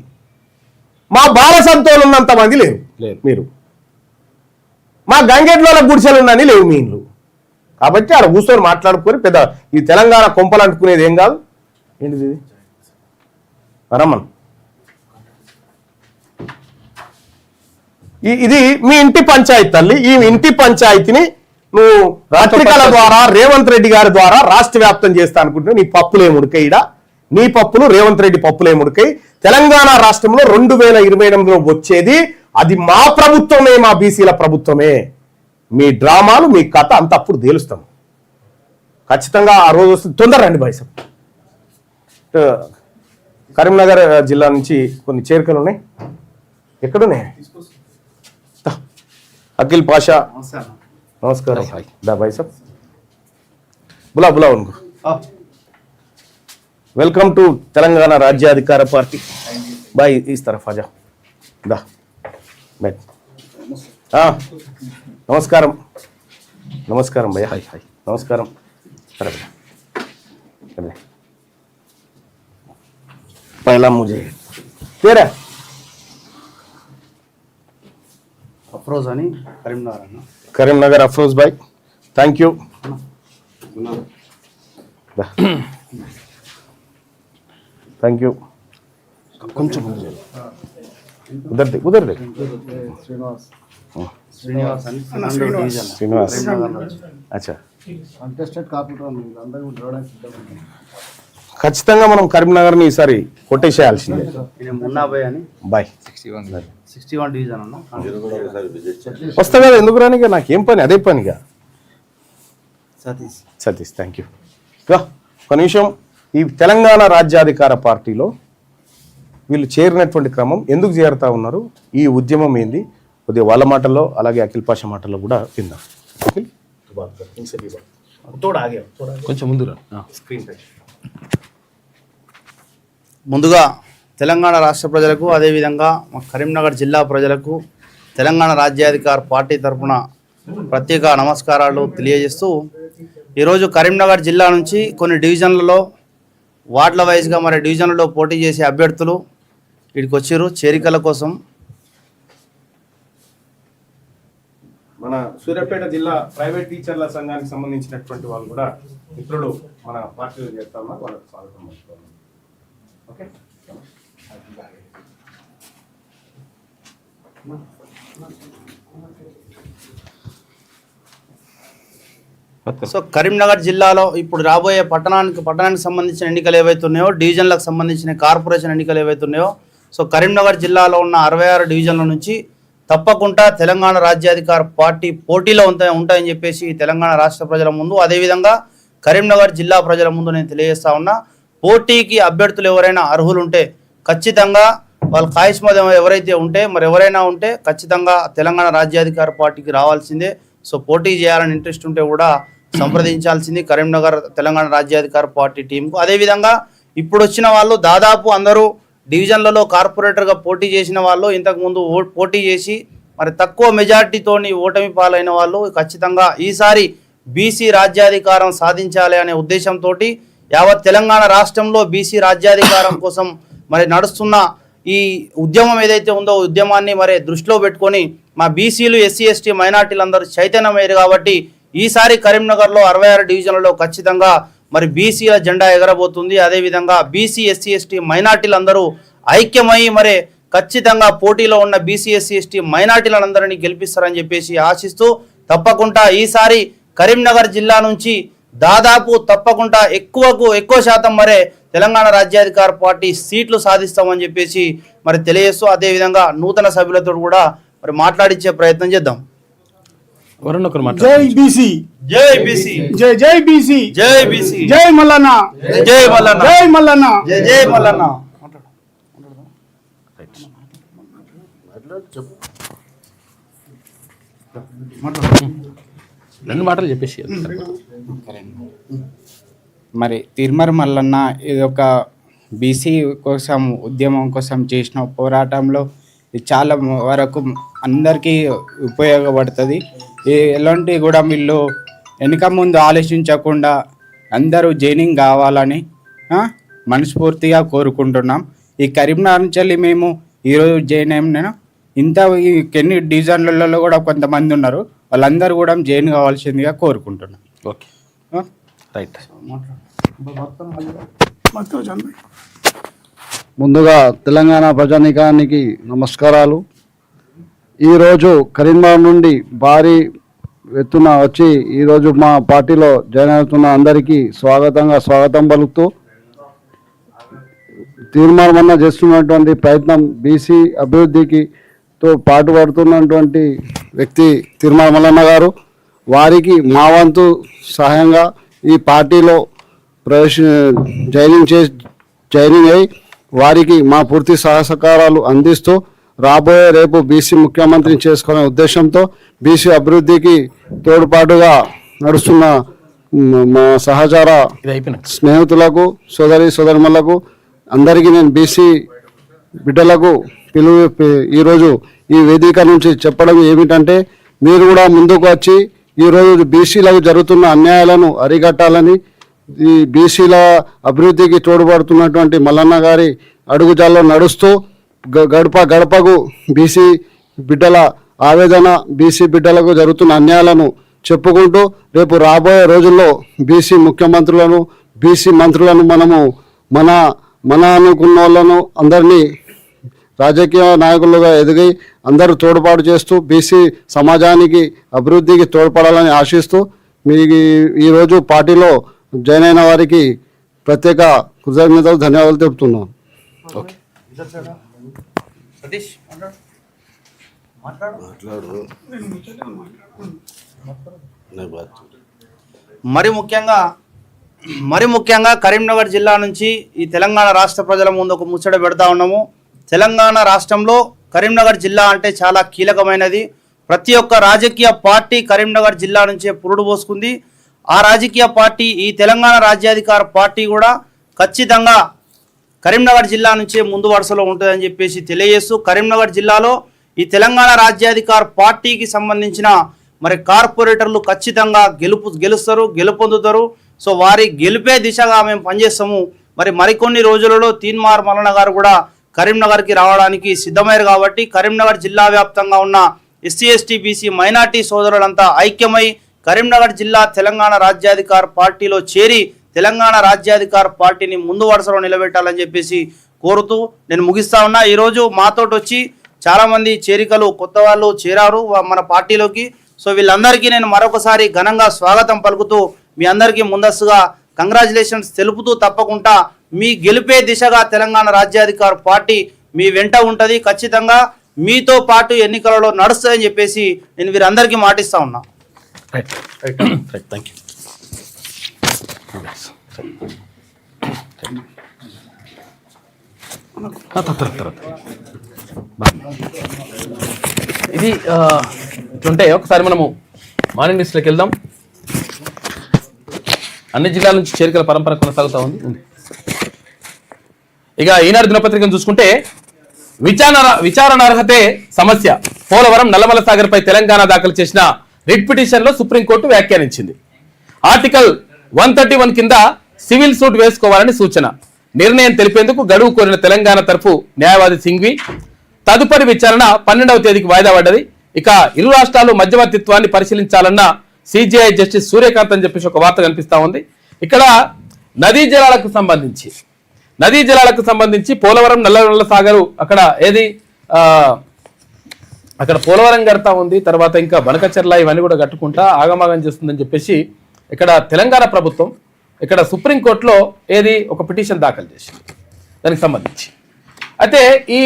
మా బాలసంతోలు ఉన్నంత మంది లేరు మీరు. మా గంగెడ్ల గుడిసెలు ఉన్నని లేవు మీ ఇండ్లు. కాబట్టి ఆడ కూర్చొని మాట్లాడుకొని పెద్ద ఈ తెలంగాణ కొంపలు అంటుకునేది ఏం కాదు. ఏంటిది రమ్మన్, ఇది మీ ఇంటి పంచాయతీ తల్లి. ఈ ఇంటి పంచాయతీని నువ్వు పత్రికల ద్వారా రేవంత్ రెడ్డి గారి ద్వారా రాష్ట్ర వ్యాప్తం చేస్తా అనుకుంటున్నావు. నీ పప్పులే ముడికైడా, నీ పప్పులు రేవంత్ రెడ్డి పప్పులే ముడికై. తెలంగాణ రాష్ట్రంలో 2028లో వచ్చేది అది మా ప్రభుత్వమే, మా బీసీల ప్రభుత్వమే. మీ డ్రామాలు మీ కథ అంత అప్పుడు తేలుస్తాం ఖచ్చితంగా. ఆ రోజు వస్తుంది. తొందర రండి బాయ్ సార్. కరీంనగర్ జిల్లా నుంచి కొన్ని చేరికలు ఉన్నాయి. ఎక్కడున్నాయి? అఖిల్ పాషా నమస్కారం. దా భాయ్ సాబ్ బులా బులా ఉनको. వెల్కమ్ టు తెలంగాణ రాజ్యాధికార పార్టీ. బాయ్ इस तरफ आ जाओ. दा बैठ. నమస్కారం నమస్కారం భయ్యా. హాయ్ హాయ్ నమస్కారం. पहला मुझे तेरा अफरोज అని కరీంనగర్ అఫ్రోజ్ భాయ్. Thank you. Thank you. కొంచెం उधर देख उधर देख. శ్రీనివాస్ అని శ్రీనివాస్. అచ్చా, కంటెస్టెడ్ కార్పొరేటర్ అందరూ రావడానికి సిద్ధంగా ఉన్నారు. ఖచ్చితంగా మనం కరీంనగర్ని ఈసారి కొట్టేసేయాల్సిందే. నేను మున్నాబాయ్ అని బాయ్. 61 డివిజన్ అన్న. వస్తా కదా, ఎందుకు రానిగా, నాకేం పని, అదే పనిగా. Satish Satish thank you. ఒక నిమిషం. ఈ తెలంగాణ రాజ్యాధికార పార్టీలో వీళ్ళు చేరినటువంటి క్రమం, ఎందుకు చేరుతా ఉన్నారు, ఈ ఉద్యమం ఏంది, కొద్దిగా వాళ్ళ మాటల్లో అలాగే అఖిల్ పాషా మాటల్లో కూడా విందాం. అఖిల్ కొంచెం ముందు ముందుగా తెలంగాణ రాష్ట్ర ప్రజలకు, అదేవిధంగా మా కరీంనగర్ జిల్లా ప్రజలకు తెలంగాణ రాజ్యాధికార పార్టీ తరఫున ప్రత్యేక నమస్కారాలు తెలియజేస్తూ, ఈరోజు కరీంనగర్ జిల్లా నుంచి కొన్ని డివిజన్లలో వార్డుల వైజ్గా మరి డివిజన్లలో పోటీ చేసే అభ్యర్థులు ఇక్కడికి వచ్చారు చేరికల కోసం. మన సూర్యాపేట జిల్లా ప్రైవేట్ టీచర్ల సంఘానికి సంబంధించినటువంటి వాళ్ళు కూడా మిత్రులు మన పార్టీలో చేస్తా ఉన్నారు. వాళ్ళకి స్వాగతం. ఓకే. సో కరీంనగర్ జిల్లాలో ఇప్పుడు రాబోయే పట్టణానికి సంబంధించిన ఎన్నికలు ఏవైతున్నాయో, డివిజన్లకు సంబంధించిన కార్పొరేషన్ ఎన్నికలు ఏవైతున్నాయో, సో కరీంనగర్ జిల్లాలో ఉన్న 66 డివిజన్ల నుంచి తప్పకుండా తెలంగాణ రాజ్యాధికార పార్టీ పోటీలో ఉంటాయని చెప్పేసి తెలంగాణ రాష్ట్ర ప్రజల ముందు, అదేవిధంగా కరీంనగర్ జిల్లా ప్రజల ముందు నేను తెలియజేస్తా ఉన్నా. పోటీకి అభ్యర్థులు ఎవరైనా అర్హులు ఉంటే ఖచ్చితంగా వాళ్ళ కాయిస్మదం ఎవరైతే ఉంటే ఎవరైనా ఉంటే ఖచ్చితంగా తెలంగాణ రాజ్యాధికార పార్టీకి రావాల్సిందే. సో పోటీ చేయాలని ఇంట్రెస్ట్ ఉంటే కూడా సంప్రదించాల్సింది కరీంనగర్ తెలంగాణ రాజ్యాధికార పార్టీ టీంకు. అదేవిధంగా ఇప్పుడు వచ్చిన వాళ్ళు దాదాపు అందరూ డివిజన్లలో కార్పొరేటర్గా పోటీ చేసిన వాళ్ళు, ఇంతకుముందు పోటీ చేసి మరి తక్కువ మెజార్టీతోని ఓటమి పాలైన వాళ్ళు ఖచ్చితంగా ఈసారి బీసీ రాజ్యాధికారం సాధించాలి అనే ఉద్దేశంతో యావత్ తెలంగాణ రాష్ట్రంలో బీసీ రాజ్యాధికారం కోసం మరి నడుస్తున్న ఈ ఉద్యమం ఏదైతే ఉందో ఉద్యమాన్ని మరి దృష్టిలో పెట్టుకొని మా బీసీలు, ఎస్సీ, ఎస్టీ, మైనార్టీలందరూ చైతన్యమయ్యారు. కాబట్టి ఈసారి కరీంనగర్లో 66 డివిజన్లలో ఖచ్చితంగా మరి బీసీల జెండా ఎగరబోతుంది. అదేవిధంగా బీసీ, ఎస్సీ, ఎస్టీ, మైనార్టీలందరూ ఐక్యమై మరి ఖచ్చితంగా పోటీలో ఉన్న బీసీ, ఎస్సీ, ఎస్టీ, మైనార్టీలందరినీ గెలిపిస్తారని చెప్పేసి ఆశిస్తూ, తప్పకుండా ఈసారి కరీంనగర్ జిల్లా నుంచి దాదాపు తప్పకుండా ఎక్కువ శాతం మరే తెలంగాణ రాజ్యాధికార పార్టీ సీట్లు సాధిస్తామని చెప్పేసి మరి తెలియజేస్తూ అదేవిధంగా నూతన సభ్యులతో కూడా మరి మాట్లాడించే ప్రయత్నం చేద్దాం. జై బీసీ, జై బీసీ, జై బీసీ, జై బీసీ, జై మల్లన్న, జై మల్లన్న, జై మల్లన్న, జై మల్లన్న. రెండు మాటలు చెప్పేసి మరి తిరుమల మల్లన్న ఇది ఒక బీసీ కోసం ఉద్యమం కోసం చేసిన పోరాటంలో ఇది చాలా వరకు అందరికీ ఉపయోగపడుతుంది. ఎలాంటి కూడా వీళ్ళు వెనుక ముందు ఆలోచించకుండా అందరూ జైనింగ్ కావాలని మనస్ఫూర్తిగా కోరుకుంటున్నాం. ఈ కరీంనగర్ నుంచి మేము ఈరోజు జాయిన్ అయినా ఇంత ఎన్ని డివిజన్లలో కూడా కొంతమంది ఉన్నారు, వాళ్ళందరూ కూడా జాయిన్ కావాల్సిందిగా కోరుకుంటున్నాం. Okay right. ముందుగా తెలంగాణ ప్రజానీకానికి నమస్కారాలు. ఈరోజు కరీంనగర్ నుండి భారీ ఎత్తున వచ్చి ఈరోజు మా పార్టీలో జాయిన్ అవుతున్న అందరికీ స్వాగతం పలుకుతూ తీర్మానం చేస్తున్నటువంటి ప్రయత్నం బీసీ అభివృద్ధికి తో పాటుపడుతున్నటువంటి వ్యక్తి తిరుమల మల్లన్న గారు. వారికి మా వంతు సహాయంగా ఈ పార్టీలో జాయినింగ్ అయి వారికి మా పూర్తి సహకారాలు అందిస్తూ రేపు బీసీ ముఖ్యమంత్రిని చేసుకునే ఉద్దేశంతో బీసీ అభివృద్ధికి తోడ్పాటుగా నడుస్తున్న మా సహచార స్నేహితులకు సోదరిమణులకు అందరికీ నేను బీసీ బిడ్డలకు ఈరోజు ఈ వేదిక నుంచి చెప్పడం ఏమిటంటే, మీరు కూడా ముందుకు వచ్చి ఈరోజు బీసీలకు జరుగుతున్న అన్యాయాలను అరికట్టాలని, ఈ బీసీల అభివృద్ధికి తోడ్పడుతున్నటువంటి మల్లన్న గారి అడుగుజాల్లో నడుస్తూ గడపకు బీసీ బిడ్డల ఆవేదన, బీసీ బిడ్డలకు జరుగుతున్న అన్యాయాలను చెప్పుకుంటూ రేపు రాబోయే రోజుల్లో బీసీ ముఖ్యమంత్రులను, బీసీ మంత్రులను మనము మన అనుకున్న వాళ్ళను అందరినీ రాజకీయ నాయకులుగా ఎదిగి అందరూ తోడ్పాటు చేస్తూ బీసీ సమాజానికి అభివృద్ధికి తోడ్పడాలని ఆశిస్తూ మీకు ఈరోజు పార్టీలో జాయిన్ అయిన వారికి ప్రత్యేక కృతజ్ఞతలు, ధన్యవాదాలు తెలుపుతున్నాను. ఓకే మరి ముఖ్యంగా కరీంనగర్ జిల్లా నుంచి ఈ తెలంగాణ రాష్ట్ర ప్రజల ముందు ఒక ముచ్చట పెడతా ఉన్నాము. తెలంగాణ రాష్ట్రంలో కరీంనగర్ జిల్లా అంటే చాలా కీలకమైనది. ప్రతి ఒక్క రాజకీయ పార్టీ కరీంనగర్ జిల్లా నుంచే పురుడు పోసుకుంది. ఆ రాజకీయ పార్టీ ఈ తెలంగాణ రాజ్యాధికార పార్టీ కూడా ఖచ్చితంగా కరీంనగర్ జిల్లా నుంచే ముందు వరుసలో ఉంటుందని చెప్పేసి తెలియజేస్తూ, కరీంనగర్ జిల్లాలో ఈ తెలంగాణ రాజ్యాధికార పార్టీకి సంబంధించిన మరి కార్పొరేటర్లు ఖచ్చితంగా గెలుపొందుతారు. సో వారి గెలిపే దిశగా మేము పనిచేస్తాము. మరికొన్ని రోజులలో తీన్మార్ మల్లన్న గారు కూడా కరీంనగర్కి రావడానికి సిద్ధమయ్యారు. కాబట్టి కరీంనగర్ జిల్లా వ్యాప్తంగా ఉన్న ఎస్సీ ఎస్టీ బీసీ మైనార్టీ సోదరులంతా ఐక్యమై కరీంనగర్ జిల్లా తెలంగాణ రాజ్యాధికార పార్టీలో చేరి తెలంగాణ రాజ్యాధికార పార్టీని ముందు వరుసలో నిలబెట్టాలని చెప్పేసి కోరుతూ నేను ముగిస్తా ఉన్నా. ఈరోజు మాతోటి వచ్చి చాలామంది చేరికలు కొత్త వాళ్ళు చేరారు మన పార్టీలోకి. సో వీళ్ళందరికీ నేను మరొకసారి ఘనంగా స్వాగతం పలుకుతూ మీ అందరికీ ముందస్తుగా కంగ్రాచులేషన్స్ తెలుపుతూ, తప్పకుండా మీ గెలిపే దిశగా తెలంగాణ రాజ్యాధికార పార్టీ మీ వెంట ఉంటుంది. ఖచ్చితంగా మీతో పాటు ఎన్నికలలో నడుస్తుందని చెప్పేసి నేను వీరందరికీ మాటిస్తా ఉన్నా. Thank you. ఇది ఇట్లుంటే ఒకసారి మనము మార్నింగ్ లిస్ట్లోకి వెళ్దాం. అన్ని జిల్లాల నుంచి చేరికల పరంపర కొనసాగుతూ ఉంది. ఇక ఈనాడు దినపత్రికను చూసుకుంటే విచారణార్హతే సమస్య, పోలవరం నల్లమల సాగర్ పై తెలంగాణ దాఖలు చేసిన రిట్ పిటిషన్ లో సుప్రీంకోర్టు వ్యాఖ్యానించింది. ఆర్టికల్ 131 కింద సివిల్ సూట్ వేసుకోవాలని సూచన. నిర్ణయం తెలిపేందుకు గడువు కోరిన తెలంగాణ తరఫు న్యాయవాది సింఘ్వి. తదుపరి విచారణ 12వ తేదీకి వాయిదా పడ్డది. ఇక ఇరు రాష్ట్రాలు మధ్యవర్తిత్వాన్ని పరిశీలించాలన్న సిజేఐ జస్టిస్ సూర్యకాంత్ అని చెప్పేసి ఒక వార్త కనిపిస్తా ఉంది. ఇక్కడ నదీ జలాలకు సంబంధించి పోలవరం నల్లమల సాగరు అక్కడ ఏది అక్కడ పోలవరం కడతా ఉంది, తర్వాత ఇంకా బనకచెర్ల ఇవన్నీ కూడా కట్టుకుంటా ఆగమాగం చేస్తుందని చెప్పేసి ఇక్కడ తెలంగాణ ప్రభుత్వం ఇక్కడ సుప్రీంకోర్టులో ఒక పిటిషన్ దాఖలు చేసింది దానికి సంబంధించి. అయితే ఈ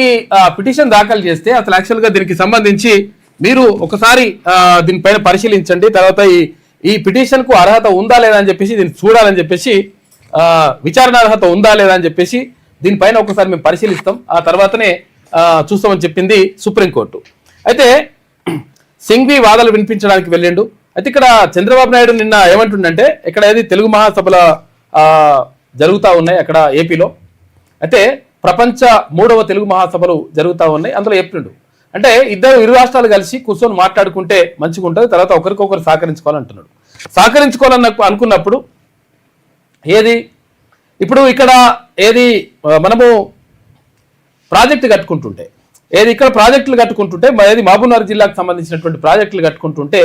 పిటిషన్ దాఖలు చేస్తే అసలు యాక్చువల్గా దీనికి సంబంధించి మీరు ఒకసారి దీనిపైన పరిశీలించండి, తర్వాత ఈ పిటిషన్కు అర్హత ఉందా లేదా అని చెప్పేసి దీన్ని చూడాలని చెప్పేసి, విచారణ అర్హత ఉందా లేదా అని చెప్పేసి దీనిపైన ఒకసారి మేము పరిశీలిస్తాం, ఆ తర్వాతనే చూస్తామని చెప్పింది సుప్రీంకోర్టు. అయితే సింఘ్వి వాదనలు వినిపించడానికి వెళ్ళిండు. అయితే ఇక్కడ చంద్రబాబు నాయుడు నిన్న ఏమంటుండంటే ఇక్కడ ఏది తెలుగు మహాసభల జరుగుతూ ఉన్నాయి అక్కడ ఏపీలో. అయితే ప్రపంచ 3వ తెలుగు మహాసభలు జరుగుతూ ఉన్నాయి, అందులో చెప్తుండు అంటే ఇరు రాష్ట్రాలు కలిసి కూర్చొని మాట్లాడుకుంటే మంచిగా ఉంటుంది, తర్వాత ఒకరికొకరు సహకరించుకోవాలంటున్నాడు. అనుకున్నప్పుడు ఇప్పుడు ఇక్కడ మనము ప్రాజెక్టు కట్టుకుంటుంటే ఇక్కడ ప్రాజెక్టులు కట్టుకుంటుంటే మహబూబ్నగర్ జిల్లాకు సంబంధించినటువంటి ప్రాజెక్టులు కట్టుకుంటుంటే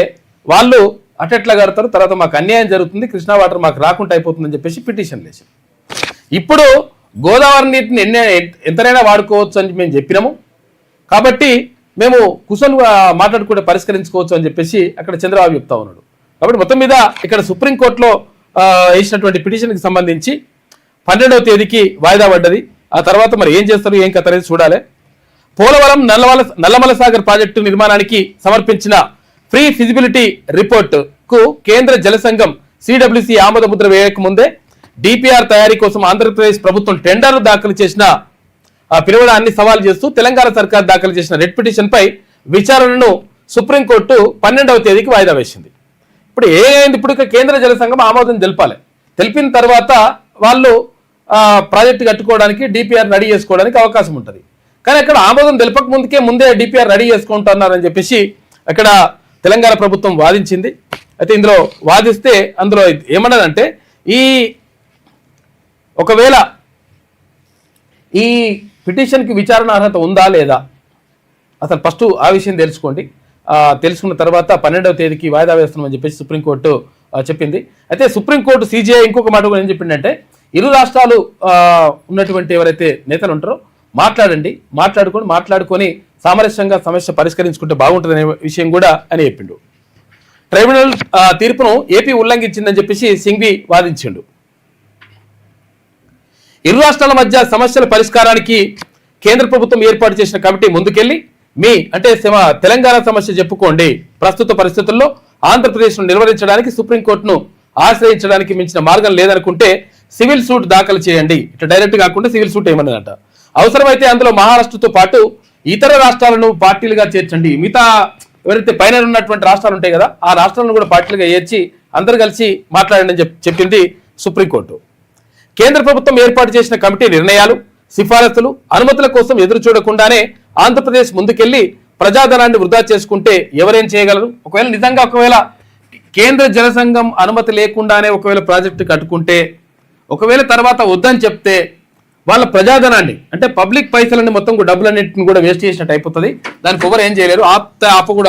వాళ్ళు అటెట్లా కడతారు, తర్వాత మాకు అన్యాయం జరుగుతుంది, కృష్ణా వాటర్ మాకు రాకుండా అయిపోతుందని చెప్పేసి పిటిషన్ వేసాం. ఇప్పుడు గోదావరి నీటిని ఎంతైనా వాడుకోవచ్చు అని మేము చెప్పినాము, కాబట్టి మేము కూర్చొని మాట్లాడుకుంటే పరిష్కరించుకోవచ్చు అని చెప్పేసి అక్కడ చంద్రబాబు చెప్తా ఉన్నాడు. కాబట్టి మొత్తం మీద ఇక్కడ సుప్రీంకోర్టులో వేసినటువంటి పిటిషన్కి సంబంధించి 12వ తేదీకి వాయిదా పడ్డది. ఆ తర్వాత మరి ఏం చేస్తారు ఏం కథ అనేది చూడాలి. పోలవరం నల్లమల సాగర్ ప్రాజెక్టు నిర్మాణానికి సమర్పించిన ఫ్రీ ఫిజిబిలిటీ రిపోర్ట్ కు కేంద్ర జల సంఘం CWC ఆమోద ముద్ర వేయక ముందే డిపిఆర్ తయారీ కోసం ఆంధ్రప్రదేశ్ ప్రభుత్వం టెండర్ దాఖలు చేసిన పిలువడాన్ని సవాల్ చేస్తూ తెలంగాణ సర్కార్ దాఖలు చేసిన రెడ్ పిటిషన్ పై విచారణను సుప్రీంకోర్టు 12వ తేదీకి వాయిదా వేసింది. ఇప్పుడు ఏమైంది, ఇప్పుడు కేంద్ర జల సంఘం ఆమోదం తెలిపిన తర్వాత వాళ్ళు ప్రాజెక్టు కట్టుకోవడానికి డిపిఆర్ రెడీ చేసుకోవడానికి అవకాశం ఉంటుంది. కానీ అక్కడ ఆమోదం తెలపక ముందే డిపిఆర్ రెడీ చేసుకుంటున్నారని చెప్పేసి అక్కడ తెలంగాణ ప్రభుత్వం వాదించింది. అయితే ఇందులో వాదిస్తే అందులో ఏమన్నదంటే ఒకవేళ ఈ పిటిషన్కి విచారణ అర్హత ఉందా లేదా అసలు ఫస్ట్ ఆ విషయం తెలుసుకోండి. తెలుసుకున్న తర్వాత 12వ తేదీకి వాయిదా వేస్తున్నామని చెప్పేసి సుప్రీంకోర్టు చెప్పింది. అయితే సుప్రీంకోర్టు CJI ఇంకొక మాట కూడా ఏం చెప్పిందంటే ఇరు రాష్ట్రాలు ఉన్నటువంటి ఎవరైతే నేతలు ఉంటారో మాట్లాడుకొని సామరస్యంగా సమస్య పరిష్కరించుకుంటే బాగుంటుందనే విషయం కూడా అని చెప్పిండు. ట్రైబ్యునల్ తీర్పును ఏపీ ఉల్లంఘించిందని చెప్పేసి సింఘ్వి వాదించిండు. ఇరు రాష్ట్రాల మధ్య సమస్యల పరిష్కారానికి కేంద్ర ప్రభుత్వం ఏర్పాటు చేసిన కమిటీ ముందుకెళ్లి తెలంగాణ సమస్య చెప్పుకోండి, ప్రస్తుత పరిస్థితుల్లో ఆంధ్రప్రదేశ్ను నిర్వహించడానికి సుప్రీంకోర్టును ఆశ్రయించడానికి మించిన మార్గం లేదనుకుంటే సివిల్ సూట్ దాఖలు చేయండి. ఇట్లా డైరెక్ట్ కాకుండా సివిల్ సూట్ ఏమన్నదంట. అవసరమైతే అందులో మహారాష్ట్రతో పాటు ఇతర రాష్ట్రాలను పార్టీలుగా చేర్చండి. మిగతా ఎవరైతే పైన ఉన్నటువంటి రాష్ట్రాలు ఉంటాయి కదా ఆ రాష్ట్రాలను కూడా పార్టీలుగా చేర్చి అందరు కలిసి మాట్లాడండి అని చెప్పింది సుప్రీంకోర్టు. కేంద్ర ప్రభుత్వం ఏర్పాటు చేసిన కమిటీ నిర్ణయాలు, సిఫారసులు, అనుమతుల కోసం ఎదురు చూడకుండానే ఆంధ్రప్రదేశ్ ముందుకెళ్లి ప్రజాధనాన్ని వృధా చేసుకుంటే ఎవరేం చేయగలరు? ఒకవేళ కేంద్ర జల సంఘం అనుమతి లేకుండానే ఒకవేళ ప్రాజెక్టు కట్టుకుంటే, ఒకవేళ తర్వాత వద్దని చెప్తే వాళ్ళ ప్రజాధనాన్ని అంటే పబ్లిక్ పైసలని మొత్తం డబ్బులన్నింటిని కూడా వేస్ట్ చేసినట్టు అయిపోతుంది. దానికి ఎవరు ఏం చేయలేరు,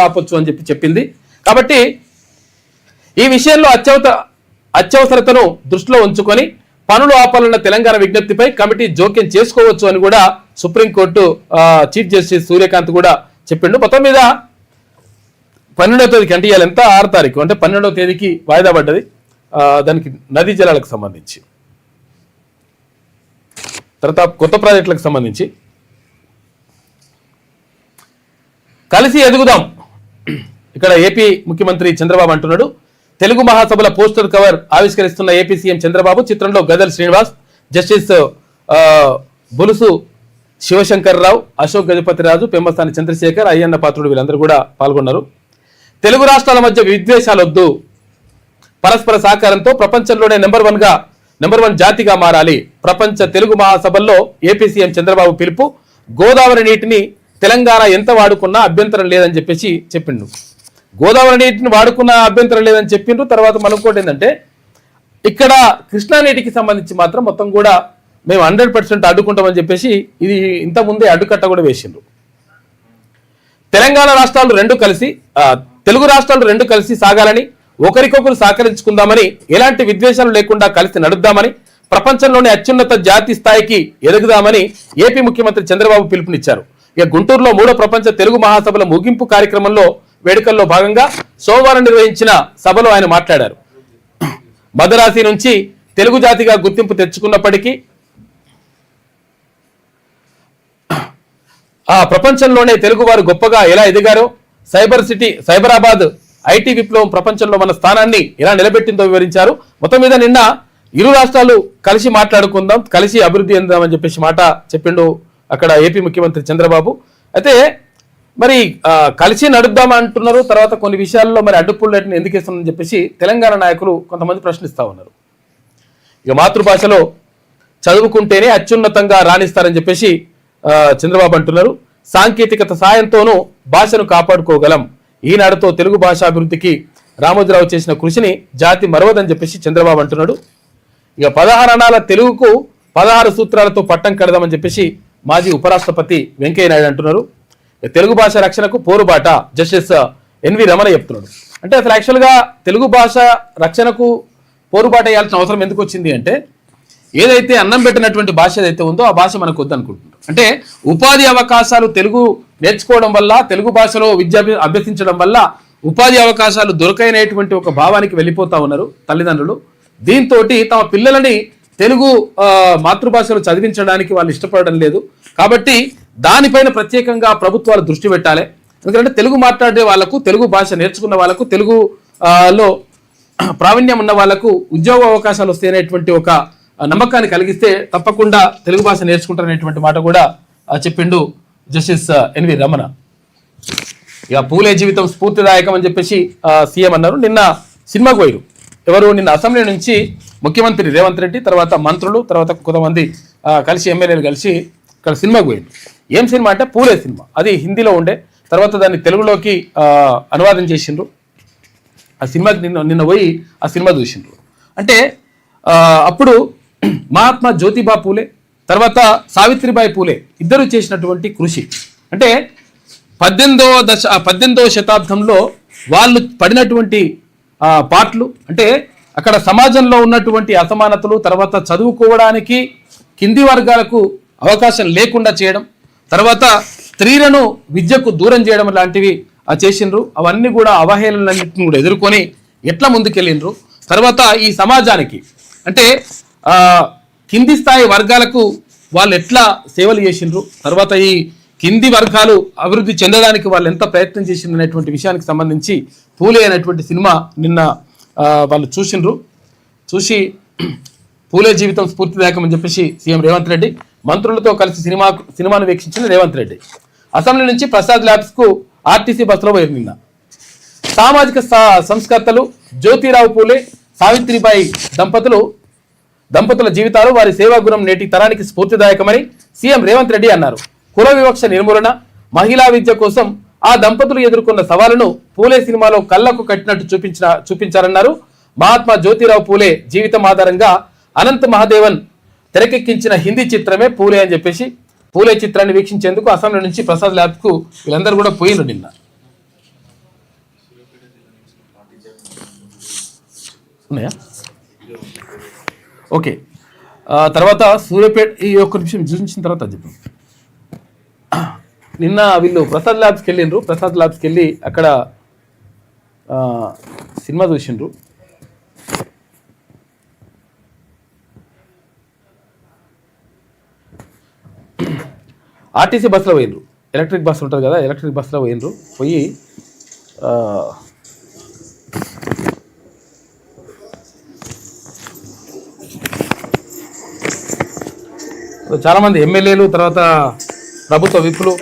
ఆపొచ్చు అని చెప్పింది. కాబట్టి ఈ విషయంలో అత్యవసరతను దృష్టిలో ఉంచుకొని పనులు ఆపాలన్న తెలంగాణ విజ్ఞప్తిపై కమిటీ జోక్యం చేసుకోవచ్చు అని కూడా సుప్రీంకోర్టు చీఫ్ జస్టిస్ సూర్యకాంత్ కూడా చెప్పిండు. మొత్తం మీద 12వ తేదీకి అంటే ఇవాళ ఎంత 6వ తారీఖు అంటే 12వ తేదీకి వాయిదా పడ్డది. దానికి నదీ జలాలకు సంబంధించి, తర్వాత కొత్త ప్రాజెక్టులకు సంబంధించి కలిసి ఎదుగుదాం. ఇక్కడ ఏపీ ముఖ్యమంత్రి చంద్రబాబు అంటున్నాడు. తెలుగు మహాసభల పోస్టర్ కవర్ ఆవిష్కరిస్తున్న ఏపీ సీఎం చంద్రబాబు. చిత్రంలో గదల్ శ్రీనివాస్, జస్టిస్ బులుసు శివశంకర్ రావు, అశోక్ గజపతిరాజు, పెమ్మసాని చంద్రశేఖర్, అయ్యన్న పాత్రుడు వీళ్ళందరూ కూడా పాల్గొన్నారు. తెలుగు రాష్ట్రాల మధ్య విద్వేషాలొద్దు, పరస్పర సహకారంతో ప్రపంచంలోనే నెంబర్ వన్ జాతిగా మారాలి. ప్రపంచ తెలుగు మహాసభల్లో ఏపీ సీఎం చంద్రబాబు పిలుపు. గోదావరి నీటిని తెలంగాణ ఎంత వాడుకున్నా అభ్యంతరం లేదని చెప్పేసి చెప్పిండు. గోదావరి నీటిని వాడుకున్న అభ్యంతరం లేదని చెప్పిండ్రు. తర్వాత మనకోటి ఏంటంటే ఇక్కడ కృష్ణా నీటికి సంబంధించి మాత్రం మొత్తం కూడా మేము 100% అడ్డుకుంటామని చెప్పేసి ఇది ఇంతకుముందే అడ్డుకట్ట కూడా వేసిండ్రు. తెలుగు రాష్ట్రాలు రెండు కలిసి సాగాలని, ఒకరికొకరు సహకరించుకుందామని, ఎలాంటి విద్వేషాలు లేకుండా కలిసి నడుద్దామని, ప్రపంచంలోనే అత్యున్నత జాతి స్థాయికి ఎదుగుదామని ఏపీ ముఖ్యమంత్రి చంద్రబాబు పిలుపునిచ్చారు. ఇక గుంటూరులో 3వ ప్రపంచ తెలుగు మహాసభల ముగింపు కార్యక్రమంలో వేడుకల్లో భాగంగా సోమవారం నిర్వహించిన సభలో ఆయన మాట్లాడారు. మదరాసి నుంచి తెలుగు జాతిగా గుర్తింపు తెచ్చుకున్నప్పటికీ ఆ ప్రపంచంలోనే తెలుగువారు గొప్పగా ఎలా ఎదిగారో, సైబరాబాద్ ఐటీ విప్లవం ప్రపంచంలో మన స్థానాన్ని ఎలా నిలబెట్టిందో వివరించారు. మొత్తం మీద నిన్న ఇరు రాష్ట్రాలు కలిసి మాట్లాడుకుందాం, కలిసి అభివృద్ధి చెందామని చెప్పేసి మాట చెప్పిండు అక్కడ ఏపీ ముఖ్యమంత్రి చంద్రబాబు. అయితే మరి కలిసి నడుద్దాం అంటున్నారు. తర్వాత కొన్ని విషయాల్లో మరి అడ్డుపుల్లటిని ఎందుకు ఇస్తున్నారని చెప్పేసి తెలంగాణ నాయకులు కొంతమంది ప్రశ్నిస్తా ఉన్నారు. ఇక మాతృభాషలో చదువుకుంటేనే అత్యున్నతంగా రాణిస్తారని చెప్పేసి చంద్రబాబు అంటున్నారు. సాంకేతికత సాయంతోనూ భాషను కాపాడుకోగలం. ఈనాడుతో తెలుగు భాష అభివృద్ధికి రామోజీరావు చేసిన కృషిని జాతి మరవదని చెప్పేసి చంద్రబాబు అంటున్నాడు. ఇక 16 అణాల తెలుగుకు 16 సూత్రాలతో పట్టం కడదామని చెప్పేసి మాజీ ఉపరాష్ట్రపతి వెంకయ్య నాయుడు అంటున్నారు. తెలుగు భాష రక్షణకు పోరుబాట జస్టిస్ ఎన్వి రమణ చెప్తున్నాడు. అంటే అసలు యాక్చువల్గా తెలుగు భాష రక్షణకు పోరుబాట వేయాల్సిన అవసరం ఎందుకు వచ్చింది అంటే, ఏదైతే అన్నం పెట్టినటువంటి భాష ఏదైతే ఉందో ఆ భాష మనకు వద్దనుకుంటున్నాం. అంటే ఉపాధి అవకాశాలు తెలుగు నేర్చుకోవడం వల్ల, తెలుగు భాషలో విద్య అభ్యసించడం వల్ల ఉపాధి అవకాశాలు దొరకైనటువంటి ఒక భావానికి వెళ్ళిపోతా ఉన్నారు తల్లిదండ్రులు. దీంతో తమ పిల్లలని తెలుగు మాతృభాషలో చదివించడానికి వాళ్ళు ఇష్టపడడం లేదు. కాబట్టి దానిపైన ప్రత్యేకంగా ప్రభుత్వాలు దృష్టి పెట్టాలి. ఎందుకంటే తెలుగు మాట్లాడే వాళ్ళకు, తెలుగు భాష నేర్చుకున్న వాళ్ళకు, తెలుగులో ప్రావీణ్యం ఉన్న వాళ్ళకు ఉద్యోగ అవకాశాలు వస్తాయనేటువంటి ఒక నమ్మకాన్ని కలిగిస్తే తప్పకుండా తెలుగు భాష నేర్చుకుంటారనేటువంటి మాట కూడా చెప్పిండు జస్టిస్ ఎన్వి రమణ. ఇక పూలే జీవితం స్ఫూర్తిదాయకం అని చెప్పేసి సీఎం అన్నారు. నిన్న సినిమాకు పోయారు. ఎవరు? నిన్న అసెంబ్లీ నుంచి ముఖ్యమంత్రి రేవంత్ రెడ్డి, తర్వాత మంత్రులు, తర్వాత కొంతమంది కలిసి ఎమ్మెల్యేలు కలిసి ఇక్కడ సినిమాకు పోయారు. ఏం సినిమా అంటే పూలే సినిమా. అది హిందీలో ఉండే, తర్వాత దాన్ని తెలుగులోకి అనువాదం చేసిండ్రు. ఆ సినిమాకి నిన్న పోయి ఆ సినిమా చూసిండ్రు. అంటే అప్పుడు మహాత్మా జ్యోతిబా పూలే, తర్వాత సావిత్రిబాయి పూలే ఇద్దరు చేసినటువంటి కృషి, అంటే 18వ శతాబ్దంలో వాళ్ళు పడినటువంటి పాటలు, అంటే అక్కడ సమాజంలో ఉన్నటువంటి అసమానతలు, తర్వాత చదువుకోవడానికి కింది వర్గాలకు అవకాశం లేకుండా చేయడం, తర్వాత స్త్రీలను విద్యకు దూరం చేయడం లాంటివి చేసిండ్రు. అవన్నీ కూడా అవహేళనన్నింటిని కూడా ఎదుర్కొని ఎట్లా ముందుకెళ్ళిండ్రు. తర్వాత ఈ సమాజానికి అంటే కింది స్థాయి వర్గాలకు వాళ్ళు ఎట్లా సేవలు చేసిండ్రు, తర్వాత ఈ కింది వర్గాలు అభివృద్ధి చెందడానికి వాళ్ళు ఎంత ప్రయత్నం చేసిండ్రు అనేటువంటి విషయానికి సంబంధించి పూలే అనేటువంటి సినిమా నిన్న వాళ్ళు చూసిండ్రు. చూసి పూలే జీవితం స్ఫూర్తిదాయకం అని చెప్పేసి సీఎం రేవంత్ రెడ్డి మంత్రులతో కలిసి సినిమాను వీక్షించిన రేవంత్ రెడ్డి అసెంబ్లీ నుంచి ప్రసాద్ ల్యాబ్స్కు ఆర్టీసీ బస్సులో పోయారు. నిన్న సామాజిక సంస్కర్తలు జ్యోతిరావు పూలే, సావిత్రిబాయి దంపతుల జీవితాలు, వారి సేవా గుణం నేటి తరానికి స్ఫూర్తిదాయకమని సీఎం రేవంత్ రెడ్డి అన్నారు. కుల వివక్ష నిర్మూలన, మహిళా విద్య కోసం ఆ దంపతులు ఎదుర్కొన్న సవాలును పూలే సినిమాలో కళ్ళకు కట్టినట్టు చూపించారన్నారు. మహాత్మా జ్యోతిరావు పూలే జీవితం ఆధారంగా అనంత్ మహాదేవన్ తెరకెక్కించిన హిందీ చిత్రమే పూలే అని చెప్పేసి పూలే చిత్రాన్ని వీక్షించేందుకు అసెంబ్లీ నుంచి ప్రసాద్ ల్యాబ్స్ కు వీళ్ళందరూ కూడా పోయిన నిన్న. ఉన్నాయా? ఓకే. తర్వాత సూర్యాపేట ఈ ఒక్క నిమిషం చూపించిన తర్వాత చెప్పు. నిన్న వీళ్ళు ప్రసాద్ ల్యాబ్స్కి వెళ్ళిండ్రు. ప్రసాద్ ల్యాబ్స్కి వెళ్ళి అక్కడ సినిమా చూసిండ్రు. ఆర్టీసీ బస్సులో పోయినరు. ఎలక్ట్రిక్ బస్సు ఉంటుంది కదా, ఎలక్ట్రిక్ బస్సులో పోయినరు. పోయి చాలామంది ఎమ్మెల్యేలు, తర్వాత ప్రభుత్వ విప్పులు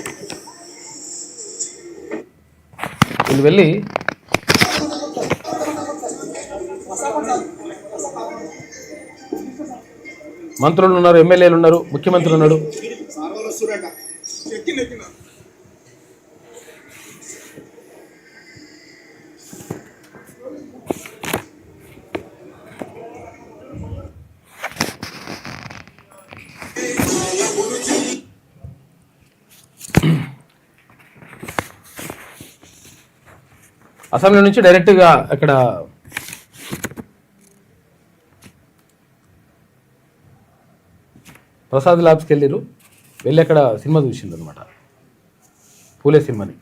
వీళ్ళు వెళ్ళి మంత్రులు ఉన్నారు, ఎమ్మెల్యేలు ఉన్నారు, ముఖ్యమంత్రి ఉన్నాడు. అసెంబ్లీ నుంచి డైరెక్ట్గా అక్కడ ప్రసాద్ ల్యాబ్స్కి వెళ్ళారు. వెళ్ళి అక్కడ సినిమా చూసిండ్రు అనమాట. పూలే సినిమాని.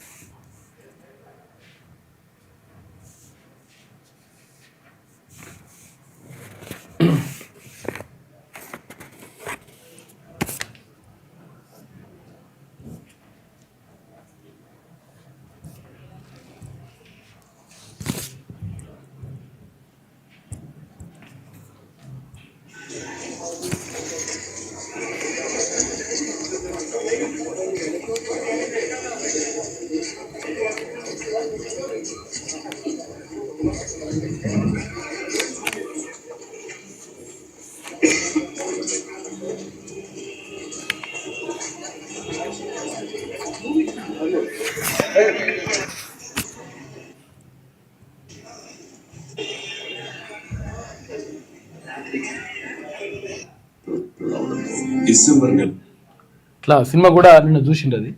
ఇట్లా సినిమా కూడా నిన్న చూసిండు అది.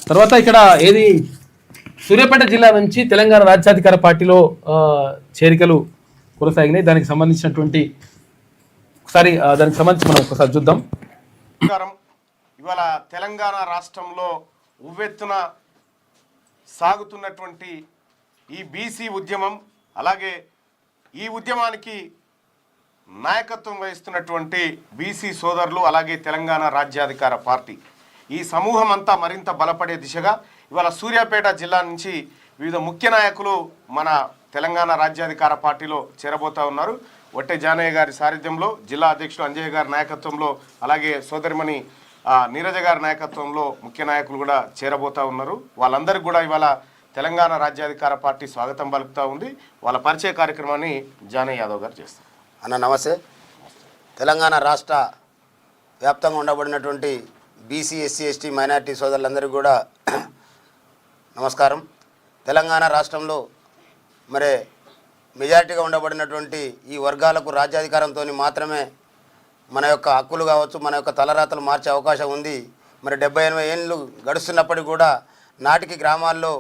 తర్వాత ఇక్కడ ఏది సూర్యాపేట జిల్లా నుంచి తెలంగాణ రాజ్యాధికార పార్టీలో చేరికలు కొనసాగినాయి. దానికి సంబంధించినటువంటి దానికి సంబంధించి మనం ఒకసారి చూద్దాం. ఇవాళ తెలంగాణ రాష్ట్రంలో ఉవ్వెత్తున సాగుతున్నటువంటి ఈ బీసీ ఉద్యమం, అలాగే ఈ ఉద్యమానికి నాయకత్వం వహిస్తున్నటువంటి బీసీ సోదరులు, అలాగే తెలంగాణ రాజ్యాధికార పార్టీ, ఈ సమూహం అంతా మరింత బలపడే దిశగా ఇవాళ సూర్యాపేట జిల్లా నుంచి వివిధ ముఖ్య నాయకులు మన తెలంగాణ రాజ్యాధికార పార్టీలో చేరబోతా ఉన్నారు. వట్టె జానయ్య గారి సారథ్యంలో, జిల్లా అధ్యక్షులు అంజయ్య గారి నాయకత్వంలో, అలాగే సోదరిమణి నీరజ గారి నాయకత్వంలో ముఖ్య నాయకులు కూడా చేరబోతా ఉన్నారు. వాళ్ళందరికీ కూడా ఇవాళ తెలంగాణ రాజ్యాధికార పార్టీ స్వాగతం పలుకుతూ ఉంది. వాళ్ళ పరిచయ కార్యక్రమాన్ని జానయ్య యాదవ్ గారు చేస్తారు. అన్న నమస్తే. తెలంగాణ రాష్ట్ర వ్యాప్తంగా ఉండబడినటువంటి బీసీ, ఎస్సీ, ఎస్టీ, మైనార్టీ సోదరులందరికీ కూడా నమస్కారం. తెలంగాణ రాష్ట్రంలో మరి మెజారిటీగా ఉండబడినటువంటి ఈ వర్గాలకు రాజ్యాధికారంతో మాత్రమే మన యొక్క హక్కులు కావచ్చు, మన యొక్క తలరాతలు మార్చే అవకాశం ఉంది. మరి 70-80 ఏళ్ళు గడుస్తున్నప్పటికీ కూడా నాటికి గ్రామాల్లో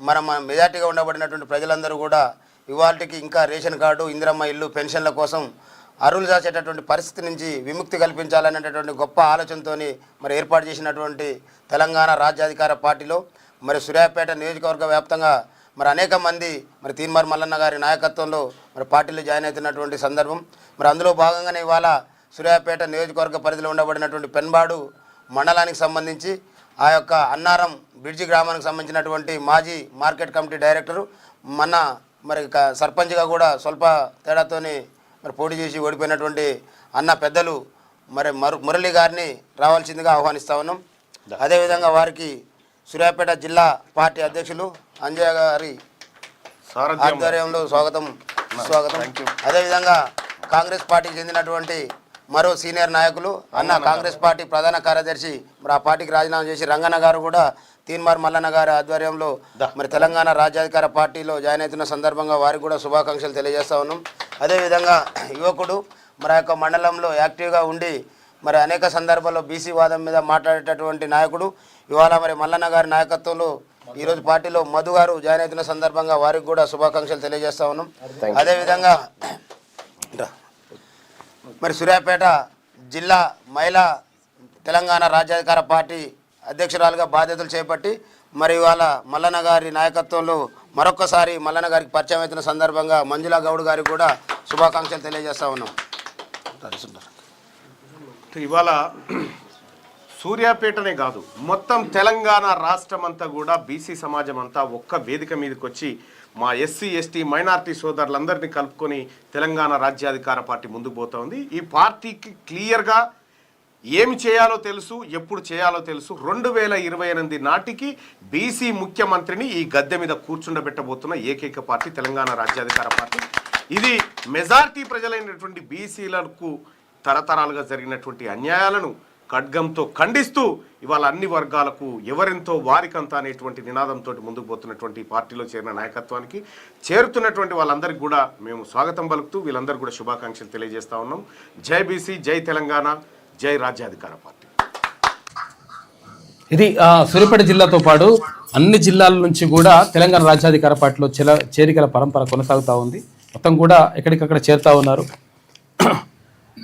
మన మెజారిటీగా ఉండబడినటువంటి ప్రజలందరూ కూడా ఇవాళకి ఇంకా రేషన్ కార్డు, ఇందిరమ్మ ఇల్లు, పెన్షన్ల కోసం అరువులు చేసేటటువంటి పరిస్థితి నుంచి విముక్తి కల్పించాలనేటటువంటి గొప్ప ఆలోచనతో మరి ఏర్పాటు చేసినటువంటి తెలంగాణ రాజ్యాధికార పార్టీలో మరి సూర్యాపేట నియోజకవర్గ వ్యాప్తంగా మరి అనేక మంది మరి తీన్మార్ మల్లన్న గారి నాయకత్వంలో మరి పార్టీలో జాయిన్ అవుతున్నటువంటి సందర్భం. మరి అందులో భాగంగానే ఇవాళ సూర్యాపేట నియోజకవర్గ పరిధిలో ఉండబడినటువంటి పెన్బాడు మండలానికి సంబంధించి ఆ యొక్క అన్నారం బ్రిడ్జి గ్రామానికి సంబంధించినటువంటి మాజీ మార్కెట్ కమిటీ డైరెక్టరు, మన మరి సర్పంచ్గా కూడా స్వల్ప తేడాతోని మరి పోటీ చేసి ఓడిపోయినటువంటి అన్న పెద్దలు మరి మురళి గారిని రావాల్సిందిగా ఆహ్వానిస్తా ఉన్నాం. అదేవిధంగా వారికి సూర్యాపేట జిల్లా పార్టీ అధ్యక్షులు అంజయ్య గారి ఆధ్వర్యంలో స్వాగతం. అదేవిధంగా కాంగ్రెస్ పార్టీకి చెందినటువంటి మరో సీనియర్ నాయకులు అన్న కాంగ్రెస్ పార్టీ ప్రధాన కార్యదర్శి మరి ఆ పార్టీకి రాజీనామా చేసి రంగన్న గారు కూడా తీన్మార్ మల్లన్న గారి ఆధ్వర్యంలో మరి తెలంగాణ రాజ్యాధికార పార్టీలో జాయిన్ అవుతున్న సందర్భంగా వారికి కూడా శుభాకాంక్షలు తెలియజేస్తా ఉన్నాం. అదేవిధంగా యువకుడు మరి ఆ యొక్క మండలంలో యాక్టివ్గా ఉండి మరి అనేక సందర్భాల్లో బీసీ వాదం మీద మాట్లాడేటటువంటి నాయకుడు ఇవాళ మరి మల్లన్న గారి నాయకత్వంలో ఈరోజు పార్టీలో మధు గారు జాయిన్ అవుతున్న సందర్భంగా వారికి కూడా శుభాకాంక్షలు తెలియజేస్తా ఉన్నాం. అదేవిధంగా మరి సూర్యాపేట జిల్లా మహిళా తెలంగాణ రాజ్యాధికార పార్టీ అధ్యక్షురాలుగా బాధ్యతలు చేపట్టి మరి ఇవాళ మల్లన్న గారి నాయకత్వంలో మరొక్కసారి మల్లన్న గారికి పరిచయం అవుతున్న సందర్భంగా మంజులా గౌడ్ గారికి కూడా శుభాకాంక్షలు తెలియజేస్తా ఉన్నాం. ఇవాళ సూర్యాపేటనే కాదు, మొత్తం తెలంగాణ రాష్ట్రం అంతా కూడా బీసీ సమాజం అంతా ఒక్క వేదిక మీదకి వచ్చి మా ఎస్సీ, ఎస్టీ, మైనార్టీ సోదరులందరినీ కలుపుకొని తెలంగాణ రాజ్యాధికార పార్టీ ముందుకు పోతా ఉంది. ఈ పార్టీకి క్లియర్గా ఏమి చేయాలో తెలుసు, ఎప్పుడు చేయాలో తెలుసు. 2028 నాటికి బీసీ ముఖ్యమంత్రిని ఈ గద్దె మీద కూర్చుండబెట్టబోతున్న ఏకైక పార్టీ తెలంగాణ రాజ్యాధికార పార్టీ. ఇది మెజారిటీ ప్రజలైనటువంటి బీసీలకు తరతరాలుగా జరిగినటువంటి అన్యాయాలను ఖడ్గంతో ఖండిస్తూ ఇవాళ అన్ని వర్గాలకు ఎవరెంతో వారికంతా అనేటువంటి నినాదంతో ముందుకు పోతున్నటువంటి పార్టీలో చేరిన నాయకత్వానికి చేరుతున్నటువంటి వాళ్ళందరికీ కూడా మేము స్వాగతం పలుకుతూ వీళ్ళందరూ కూడా శుభాకాంక్షలు తెలియజేస్తా ఉన్నాం. జై బీసీ, జై తెలంగాణ, జై రాజ్యాధికార పార్టీ. ఇది సూర్యాపేట జిల్లాతో పాటు అన్ని జిల్లాల నుంచి కూడా తెలంగాణ రాజ్యాధికార పార్టీలో చేరికల పరంపర కొనసాగుతూ ఉంది. మొత్తం కూడా ఎక్కడికక్కడ చేరుతా ఉన్నారు.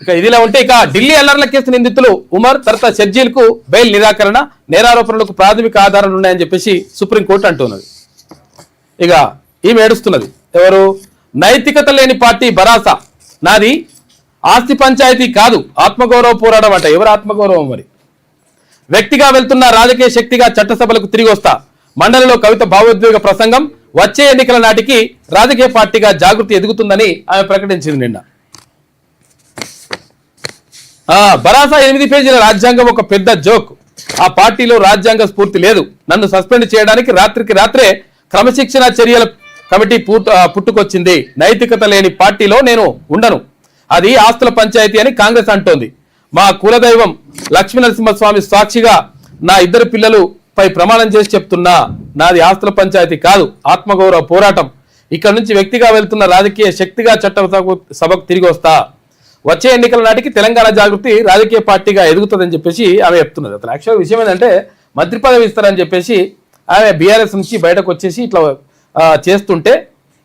ఇక ఇదిలా ఉంటే ఇక ఢిల్లీ అల్లర్ల కేసు నిందితులు ఉమర్ తర్వాత షర్జీల్కు బెయిల్ నిరాకరణ, నేరారోపణలకు ప్రాథమిక ఆధారాలు ఉన్నాయని చెప్పేసి సుప్రీంకోర్టు అంటున్నది. ఇక ఈమె ఏడుస్తున్నది. ఎవరు? నైతికత లేని పార్టీ భరాసా, నాది ఆస్తి పంచాయతీ కాదు ఆత్మగౌరవ పోరాటం అంట. ఎవరు ఆత్మగౌరవం మరి? వ్యక్తిగా వెళ్తున్న రాజకీయ శక్తిగా చట్టసభలకు తిరిగి వస్తా, మండలిలో కవిత భావోద్వేగ ప్రసంగం, వచ్చే ఎన్నికల నాటికి రాజకీయ పార్టీగా జాగృతి ఎదుగుతుందని ఆమె ప్రకటించింది నిన్న. భరాసా 8 పేజీల రాజ్యాంగం ఒక పెద్ద జోక్, ఆ పార్టీలో రాజ్యాంగ స్ఫూర్తి లేదు, నన్ను సస్పెండ్ చేయడానికి రాత్రికి రాత్రే క్రమశిక్షణ చర్యల కమిటీ పుట్టుకొచ్చింది, నైతికత లేని పార్టీలో నేను ఉండను, అది ఆస్తుల పంచాయతీ అని కాంగ్రెస్ అంటోంది, మా కులదైవం లక్ష్మీ నరసింహస్వామి సాక్షిగా నా 2 పిల్లలు పై ప్రమాణం చేసి చెప్తున్నా, నాది ఆస్తుల పంచాయతీ కాదు ఆత్మగౌరవ పోరాటం, ఇక్కడ నుంచి వ్యక్తిగా వెళ్తున్న రాజకీయ శక్తిగా చట్ట సభకు తిరిగి వస్తా, వచ్చే ఎన్నికల నాటికి తెలంగాణ జాగృతి రాజకీయ పార్టీగా ఎదుగుతుందని చెప్పేసి ఆమె చెప్తున్నది. అసలు యాక్చువల్ విషయం ఏంటంటే మంత్రి పదవి ఇస్తారని చెప్పేసి ఆమె బీఆర్ఎస్ నుంచి బయటకు వచ్చేసి ఇట్లా చేస్తుంటే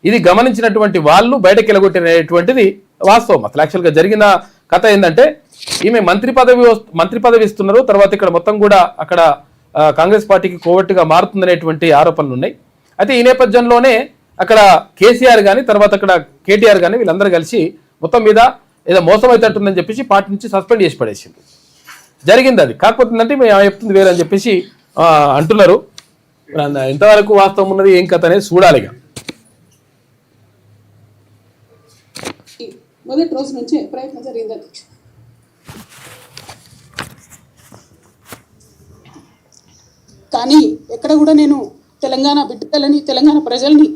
ఇది గమనించినటువంటి వాళ్ళు బయటకు ఎలగొట్టినటువంటిది వాస్తవం. అసలు యాక్చువల్గా జరిగిన కథ ఏంటంటే ఈమె మంత్రి పదవి ఇస్తున్నారు, తర్వాత ఇక్కడ మొత్తం కూడా అక్కడ కాంగ్రెస్ పార్టీకి కోవట్టుగా మారుతుందనేటువంటి ఆరోపణలు ఉన్నాయి. అయితే ఈ నేపథ్యంలోనే అక్కడ కేసీఆర్ కానీ తర్వాత అక్కడ కేటీఆర్ కానీ వీళ్ళందరూ కలిసి మొత్తం మీద ఏదో మోసం అవుతుందని చెప్పేసి పార్టీ నుంచి సస్పెండ్ చేసి పడేసింది. జరిగింది అది. కాకపోతే ఏంటంటే మేము చెప్తుంది వేరే అని చెప్పేసి అంటున్నారు. ఎంతవరకు వాస్తవం ఉన్నది ఏం కథ అనేది చూడాలిగా. మొదటి రోజు నుంచే ప్రయత్నం జరిగింది అధ్యక్ష. కానీ ఎక్కడ కూడా నేను తెలంగాణ బిడ్డలని తెలంగాణ ప్రజల్ని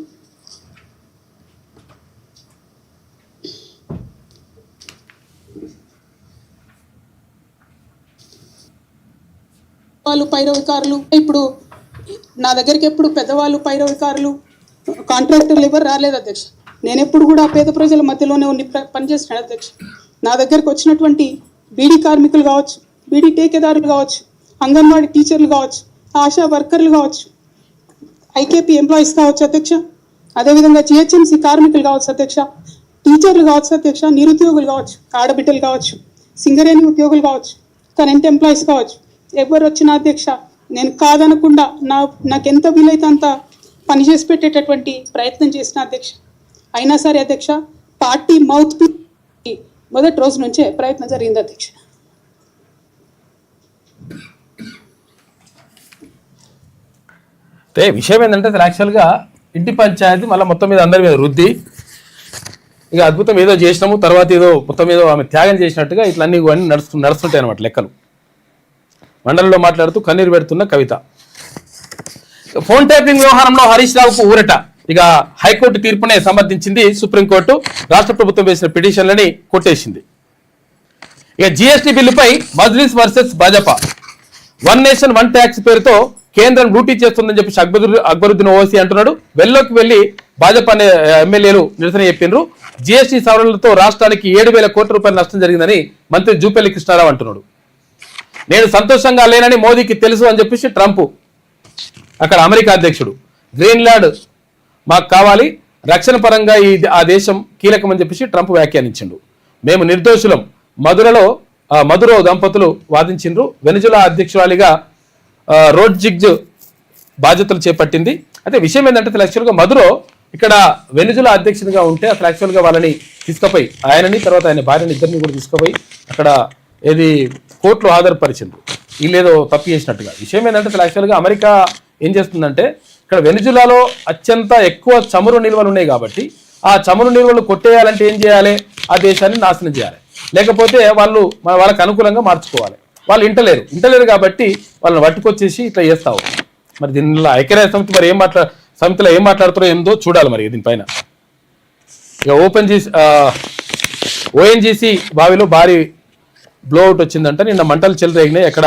వాళ్ళు పైరవికారులు, ఇప్పుడు నా దగ్గరికి ఎప్పుడు పెద్దవాళ్ళు పైరవికారులు కాంట్రాక్టర్లు ఎవరు రాలేదు అధ్యక్ష. నేను ఎప్పుడు కూడా పేద ప్రజల మధ్యలోనే ఉండి పనిచేస్తున్నాను అధ్యక్ష. నా దగ్గరకు వచ్చినటువంటి బీడీ కార్మికులు కావచ్చు, బీడీ టేకేదారులు కావచ్చు, అంగన్వాడీ టీచర్లు కావచ్చు, ఆశా వర్కర్లు కావచ్చు, ఐకేపీ ఎంప్లాయీస్ కావచ్చు అధ్యక్ష, అదేవిధంగా జిహెచ్ఎంసీ కార్మికులు కావచ్చు అధ్యక్ష, టీచర్లు కావచ్చు అధ్యక్ష, నిరుద్యోగులు కావచ్చు, ఆడబిడ్డలు కావచ్చు, సింగరేణి ఉద్యోగులు కావచ్చు, కరెంట్ ఎంప్లాయీస్ కావచ్చు, ఎవరు వచ్చిన అధ్యక్ష నేను కాదనకుండా నాకెంత వీలైతే అంత పనిచేసి పెట్టేటటువంటి ప్రయత్నం చేసిన అధ్యక్ష. అయినా సరే అధ్యక్ష పార్టీ మౌత్ మొదటి రోజు నుంచే ప్రయత్నం జరిగింది అధ్యక్ష. అంటే విషయం ఏంటంటే యాక్చువల్గా ఇంటి పంచాయతీ మళ్ళీ మొత్తం మీద అందరి మీద రుద్ది ఇక అద్భుతం ఏదో చేసినాము, తర్వాత ఏదో మొత్తం ఏదో ఆమె త్యాగం చేసినట్టుగా ఇట్లా అన్ని నడుస్తుంటాయి అనమాట లెక్కలు. మండలిలో మాట్లాడుతూ కన్నీరు పెడుతున్న కవిత. ఫోన్ ట్యాపింగ్ వ్యవహారంలో హరీష్ రావుకు ఊరట. ఇక హైకోర్టు తీర్పునే సమర్థించింది సుప్రీంకోర్టు. రాష్ట్ర ప్రభుత్వం వేసిన పిటిషన్లని కొట్టేసింది. ఇక జిఎస్టీ బిల్లుపై Majlis versus Bhajapa. 1 nation 1 tax పేరుతో కేంద్రం లూటీ చేస్తుందని చెప్పి అక్బరుద్దీన్ ఓవైసీ అంటున్నాడు. వెల్లోకి వెళ్లి భాజపా ఎమ్మెల్యేలు నిరసన చెప్పినారు. జిఎస్టీ సవరణలతో రాష్ట్రానికి 7,000 కోట్ల రూపాయల నష్టం జరిగిందని మంత్రి జూపల్లి కృష్ణారావు అంటున్నాడు. నేను సంతోషంగా లేనని మోదీకి తెలుసు అని చెప్పేసి ట్రంప్, అక్కడ అమెరికా అధ్యక్షుడు, గ్రీన్లాండ్ మాకు కావాలి, రక్షణ పరంగా ఆ దేశం కీలకమని చెప్పేసి ట్రంప్ వ్యాఖ్యానించిండు. మేము నిర్దోషులం మధురో దంపతులు వాదించిండ్రు. వెనిజులా అధ్యక్షురాలిగా రోడ్జిగ్జ్ బాధ్యతలు చేపట్టింది. అయితే విషయం ఏంటంటే అసలు యాక్చువల్గా మధురో ఇక్కడ వెనిజులా అధ్యక్షుడిగా ఉంటే అసలు యాక్చువల్గా వాళ్ళని తీసుకుపోయి ఆయనని తర్వాత ఆయన భార్యని ఇద్దరిని కూడా తీసుకుపోయి అక్కడ ఏది కోర్టులో హాజరుపరిచింది. వీళ్ళేదో తప్పు చేసినట్టుగా. విషయం ఏంటంటే అసలు యాక్చువల్గా అమెరికా ఏం చేస్తుందంటే ఇక్కడ వెనిజులాలో అత్యంత ఎక్కువ చమురు నిల్వలు ఉన్నాయి కాబట్టి ఆ చమురు నిల్వలు కొట్టేయాలంటే ఏం చేయాలి? ఆ దేశాన్ని నాశనం చేయాలి, లేకపోతే వాళ్ళకి అనుకూలంగా మార్చుకోవాలి. వాళ్ళు ఇంటలేరు కాబట్టి వాళ్ళని పట్టుకొచ్చేసి ఇట్లా చేస్తావు. మరి దీనిలో ఐక్యరాజ్య సమితి మరి సమితిలో ఏం మాట్లాడుతారో ఏందో చూడాలి మరి దీనిపైన. ఇక ఓఎన్జీసీ బావిలో భారీ బ్లోఅవుట్ వచ్చిందంట. నిన్న మంటలు చెలరేగినాయి. ఎక్కడ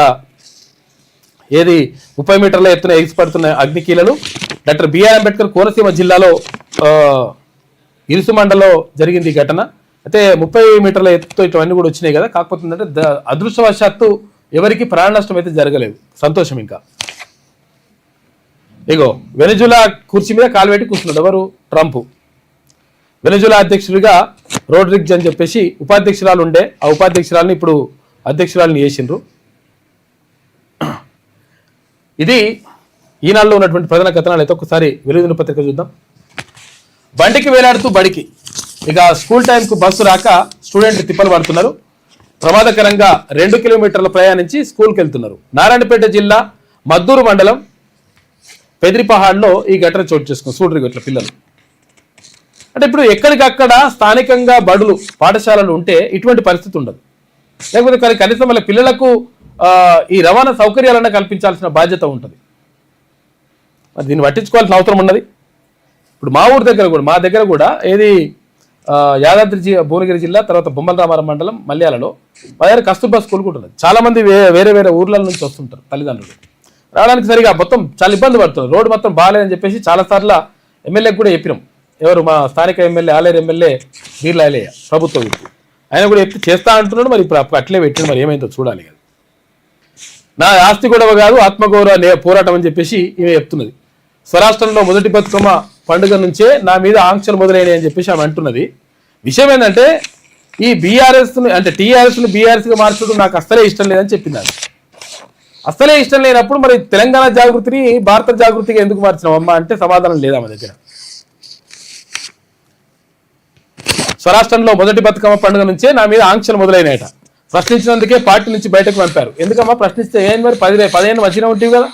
ఏది 30 మీటర్ల ఎత్తున ఎగిసిపడుతున్న అగ్నికీలలు. డాక్టర్ బిఆర్ అంబేద్కర్ కోనసీమ జిల్లాలో ఇరుసు మండలో జరిగింది ఈ ఘటన. అయితే 30 మీటర్ల ఎత్తుతో ఇవన్నీ కూడా వచ్చినాయి కదా. కాకపోతే ఏంటంటే అదృష్టవశాత్తు ఎవరికి ప్రాణ నష్టం అయితే జరగలేదు. సంతోషం. ఇంకా ఇగో వెనిజులా కుర్చీ మీద కాలు పెట్టి కూర్చున్నాడు ఎవరు? ట్రంప్. వెనిజులా అధ్యక్షుడిగా రోడ్రిగ్జ్ అని చెప్పేసి ఉపాధ్యక్షురాలు ఉండే, ఆ ఉపాధ్యక్షురాలని ఇప్పుడు అధ్యక్షురాలని చేసిండ్రు. ఇది ఈనాడులో ఉన్నటువంటి ప్రధాన కథనాలు అయితే ఒకసారి వెలుగుదిన పత్రిక చూద్దాం. బండికి వేలాడుతూ బడికి, ఇక స్కూల్ టైంకు బస్సు రాక స్టూడెంట్లు తిప్పలు పడుతున్నారు. ప్రమాదకరంగా 2 కిలోమీటర్ల ప్రయాణించి స్కూల్కి వెళ్తున్నారు. నారాయణపేట జిల్లా మద్దూరు మండలం పెదిరిపహాడ్లో ఈ ఘటన చోటు చేసుకున్నారు. చూడరు ఇట్లా పిల్లలు అంటే ఇప్పుడు ఎక్కడికక్కడ స్థానికంగా బడులు పాఠశాలలు ఉంటే ఇటువంటి పరిస్థితి ఉండదు. లేకపోతే కనీసం వాళ్ళ పిల్లలకు ఈ రవాణా సౌకర్యాలన్నా కల్పించాల్సిన బాధ్యత ఉంటుంది. మరి దీన్ని పట్టించుకోవాల్సిన అవసరం ఉన్నది. ఇప్పుడు మా ఊరి దగ్గర కూడా, మా దగ్గర కూడా ఏది యాదాద్రి భువనగిరి జిల్లా తర్వాత బొమ్మల రామారం మండలం మల్యాలలో మా దగ్గర కస్తూర్బా స్కూల్ కూడా ఉన్నది. చాలా మంది వేరే వేరే ఊర్ల నుంచి వస్తుంటారు తల్లిదండ్రులు, రావడానికి సరిగా మొత్తం చాలా ఇబ్బంది పడుతున్నారు. రోడ్డు మొత్తం బాగాలేదని చెప్పేసి చాలాసార్లు ఎమ్మెల్యేకి కూడా చెప్పినాం. ఎవరు మా స్థానిక ఎమ్మెల్యే ఆలేరు ఎమ్మెల్యే బీర్లాలయ్య ప్రభుత్వ వ్యక్తి, ఆయన కూడా చెప్పి చేస్తా అంటున్నాడు. మరి ఇప్పుడు అట్లే పెట్టిన మరి ఏమైందో చూడాలి కదా. నా ఆస్తి గొడవ కాదు ఆత్మగౌరవ పోరాటం అని చెప్పేసి ఈమె చెప్తున్నది. స్వరాష్ట్రంలో మొదటి బతుకమ్మ పండుగ నుంచే నా మీద ఆంక్షలు మొదలైనవి అని చెప్పేసి ఆమె అంటున్నది. విషయం ఏంటంటే ఈ బీఆర్ఎస్ను అంటే టీఆర్ఎస్ను బీఆర్ఎస్గా మార్చడం నాకు అస్సలే ఇష్టం లేదని చెప్పింది. అస్సలే ఇష్టం లేనప్పుడు మరి తెలంగాణ జాగృతిని భారత జాగృతిగా ఎందుకు మార్చినావు అమ్మా అంటే సమాధానం లేదా మా దగ్గర. స్వరాష్ట్రంలో మొదటి బతుకమ్మ పండుగ నుంచే నా మీద ఆంక్షలు మొదలైనాయట. ప్రశ్నించినందుకే పార్టీ నుంచి బయటకు పంపారు. ఎందుకమ్మా ప్రశ్నిస్తే ఏం మరి 15 మంచిగా ఉంటుంది కదా.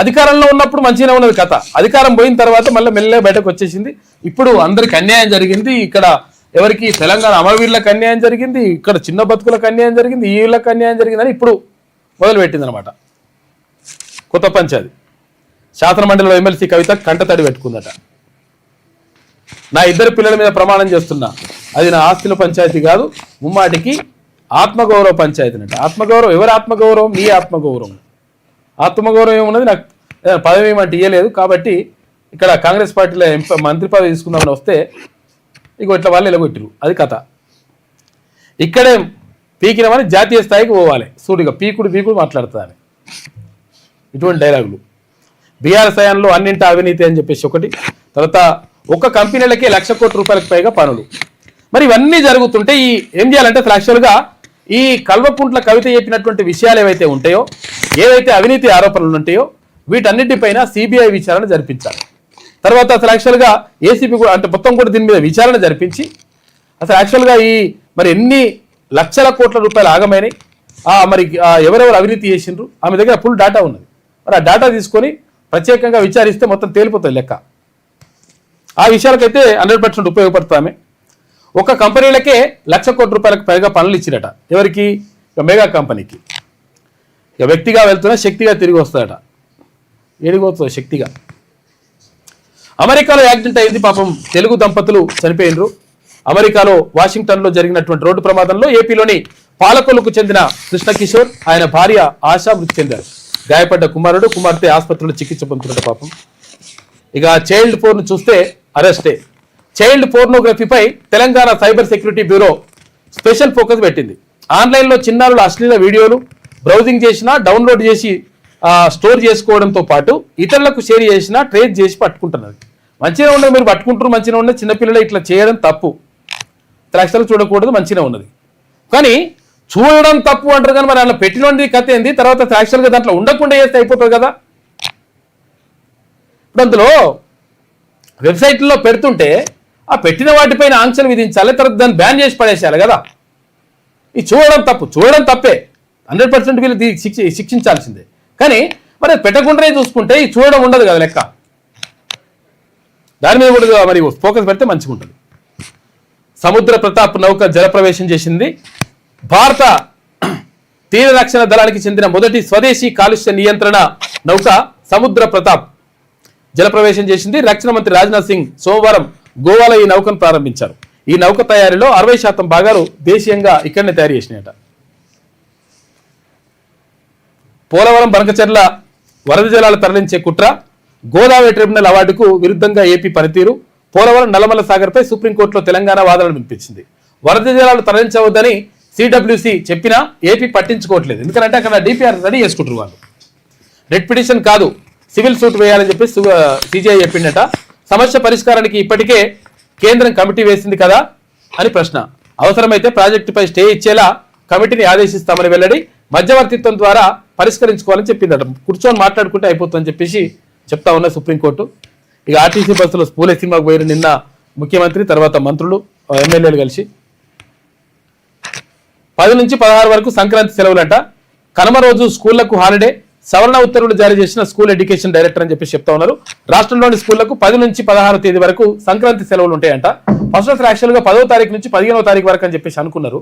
అధికారంలో ఉన్నప్పుడు మంచిగా ఉన్నది కథ, అధికారం పోయిన తర్వాత మళ్ళీ మెల్లగా బయటకు వచ్చేసింది. ఇప్పుడు అందరికి అన్యాయం జరిగింది. ఇక్కడ ఎవరికి తెలంగాణ అమరవీరులకు అన్యాయం జరిగింది, ఇక్కడ చిన్న బతుకులకు అన్యాయం జరిగింది, ఈ వీళ్ళకి అన్యాయం జరిగిందని ఇప్పుడు మొదలుపెట్టింది అనమాట. కొత్త పంచాది శాసనమండలిలో ఎమ్మెల్సీ కవిత కంటతడి పెట్టుకుందట. నా 2 పిల్లల మీద ప్రమాణం చేస్తున్నా, అది నా ఆస్తుల పంచాయతీ కాదు, ముమ్మాటికి ఆత్మగౌరవ పంచాయతీ అంట. ఆత్మగౌరవం ఎవరి ఆత్మగౌరవం? నీ ఆత్మగౌరవం. ఆత్మగౌరవం ఏమున్నది? నాకు పదవి ఏమంటే ఇయ్యలేదు కాబట్టి ఇక్కడ కాంగ్రెస్ పార్టీలో మంత్రి పదవి తీసుకుందామని వస్తే ఇక ఇట్లా వాళ్ళు ఎలగొట్టిరు, అది కథ. ఇక్కడే పీకినమని జాతీయ స్థాయికి పోవాలి, సూటిగా పీకుడు మాట్లాడుతుంది. ఇటువంటి డైలాగులు. బీఆర్ఎస్ హయాంలో అన్నింటి అవినీతి అని చెప్పేసి ఒకటి, తర్వాత ఒక్క కంపెనీలకే ₹1,00,000 కోట్లకు పైగా పనులు. మరి ఇవన్నీ జరుగుతుంటే ఈ ఏం చేయాలంటే అసలు యాక్చువల్గా ఈ కల్వకుంట్ల కవిత చెప్పినటువంటి విషయాలు ఏవైతే ఉంటాయో, ఏవైతే అవినీతి ఆరోపణలు ఉంటాయో వీటన్నిటిపైన సిబిఐ విచారణ జరిపించాలి. తర్వాత అసలు యాక్చువల్గా ఏసీబీ కూడా అంటే మొత్తం కూడా దీని మీద విచారణ జరిపించి అసలు యాక్చువల్గా ఈ మరి ఎన్ని లక్షల కోట్ల రూపాయలు ఆగమైనాయి, మరి ఎవరెవరు అవినీతి చేసిండ్రు, ఆమె దగ్గర ఫుల్ డేటా ఉన్నది. మరి ఆ డేటా తీసుకొని ప్రత్యేకంగా విచారిస్తే మొత్తం తేలిపోతుంది లెక్క. ఆ విషయాలకైతే 100% ఉపయోగపడుతుంది ఆమె. ఒక కంపెనీలకే ₹1,00,000 కోట్లకు పైగా పనులు ఇచ్చిరట. ఎవరికి? మెగా కంపెనీకి. ఇక వ్యక్తిగా వెళ్తున్నా శక్తిగా తిరిగి వస్తాడట. ఏడిగొస్తుంది శక్తిగా. అమెరికాలో యాక్సిడెంట్ అయింది, పాపం తెలుగు దంపతులు చనిపోయినరు. అమెరికాలో వాషింగ్టన్లో జరిగినటువంటి రోడ్డు ప్రమాదంలో ఏపీలోని పాలకొల్లుకు చెందిన కృష్ణకిషోర్, ఆయన భార్య ఆశ మృతి చెందారు. గాయపడ్డ కుమార్తె ఆసుపత్రిలో చికిత్స పొందుతున్నట్టు పాపం. ఇక చైల్డ్ పోర్ను చూస్తే అరెస్టే. చైల్డ్ పోర్నోగ్రఫీపై Telangana cyber security bureau special focus పెట్టింది. ఆన్లైన్లో చిన్నారుల అశ్లీల వీడియోలు బ్రౌజింగ్ చేసినా, డౌన్లోడ్ చేసి స్టోర్ చేసుకోవడంతో పాటు ఇతరులకు షేర్ చేసినా ట్రేస్ చేసి పట్టుకుంటున్నది. మంచిగా ఉన్నది, మీరు పట్టుకుంటారు, మంచిగా ఉన్నది. చిన్నపిల్లలు ఇట్లా చేయడం తప్పు, యాక్చువల్గా చూడకూడదు, మంచిగా ఉన్నది. కానీ చూడడం తప్పు అంటారు కానీ మరి అలా పెట్టినోడి కథ ఏంది? తర్వాత యాక్చువల్గా దాంట్లో ఉండకుండా చేస్తే అయిపోతుంది కదా. ఇప్పుడు అందులో వెబ్సైట్లో పెడుతుంటే ఆ పెట్టిన వాటిపైన ఆంక్షలు విధించాలి, తర్వాత దాన్ని బ్యాన్ చేసి పడేసేయాలి కదా. ఈ చూడడం తప్పే, 100% వీళ్ళు శిక్షించాల్సిందే. కానీ మరి పెట్టకుండానే చూసుకుంటే ఈ చూడడం ఉండదు కదా లెక్క. దాని మీద కూడా మరి ఫోకస్ పెడితే మంచిగా ఉంటుంది. సముద్ర ప్రతాప్ నౌక జలప్రవేశం చేసింది. భారత తీర రక్షణ దళానికి చెందిన మొదటి స్వదేశీ కాలుష్య నియంత్రణ నౌక సముద్ర ప్రతాప్ జలప్రవేశం చేసింది. రక్షణ మంత్రి రాజ్నాథ్ సింగ్ సోమవారం గోవాలో ఈ నౌకను ప్రారంభించారు. ఈ నౌక తయారీలో 60% భాగాలు దేశీయంగా ఇక్కడనే తయారు చేసినాయట. పోలవరం బనకచెర్ల వరద జలాలు తరలించే కుట్ర, గోదావరి ట్రిబ్యునల్ అవార్డుకు విరుద్ధంగా ఏపీ పనితీరు, పోలవరం నల్లమల సాగర్పై సుప్రీంకోర్టులో తెలంగాణ వాదనలు వినిపించింది. వరద జలాలు తరలించవద్దని సిడబ్ల్యూసి చెప్పినా ఏపీ పట్టించుకోవట్లేదు. ఎందుకంటే అక్కడ డిపిఆర్ రెడీ చేసుకుంటారు వాళ్ళు. రెడ్ పిటిషన్ కాదు, సివిల్ సూట్ వేయాలని చెప్పి సిజేఐ చెప్పిండట. సమస్య పరిష్కారానికి ఇప్పటికే కేంద్రం కమిటీ వేసింది కదా, అని ప్రశ్న. అవసరమైతే ప్రాజెక్టుపై స్టే ఇచ్చేలా కమిటీని ఆదేశిస్తామని వెల్లడి. మధ్యవర్తిత్వం ద్వారా పరిష్కరించుకోవాలని చెప్పిందట. కూర్చొని మాట్లాడుకుంటే అయిపోతుందని చెప్పేసి చెప్తా ఉన్న సుప్రీంకోర్టు. ఇక ఆర్టీసీ బస్సులో పూలే సినిమాకు పోయిన నిన్న ముఖ్యమంత్రి, తర్వాత మంత్రులు, ఎమ్మెల్యేలు కలిసి 10 నుంచి 16 వరకు సంక్రాంతి సెలవులంట. కనుమ రోజు స్కూళ్లకు హాలిడే. సవరణ ఉత్తర్వులు జారీ చేసిన స్కూల్ ఎడ్యుకేషన్ డైరెక్టర్ అని చెప్పి చెప్తా ఉన్నారు. రాష్ట్రంలోని స్కూళ్లకు 10 నుంచి 16 తేదీ వరకు సంక్రాంతి సెలవులు ఉంటాయంట. ఫస్ట్ అసలు యాక్చువల్గా 10వ తారీఖు నుంచి 15వ తారీఖు వరకు అని చెప్పేసి అనుకున్నారు.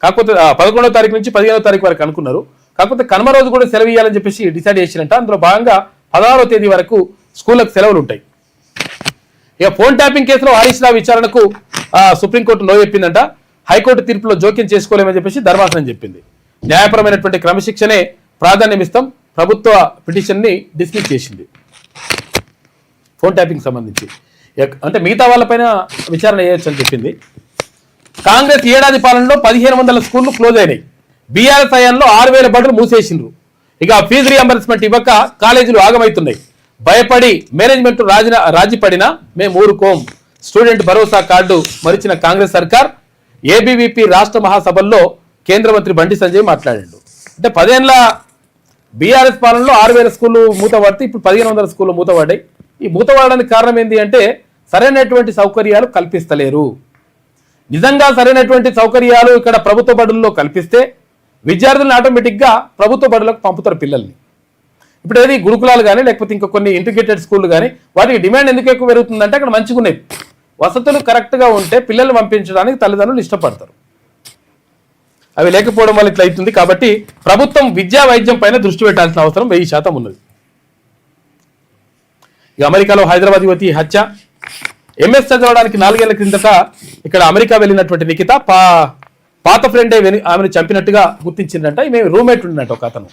కాకపోతే 11వ తారీఖు నుంచి 15వ తారీఖు వరకు అనుకున్నారు. కాకపోతే కనుమ రోజు కూడా సెలవు ఇవ్వాలని చెప్పేసి డిసైడ్ చేసినట్ట. అందులో భాగంగా 16వ తేదీ వరకు స్కూళ్లకు సెలవులు ఉంటాయి. ఇక ఫోన్ ట్యాపింగ్ కేసులో హరీష్ రావు విచారణకు సుప్రీంకోర్టు నో చెప్పిందంట. హైకోర్టు తీర్పులో జోక్యం చేసుకోలేమని చెప్పేసి ధర్మాసనం చెప్పింది. న్యాయపరమైనటువంటి క్రమశిక్షణే ప్రాధాన్యమిస్తాం. ప్రభుత్వ పిటిషన్ ని డిస్మిస్ చేసింది ఫోన్ ట్యాపింగ్ సంబంధించి. అంటే మిగతా వాళ్ళపైన విచారణ చేయొచ్చు అని చెప్పింది. కాంగ్రెస్ ఏడాది పాలనలో 1500 స్కూళ్లు క్లోజ్ అయినాయి. బీఆర్ఎస్ హయాంలో 6000 బడులు మూసేసిండ్రు. ఇక ఫీజు రియంబర్స్మెంట్ ఇవ్వక కాలేజీలు ఆగమవుతున్నాయి. భయపడి మేనేజ్మెంట్ రాజీ పడినా మేము ఊరుకోం. స్టూడెంట్ భరోసా కార్డు మరిచిన కాంగ్రెస్ సర్కార్. ఏబీవీపీ రాష్ట్ర మహాసభల్లో కేంద్ర మంత్రి బండి సంజయ్ మాట్లాడాడు. అంటే 10 ఏళ్ల బీఆర్ఎస్ పాలనలో 6000 స్కూళ్ళు మూతపడితే ఇప్పుడు 1500 స్కూళ్ళు మూతపడ్డాయి. ఈ మూతపడడానికి కారణం ఏంటి అంటే సరైనటువంటి సౌకర్యాలు కల్పిస్తలేరు. నిజంగా సరైనటువంటి సౌకర్యాలు ఇక్కడ ప్రభుత్వ బడుల్లో కల్పిస్తే విద్యార్థులను ఆటోమేటిక్గా ప్రభుత్వ బడులకు పంపుతారు పిల్లల్ని. ఇప్పుడు ఏది గురుకులాలు కానీ లేకపోతే ఇంకా కొన్ని ఇంటిగ్రేటెడ్ స్కూళ్ళు కానీ వాటికి డిమాండ్ ఎందుకు ఎక్కువ పెరుగుతుందంటే అక్కడ మంచిగా ఉన్నాయి, వసతులు కరెక్ట్గా ఉంటే పిల్లల్ని పంపించడానికి తల్లిదండ్రులు ఇష్టపడతారు. అవి లేకపోవడం వల్ల ఇట్లా అవుతుంది. కాబట్టి ప్రభుత్వం విద్యా వైద్యం పైన దృష్టి పెట్టాల్సిన అవసరం 1000% ఉన్నది. ఇక అమెరికాలో హైదరాబాద్ యువతి హత్య. ఎంఎస్ చదవడానికి 4 ఏళ్ల క్రిందట ఇక్కడ అమెరికా వెళ్ళినటువంటి నిఖిత పాత ఫ్రెండే ఆమెను చంపినట్టుగా గుర్తించిందంట. ఈమె రూమ్మేట్ ఉండంట. ఒక అతను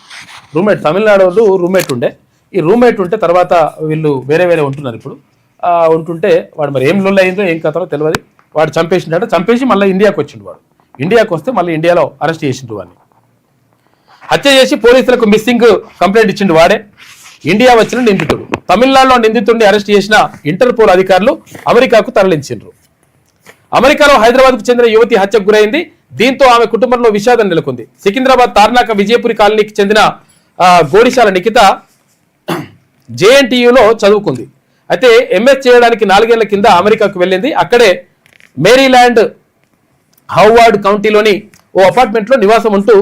రూమ్మేట్, తమిళనాడు రూమ్మేట్ ఉండే. ఈ రూమ్మేట్ ఉంటే తర్వాత వీళ్ళు వేరే వేరే ఉంటున్నారు. ఇప్పుడు ఉంటుంటే వాడు మరి ఏం లొల్లి అయిందో ఏం కథనో తెలియదు. వాడు చంపేసిండట. చంపేసి మళ్ళీ ఇండియాకి వచ్చిండు. వాడు ఇండియాకి వస్తే మళ్ళీ ఇండియాలో అరెస్ట్ చేసిండు. వాడిని హత్య చేసి పోలీసులకు మిస్సింగ్ కంప్లైంట్ ఇచ్చిండు. వాడే ఇండియా వచ్చిన నిందితుడు. తమిళనాడులో నిందితుడిని అరెస్ట్ చేసిన ఇంటర్పోల్ అధికారులు అమెరికాకు తరలించిండ్రు. అమెరికాలో హైదరాబాద్కు చెందిన యువతి హత్యకు గురైంది. దీంతో ఆమె కుటుంబంలో విషాదం నెలకొంది. సికింద్రాబాద్ తార్నాక విజయపురి కాలనీకి చెందిన గోడిశాల నిఖిత జేఎన్టీయూలో చదువుకుంది. అయితే ఎంఎస్ చేయడానికి 4 ఏళ్ల కింద అమెరికాకు వెళ్ళింది. అక్కడే మేరీల్యాండ్ హౌవార్డ్ కౌంటీలోని ఓ అపార్ట్మెంట్లో నివాసం ఉంటూ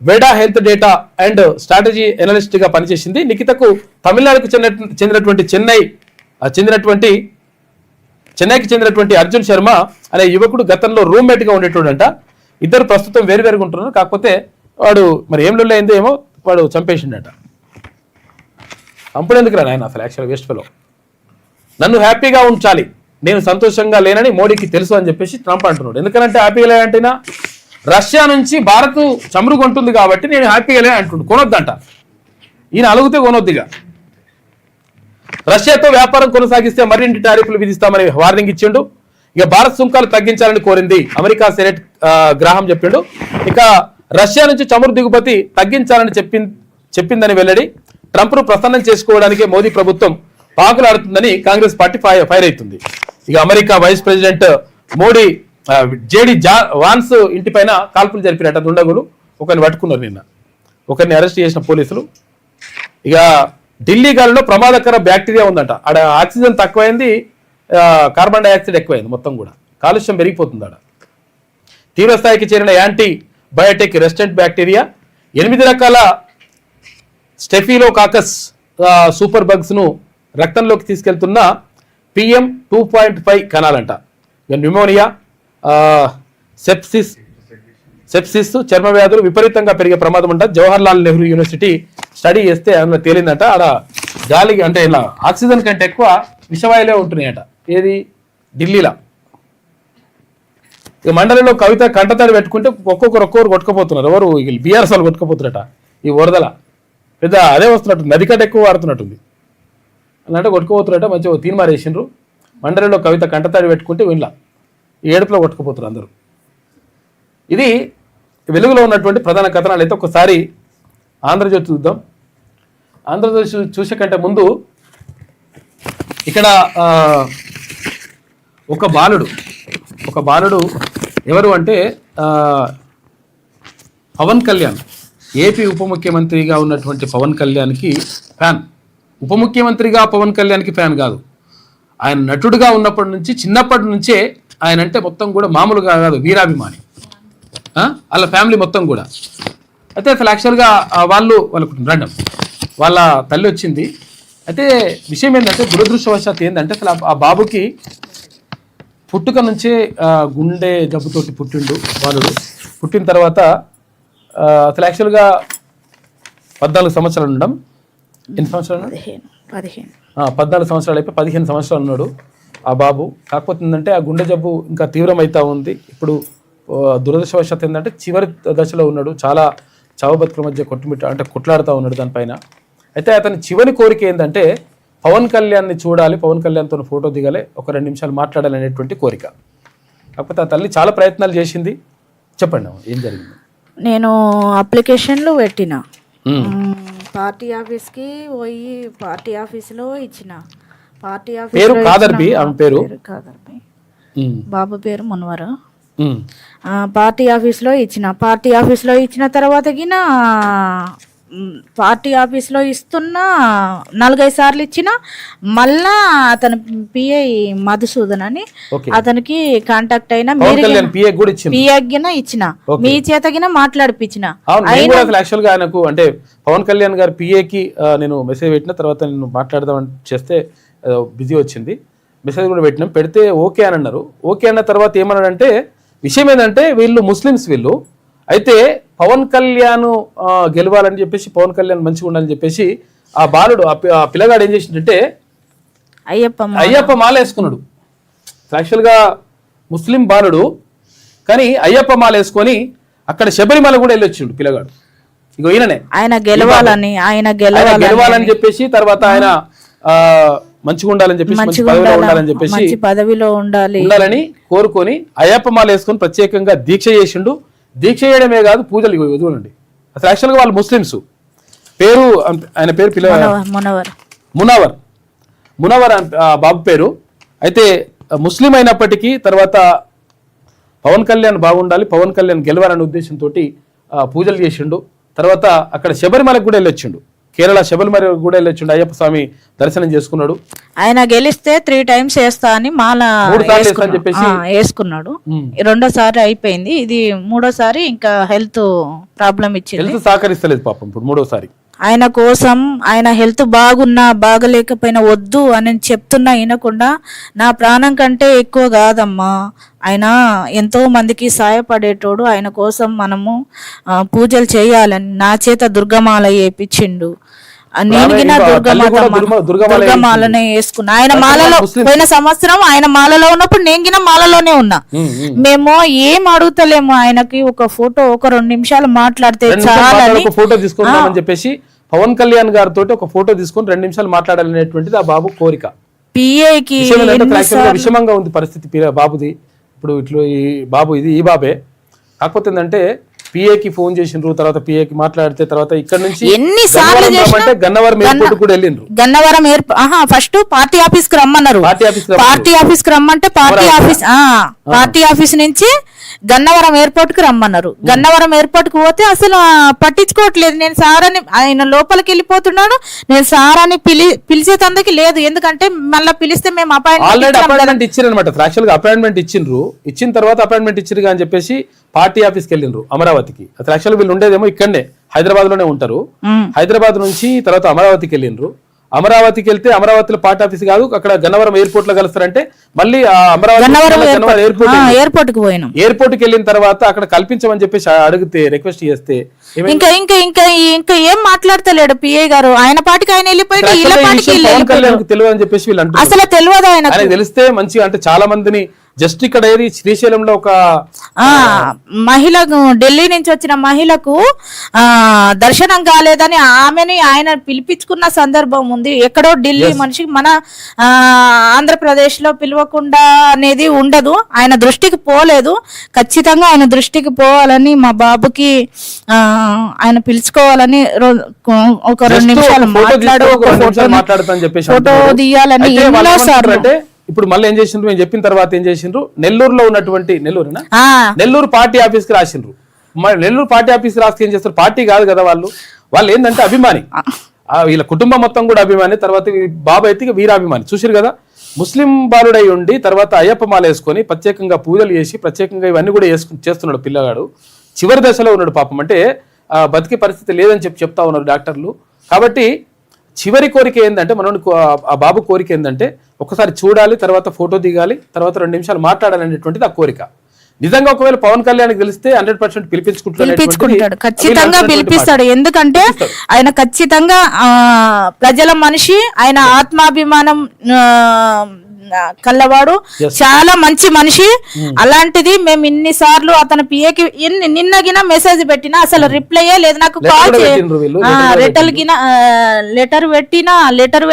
వెడా health data and strategy analyst గా పనిచేసింది. నిఖితకు తమిళనాడుకు చెందినటువంటి చెన్నైకి చెందినటువంటి అర్జున్ శర్మ అనే యువకుడు గతంలో రూమ్మేట్ గా ఉండేటోడంట. ఇద్దరు ప్రస్తుతం వేరువేరుగా ఉంటున్నారు. కాకపోతే వాడు మరి ఏం లొల్లి అయిందో ఏమో వాడు చంపేసిండట. చంపడేందుకు రా నాయన అసలు యాక్చువల్ వేస్ట్ ఫెలో. నన్ను హ్యాపీగా ఉంచాలి, నేను సంతోషంగా లేనని మోడీకి తెలుసు అని చెప్పేసి ట్రంప్ అంటున్నాడు. ఎందుకంటే హ్యాపీగా లేనంటేనా రష్యా నుంచి భారత్ చమురు కొంటుంది కాబట్టి నేను హ్యాపీగా లే అంటుండు. కొనొద్దంట. ఈయన అలుగుతే కొనొద్దుగా. రష్యాతో వ్యాపారం కొనసాగిస్తే మరిన్ని టారిఫ్లు విధిస్తామని వార్నింగ్ ఇచ్చిండు. ఇక భారత్ సుంకాలు తగ్గించాలని కోరింది అమెరికా సెనెట్. గ్రాహం చెప్పిండు. ఇక రష్యా నుంచి చమురు దిగుమతి తగ్గించాలని చెప్పిందని వెల్లడి. ట్రంప్ను ప్రసన్నం చేసుకోవడానికే మోదీ ప్రభుత్వం పాకులాడుతుందని కాంగ్రెస్ పార్టీ ఫైర్ అవుతుంది. ఇక అమెరికా వైస్ ప్రెసిడెంట్ మోడీ జేడి వాన్స్ ఇంటిపైన కాల్పులు జరిపినట్ట దుండగులు. ఒకరిని పట్టుకున్నారు నిన్న. ఒకరిని అరెస్ట్ చేసిన పోలీసులు. ఇక ఢిల్లీ గాలిలో ప్రమాదకర బ్యాక్టీరియా ఉందంట. ఆడ ఆక్సిజన్ తక్కువైంది, కార్బన్ డైఆక్సైడ్ ఎక్కువైంది. మొత్తం కూడా కాలుష్యం పెరిగిపోతుంది. ఆడ తీవ్రస్థాయికి చేరిన యాంటీ బయోటిక్ రెసిస్టెంట్ బ్యాక్టీరియా 8 రకాల స్టెఫిలోకాకస్ సూపర్ బగ్స్ ను రక్తంలోకి తీసుకెళ్తున్న PM 2.5 కణాలంట. ఇక న్యూమోనియా, సెప్సిస్, చర్మ వ్యాధులు విపరీతంగా పెరిగే ప్రమాదం అంట. జవహర్లాల్ నెహ్రూ యూనివర్సిటీ స్టడీ చేస్తే అందులో తేలిందంట. ఆడ గాలి అంటే ఇలా ఆక్సిజన్ కంటే ఎక్కువ విషవాయులే ఉంటున్నాయట. ఏది ఢిల్లీలో. ఇక మండలిలో కవిత కంటతడి పెట్టుకుంటే ఒక్కొక్కరు కొట్టుకుపోతున్నారు. ఎవరు బీఆర్ఎస్ వాళ్ళు కొట్టుకుపోతున్నారట. ఈ వరదల పెద్ద అదే వస్తున్నట్టు, నది కంటే ఎక్కువ వాడుతున్నట్టుంది. అన్నట్టు కొట్టుకుపోతున్నారట. మంచిగా తీర్మారేసిండ్రు. మండలిలో కవిత కంటతడి పెట్టుకుంటే వీళ్ళ ఏడుపులో కొట్టుకుపోతున్నారు అందరూ. ఇది వెలుగులో ఉన్నటువంటి ప్రధాన కథనాలు. అయితే ఒకసారి ఆంధ్రజ్యోతి చూద్దాం. ఆంధ్రజ్యోతి చూసే కంటే ముందు ఇక్కడ ఒక బాలుడు ఎవరు అంటే పవన్ కళ్యాణ్, ఏపీ ఉప ముఖ్యమంత్రిగా ఉన్నటువంటి పవన్ కళ్యాణ్కి ఫ్యాన్. ఉప ముఖ్యమంత్రిగా పవన్ కళ్యాణ్కి ఫ్యాన్ కాదు, ఆయన నటుడుగా ఉన్నప్పటి నుంచి, చిన్నప్పటి నుంచే ఆయన అంటే మొత్తం కూడా మామూలుగా కాదు, వీరాభిమాని. వాళ్ళ ఫ్యామిలీ మొత్తం కూడా. అయితే అసలు యాక్చువల్గా వాళ్ళ తల్లి వచ్చింది. అయితే విషయం ఏంటంటే దురదృష్టవశాత్తు ఏంటంటే అసలు ఆ బాబుకి పుట్టుక నుంచే గుండె జబ్బుతోటి పుట్టిండు బాలుడు. పుట్టిన తర్వాత అసలు యాక్చువల్గా 14 సంవత్సరాలు ఉండడం, ఎన్ని సంవత్సరాలు? 14 సంవత్సరాలు అయిపోయి 15 సంవత్సరాలు ఉన్నాడు ఆ బాబు. కాకపోతే ఏంటంటే ఆ గుండె జబ్బు ఇంకా తీవ్రమవుతా ఉంది. ఇప్పుడు దురదృష్టవశాత్తు ఏంటంటే చివరి దశలో ఉన్నాడు. చాలా చావు బతుకుల మధ్య కొట్లాడుతూ ఉన్నాడు దానిపైన. అయితే అతని చివరి కోరిక ఏంటంటే పవన్ కళ్యాణ్ని చూడాలి, పవన్ కళ్యాణ్తో ఫోటో దిగాలి, ఒక 2 నిమిషాలు మాట్లాడాలి అనేటువంటి కోరిక. కాకపోతే ఆ తల్లి చాలా ప్రయత్నాలు చేసింది. చెప్పండి ఏం జరిగింది? నేను అప్లికేషన్లు పెట్టిన, పార్టీ ఆఫీస్కి పోయి పార్టీ ఆఫీస్లో ఇచ్చిన. పార్టీ ఆఫీస్ పేరు కాదర్బి, ఆమె పేరు కాదర్బి, బాబు పేరు మున్వర్. పార్టీ ఆఫీస్లో ఇచ్చిన. పార్టీ ఆఫీస్లో ఇచ్చిన తర్వాత గిన పార్టీ ఆఫీస్లో ఇస్తున్నా 4-5 సార్లు ఇచ్చిన. మళ్ళా అతను పిఐ మధుసూదన్ అని అతనికి కాంటాక్ట్ అయినా పిఐ గిన ఇచ్చిన, మీ చేత గిన మాట్లాడిపించిన. ఆయనకు అంటే పవన్ కళ్యాణ్ గారు పిఏకి నేను మెసేజ్ పెట్టిన తర్వాత నేను మాట్లాడదామని చేస్తే బిజీ వచ్చింది. మెసేజ్ కూడా పెట్టినాం. పెడితే ఓకే అని అన్నారు. ఓకే అన్న తర్వాత ఏమన్నాడంటే విషయం ఏంటంటే వీళ్ళు ముస్లిమ్స్ వీళ్ళు. అయితే పవన్ కళ్యాణ్ గెలవాలని చెప్పేసి, పవన్ కళ్యాణ్ మంచిగా ఉండాలని చెప్పేసి ఆ బాలుడు ఆ పిల్లగాడు ఏం చేసిందంటే అయ్యప్ప మాల వేసుకున్నాడు. యాక్చువల్గా ముస్లిం బాలుడు కానీ అయ్యప్ప మాల వేసుకొని అక్కడ శబరిమల కూడా వెళ్ళొచ్చిండు పిల్లగాడు. ఇగో ఈయననే ఆయన గెలవాలని చెప్పేసి, తర్వాత ఆయన మంచిగా ఉండాలని చెప్పేసి, మంచి పదవిలో ఉండాలని కోరుకొని అయ్యప్ప మాల వేసుకొని ప్రత్యేకంగా దీక్ష చేసిండు. దీక్ష చేయడమే కాదు, పూజలు చూడండి. అసలు యాక్చువల్గా వాళ్ళు ముస్లిమ్స్. ఆయన పేరు మునవర్ బాబు పేరు. అయితే ముస్లిం అయినప్పటికీ తర్వాత పవన్ కళ్యాణ్ బాగుండాలి, పవన్ కళ్యాణ్ గెలవాలనే ఉద్దేశంతో పూజలు చేసిండు. తర్వాత అక్కడ శబరిమలకు కూడా వెళ్ళొచ్చిండు. కేరళ శబరిమల కూడా వెళ్ళొచ్చిండు. అయ్యప్ప స్వామి దర్శనం చేసుకున్నాడు. ఆయన గెలిస్తే 3 times వేస్తా అని మాల వేసుకున్నాడు. 2వ అయిపోయింది, ఇది 3వసారి ఇంకా హెల్త్ ప్రాబ్లం ఇచ్చింది. హెల్త్ సహకరిస్తలేదు పాపం. ఇప్పుడు 3వసారి ఆయన కోసం, ఆయన హెల్త్ బాగున్నా బాగలేకపోయినా వద్దు అని చెప్తున్నా వినకుండా, నా ప్రాణం కంటే ఎక్కువ కాదమ్మా, ఆయన ఎంతో మందికి సాయపడేటోడు, ఆయన కోసం మనము పూజలు చేయాలని నా చేత దుర్గమాల వేయించిండు. నేను గిన దుర్గమాలనే వేసుకున్నా. ఆయన మాలలో పోయిన సంవత్సరం ఆయన మాలలో ఉన్నప్పుడు నేను గిన మాలలోనే ఉన్నా. మేము ఏం అడుగుతలేము, ఆయనకి ఒక ఫోటో, ఒక 2 నిమిషాలు మాట్లాడితే చాలని ఫోటో తీసుకుందామని చెప్పేసి పవన్ కళ్యాణ్ గారితో ఒక ఫోటో తీసుకొని 2 నిమిషాలు మాట్లాడాలనేటువంటిది ఆ బాబు కోరిక. పిఏకి విషమంగా ఉంది పరిస్థితి బాబుది. ఇప్పుడు ఇట్లా ఈ బాబే. కాకపోతే ఏంటంటే పిఏకి ఫోన్ చేసిండ్రు, తర్వాత పిఏకి మాట్లాడితే తర్వాత ఇక్కడ నుంచి ఎన్నిసార్లు గన్నవరం ఎయిర్పోర్ట్ కూడా వెళ్ళిండ్రు. గన్నవరం ఫస్ట్ పార్టీ ఆఫీస్ కి రమ్మన్నారు. పార్టీ ఆఫీస్ కి రమ్మంటే పార్టీ ఆఫీస్ నుంచి గన్నవరం ఎయిర్పోర్ట్ కి రమ్మన్నారు. గన్నవరం ఎయిర్పోర్ట్ కి పోతే అసలు పట్టించుకోవట్లేదు. నేను సారని, ఆయన లోపలికి వెళ్ళిపోతున్నాడు, నేను సారని పిలిచేతందుకు లేదు. ఎందుకంటే మళ్ళీ పిలిస్తే మేము అపాయింట్మెంట్ ఇచ్చారనమాట. యాక్చువల్ గా అపాయింట్మెంట్ ఇచ్చిండ్రు. ఇచ్చిన తర్వాత అపాయింట్మెంట్ ఇచ్చారు అని చెప్పేసి పార్టీ ఆఫీస్కి వెళ్ళిండ్రు అమరావతికి. అసలు యాక్చువల్ వీళ్ళు ఉండేదేమో ఇక్కడనే హైదరాబాద్ లోనే ఉంటారు. హైదరాబాద్ నుంచి తర్వాత అమరావతికి వెళ్ళిండ్రు. అమరావతికి వెళ్తే అమరావతిలో పార్టీ ఆఫీస్ కాదు, అక్కడ గన్నవరం ఎయిర్పోర్ట్ లో కలుస్తారంటే మళ్ళీ ఎయిర్పోర్ట్ కి పోయినాం. ఎయిర్పోర్ట్ కి వెళ్ళిన తర్వాత అక్కడ కల్పించమని చెప్పేసి అడిగితే, రిక్వెస్ట్ చేస్తే ఇంకా ఏం మాట్లాడతలేడు పిఏ గారు. ఆయన పాటికి ఆయన వెళ్ళిపోయి తెలియదు అని చెప్పేసి వీళ్ళు అంటారు. అసలు తెలియదు. ఆయన తెలిస్తే మంచిగా, అంటే చాలా మందిని జస్ట్ ఇక్కడ ఏది శ్రీశైలంలో ఒక మహిళకు, ఢిల్లీ నుంచి వచ్చిన మహిళకు దర్శనం కాలేదని ఆమెని ఆయన పిలిపించుకున్న సందర్భం ఉంది. ఎక్కడో ఢిల్లీ మనిషికి మన ఆంధ్రప్రదేశ్ లో పిలవకుండా అనేది ఉండదు. ఆయన దృష్టికి పోలేదు. ఖచ్చితంగా ఆయన దృష్టికి పోవాలని, మా బాబుకి ఆయన పిలుచుకోవాలని ఒక 2 నిమిషాలు మాట్లాడుతాను చెప్పేసి ఫోటో తీయాలని ఎన్నోసార్లు. ఇప్పుడు మళ్ళీ ఏం చేసిండ్రు, మేము చెప్పిన తర్వాత ఏం చేసిండ్రు, నెల్లూరులో ఉన్నటువంటి నెల్లూరునా ఆ, నెల్లూరు పార్టీ ఆఫీస్కి రాసిండ్రు. మరి నెల్లూరు పార్టీ ఆఫీస్కి రాస్తే ఏం చేస్తారు, పార్టీ కాదు కదా వాళ్ళు ఏంటంటే అభిమాని, వీళ్ళ కుటుంబం మొత్తం కూడా అభిమాని. తర్వాత బాబు అయితే వీరాభిమాని. చూసారు కదా, ముస్లిం బాలుడై ఉండి తర్వాత అయ్యప్ప మాల వేసుకొని ప్రత్యేకంగా పూజలు చేసి ప్రత్యేకంగా ఇవన్నీ కూడా చేస్తున్నాడు పిల్లగాడు. చివరి దశలో ఉన్నాడు పాపం. అంటే బతికే పరిస్థితి లేదని చెప్తా ఉన్నారు డాక్టర్లు. కాబట్టి చివరి కోరిక ఏంటంటే ఆ బాబు కోరిక ఏంటంటే ఒకసారి చూడాలి, తర్వాత ఫోటో దిగాలి, తర్వాత 2 నిమిషాలు మాట్లాడాలి అనేటువంటిది ఆ కోరిక. నిజంగా ఒకవేళ పవన్ కళ్యాణ్ గెలిస్తే 100% పిలిపించుకుంటాడు, ఖచ్చితంగా పిలిపిస్తాడు. ఎందుకంటే ఆయన ఖచ్చితంగా ప్రజల మనిషి, ఆయన ఆత్మాభిమానం కల్లవాడు, చాలా మంచి మనిషి. అలాంటిది మేము ఇన్నిసార్లు అతని పిఏకి నిన్నగిన మెసేజ్ పెట్టినా అసలు రిప్లైయే లేదు. నాకు కాల్ లెటర్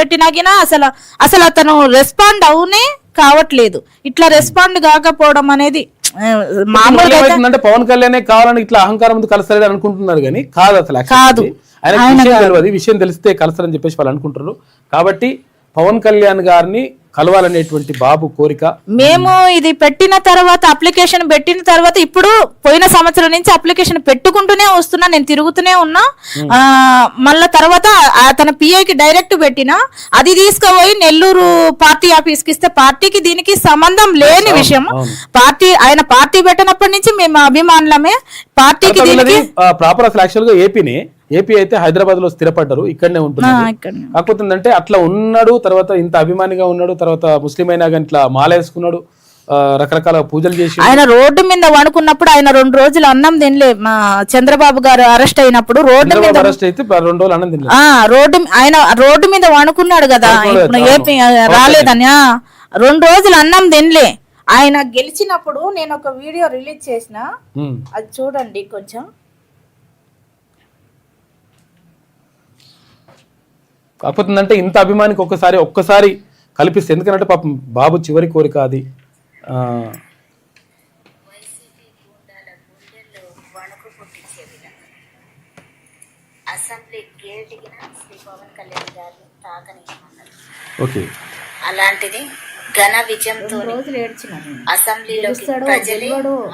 పెట్టినా అసలు అతను రెస్పాండ్ అవునే కావట్లేదు. ఇట్లా రెస్పాండ్ కాకపోవడం అనేది మామూలుగా పవన్ కళ్యాణ్ కావాలని ఇట్లా అహంకారం ముందు కలుస్తారని అనుకుంటున్నారు, కానీ కాదు, అసలు కాదు. ఆయన విషయం తెలిస్తే కలుస్తారని చెప్పేసి వాళ్ళు అనుకుంటున్నారు. కాబట్టి పవన్ కళ్యాణ్ గారిని కలవాలనేటువంటి బాబు కోరిక. మేము ఇది పెట్టిన తర్వాత అప్లికేషన్ పెట్టిన తర్వాత ఇప్పుడు పోయిన సంవత్సరం నుంచి అప్లికేషన్ పెట్టుకుంటూనే వస్తున్నా, నేను తిరుగుతూనే ఉన్నా. మళ్ళా తర్వాత తన పిఐకి డైరెక్ట్ పెట్టినా, అది తీసుకుపోయి నెల్లూరు పార్టీ ఆఫీస్కి ఇస్తే పార్టీకి దీనికి సంబంధం లేని విషయం. ఆయన పార్టీ పెట్టినప్పటి నుంచి మేము అభిమానులమే. పార్టీకి ప్రాపర్ అసలు యాక్చువల్ గా ఏపీ అయితే హైదరాబాద్ లో స్థిరపడ్డారు, ఇక్కడనే ఉంటున్నారు. కాకపోతే ఏంటంటే అట్లా ఉన్నాడు, తర్వాత ఇంత అభిమానిగా ఉన్నాడు, తర్వాత ముస్లిం అయినా కానీ ఇట్లా మాలేసుకున్నాడు, రకరకాల పూజలు చేసి ఆయన రోడ్డు మీద వణుకున్నప్పుడు ఆయన 2 రోజులు అన్నం తినలే. మా చంద్రబాబు గారు అరెస్ట్ అయినప్పుడు రోడ్డు మీద అరెస్ట్ అయితే 2 రోజులు అన్నం తినలేదు. ఆయన రోడ్డు మీద వణుకున్నాడు కదా, ఇప్పుడు ఏపీ రాలేదని 2 రోజులు అన్నం తినలే. ఆయన గెలిచినప్పుడు నేను ఒక వీడియో రిలీజ్ చేసిన, అది చూడండి కొంచెం. కాకపోతే అంటే ఇంత అభిమానికి ఒక్కసారి కల్పిస్తే, ఎందుకంటే పాపం బాబు చివరి కోరిక అది. ఓకే, అలాంటిది ఘన విజయంతో అసెంబ్లీలోకి ప్రజలే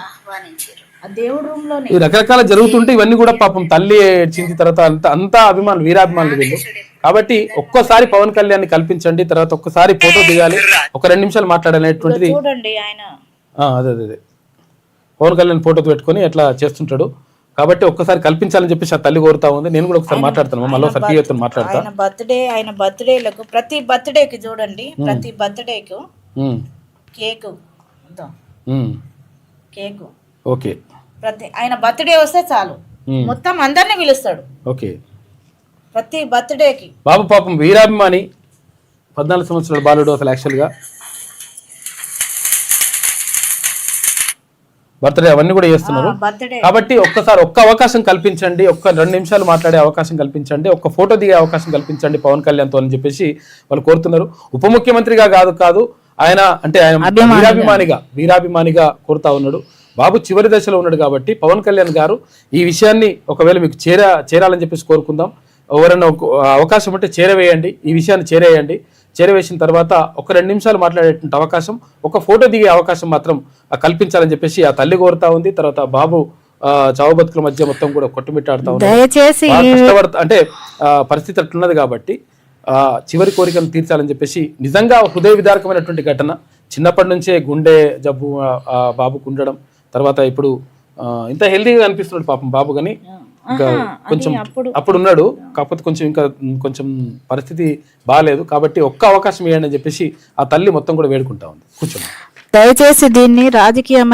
ఆహ్వానించారు. దేవుడు రూమ్ లోనే ఈ రకరకాల జరుగుతుంటే ఇవన్నీ కూడా పాపం తల్లి ఏడ్చింది, తర్వాత అంతా అభిమానులు, వీరాభిమానులు వీళ్ళు. కాబట్టి ఒక్కసారి పవన్ కళ్యాణ్ ని కల్పించండి, తర్వాత ఒక్కసారి ఫోటో దిగాలి, ఒక 2 నిమిషాలు మాట్లాడాలనేటువంటిది. అదే పవన్ కళ్యాణ్ ఫోటో పెట్టుకొని ఎట్లా చేస్తుంటాడు. కాబట్టి ఒక్కసారి కల్పించాలని చెప్పేసి ఆ తల్లి కోరుతా ఉంది. నేను కూడా ఒకసారి మాట్లాడతాను, మళ్ళీ ఒకసారి మాట్లాడతాను. ఆయన బర్త్డేలకు ప్రతి బర్త్డేకి చూడండి, ప్రతి బర్త్డేకు కేక్ ఓకే, ప్రతి ఆయన బర్త్డే వస్తే చాలు మొత్తం అందరినీ పిలుస్తాడు. ఓకే, ప్రతి బర్త్డేకి. బాబు పాపం వీరాభిమాని, 14 సంవత్సరాల బాలుడు. అసలు యాక్చువల్గా బర్త్డే అవన్నీ కూడా చేస్తున్నారు. కాబట్టి ఒక్క అవకాశం కల్పించండి, ఒక్క 2 నిమిషాలు మాట్లాడే అవకాశం కల్పించండి, ఒక్క ఫోటో దిగే అవకాశం కల్పించండి పవన్ కళ్యాణ్తో అని చెప్పేసి వాళ్ళు కోరుతున్నారు. ఉప ముఖ్యమంత్రిగా కాదు ఆయన అంటే ఆయన వీరాభిమానిగా కోరుతా ఉన్నాడు. బాబు చివరి దశలో ఉన్నాడు. కాబట్టి పవన్ కళ్యాణ్ గారు ఈ విషయాన్ని ఒకవేళ మీకు చేరాలని చెప్పేసి కోరుకుందాం. ఎవరైనా అవకాశం ఉంటే చేరవేయండి, ఈ విషయాన్ని చేరవేసిన తర్వాత ఒక 2 నిమిషాలు మాట్లాడేటువంటి అవకాశం, ఒక ఫోటో దిగే అవకాశం మాత్రం కల్పించాలని చెప్పేసి ఆ తల్లి కోరుతా ఉంది. తర్వాత బాబు చావు బతుకుల మధ్య మొత్తం కూడా కొట్టుమిట్టాడుతా ఉంది. అంటే పరిస్థితి అట్లున్నది కాబట్టి చివరి కోరికను తీర్చాలని చెప్పేసి. నిజంగా హృదయ విదారకమైనటువంటి ఘటన. చిన్నప్పటి నుంచే గుండె జబ్బు బాబుకు ఉండడం, తర్వాత ఇప్పుడు ఇంత హెల్తీగా అనిపిస్తున్నాడు పాపం బాబు. కానీ ఇంకా కొంచెం అప్పుడు ఉన్నాడు, కాకపోతే కొంచెం పరిస్థితి బాగాలేదు. కాబట్టి ఒక్క అవకాశం ఇవ్వండి అని చెప్పేసి ఆ తల్లి మొత్తం కూడా వేడుకుంటా ఉంది. కూర్చోండి. దయచేసి దీన్ని రాజకీయం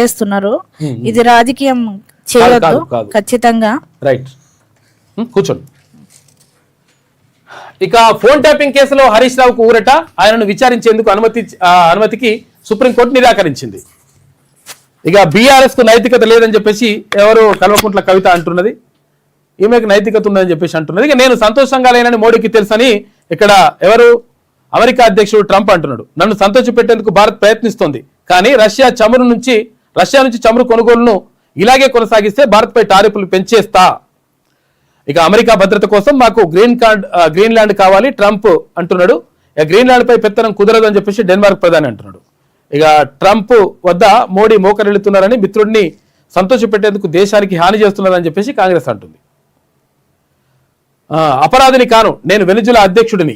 చేస్తున్నారు. ఇది రాజకీయం చేయొద్దు ఖచ్చితంగా. రైట్, కూర్చోండి. ఇక ఫోన్ ట్యాపింగ్ కేసులో హరీష్ రావుకు ఊరట. ఆయనను విచారించేందుకు అనుమతికి సుప్రీంకోర్టు నిరాకరించింది. ఇక బీఆర్ఎస్ కు నైతికత లేదని చెప్పేసి ఎవరు కల్వకుంట్ల కవిత అంటున్నది, ఈమెకు నైతికత ఉందని చెప్పేసి అంటున్నది. ఇక నేను సంతోషంగా లేనని మోడీకి తెలుసని ఇక్కడ ఎవరు అమెరికా అధ్యక్షుడు ట్రంప్ అంటున్నాడు. నన్ను సంతోషపెట్టేందుకు భారత్ ప్రయత్నిస్తోంది, కానీ రష్యా నుంచి చమురు కొనుగోలును ఇలాగే కొనసాగిస్తే భారత్పై టారిఫ్లు పెంచేస్తా. ఇక అమెరికా భద్రత కోసం మాకు గ్రీన్లాండ్ కావాలి ట్రంప్ అంటున్నాడు. ఇక గ్రీన్లాండ్ పై పెత్తనం కుదరదు అని చెప్పేసి డెన్మార్క్ ప్రధాని అంటున్నాడు. ఇక ట్రంప్ వద్ద మోడీ మోకరిల్లుతున్నారని మిత్రుడిని సంతోషపెట్టేందుకు దేశానికి హాని చేస్తున్నారని చెప్పేసి కాంగ్రెస్ అంటుంది. అపరాధిని కాను, నేను వెనిజులా అధ్యక్షుడిని,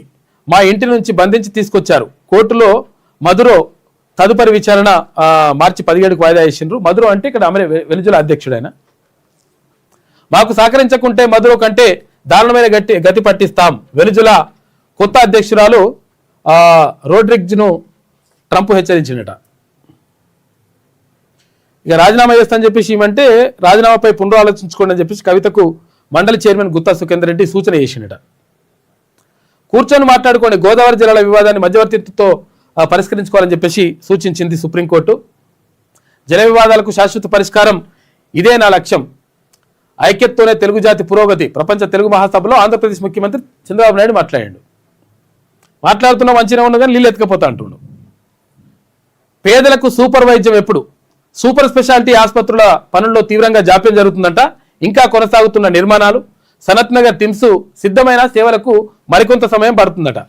మా ఇంటి నుంచి బంధించి తీసుకొచ్చారు. కోర్టులో మదురో తదుపరి విచారణ మార్చి 17కు వాయిదా వేసిండ్రు. మదురో అంటే ఇక్కడ వెనిజులా అధ్యక్షుడైన. మాకు సహకరించకుంటే మదురో కంటే దారుణమైన గతి పట్టిస్తాం. వెనిజులా కొత్త అధ్యక్షురాలు రోడ్రిగ్జ్ను ట్రంప్ హెచ్చరించిందట. ఇక రాజీనామా చేస్తానని చెప్పేసి ఏమంటే రాజీనామాపై పునరాలోచించుకోండి అని చెప్పేసి కవితకు మండలి చైర్మన్ గుత్తా సుఖేందర్ రెడ్డి సూచన చేసిండట. కూర్చొని మాట్లాడుకోండి, గోదావరి జిల్లాల వివాదాన్ని మధ్యవర్తిత్వంతో పరిష్కరించుకోవాలని చెప్పేసి సూచించింది సుప్రీంకోర్టు. జల వివాదాలకు శాశ్వత పరిష్కారం ఇదే నా లక్ష్యం, ఐక్యతతోనే తెలుగు జాతి పురోగతి. ప్రపంచ తెలుగు మహాసభలో ఆంధ్రప్రదేశ్ ముఖ్యమంత్రి చంద్రబాబు నాయుడు మాట్లాడుతున్న మంచిగా ఉన్నా కానీ నీళ్ళు ఎత్తుకపోతా అంటుండు. పేదలకు సూపర్ వైద్యం ఎప్పుడు? సూపర్ స్పెషాలిటీ ఆసుపత్రుల పనుల్లో తీవ్రంగా జాప్యం జరుగుతుందంట. ఇంకా కొనసాగుతున్న నిర్మాణాలు, సనత్ నగర్ టిమ్స్ సిద్ధమైన సేవలకు మరికొంత సమయం పడుతుందట.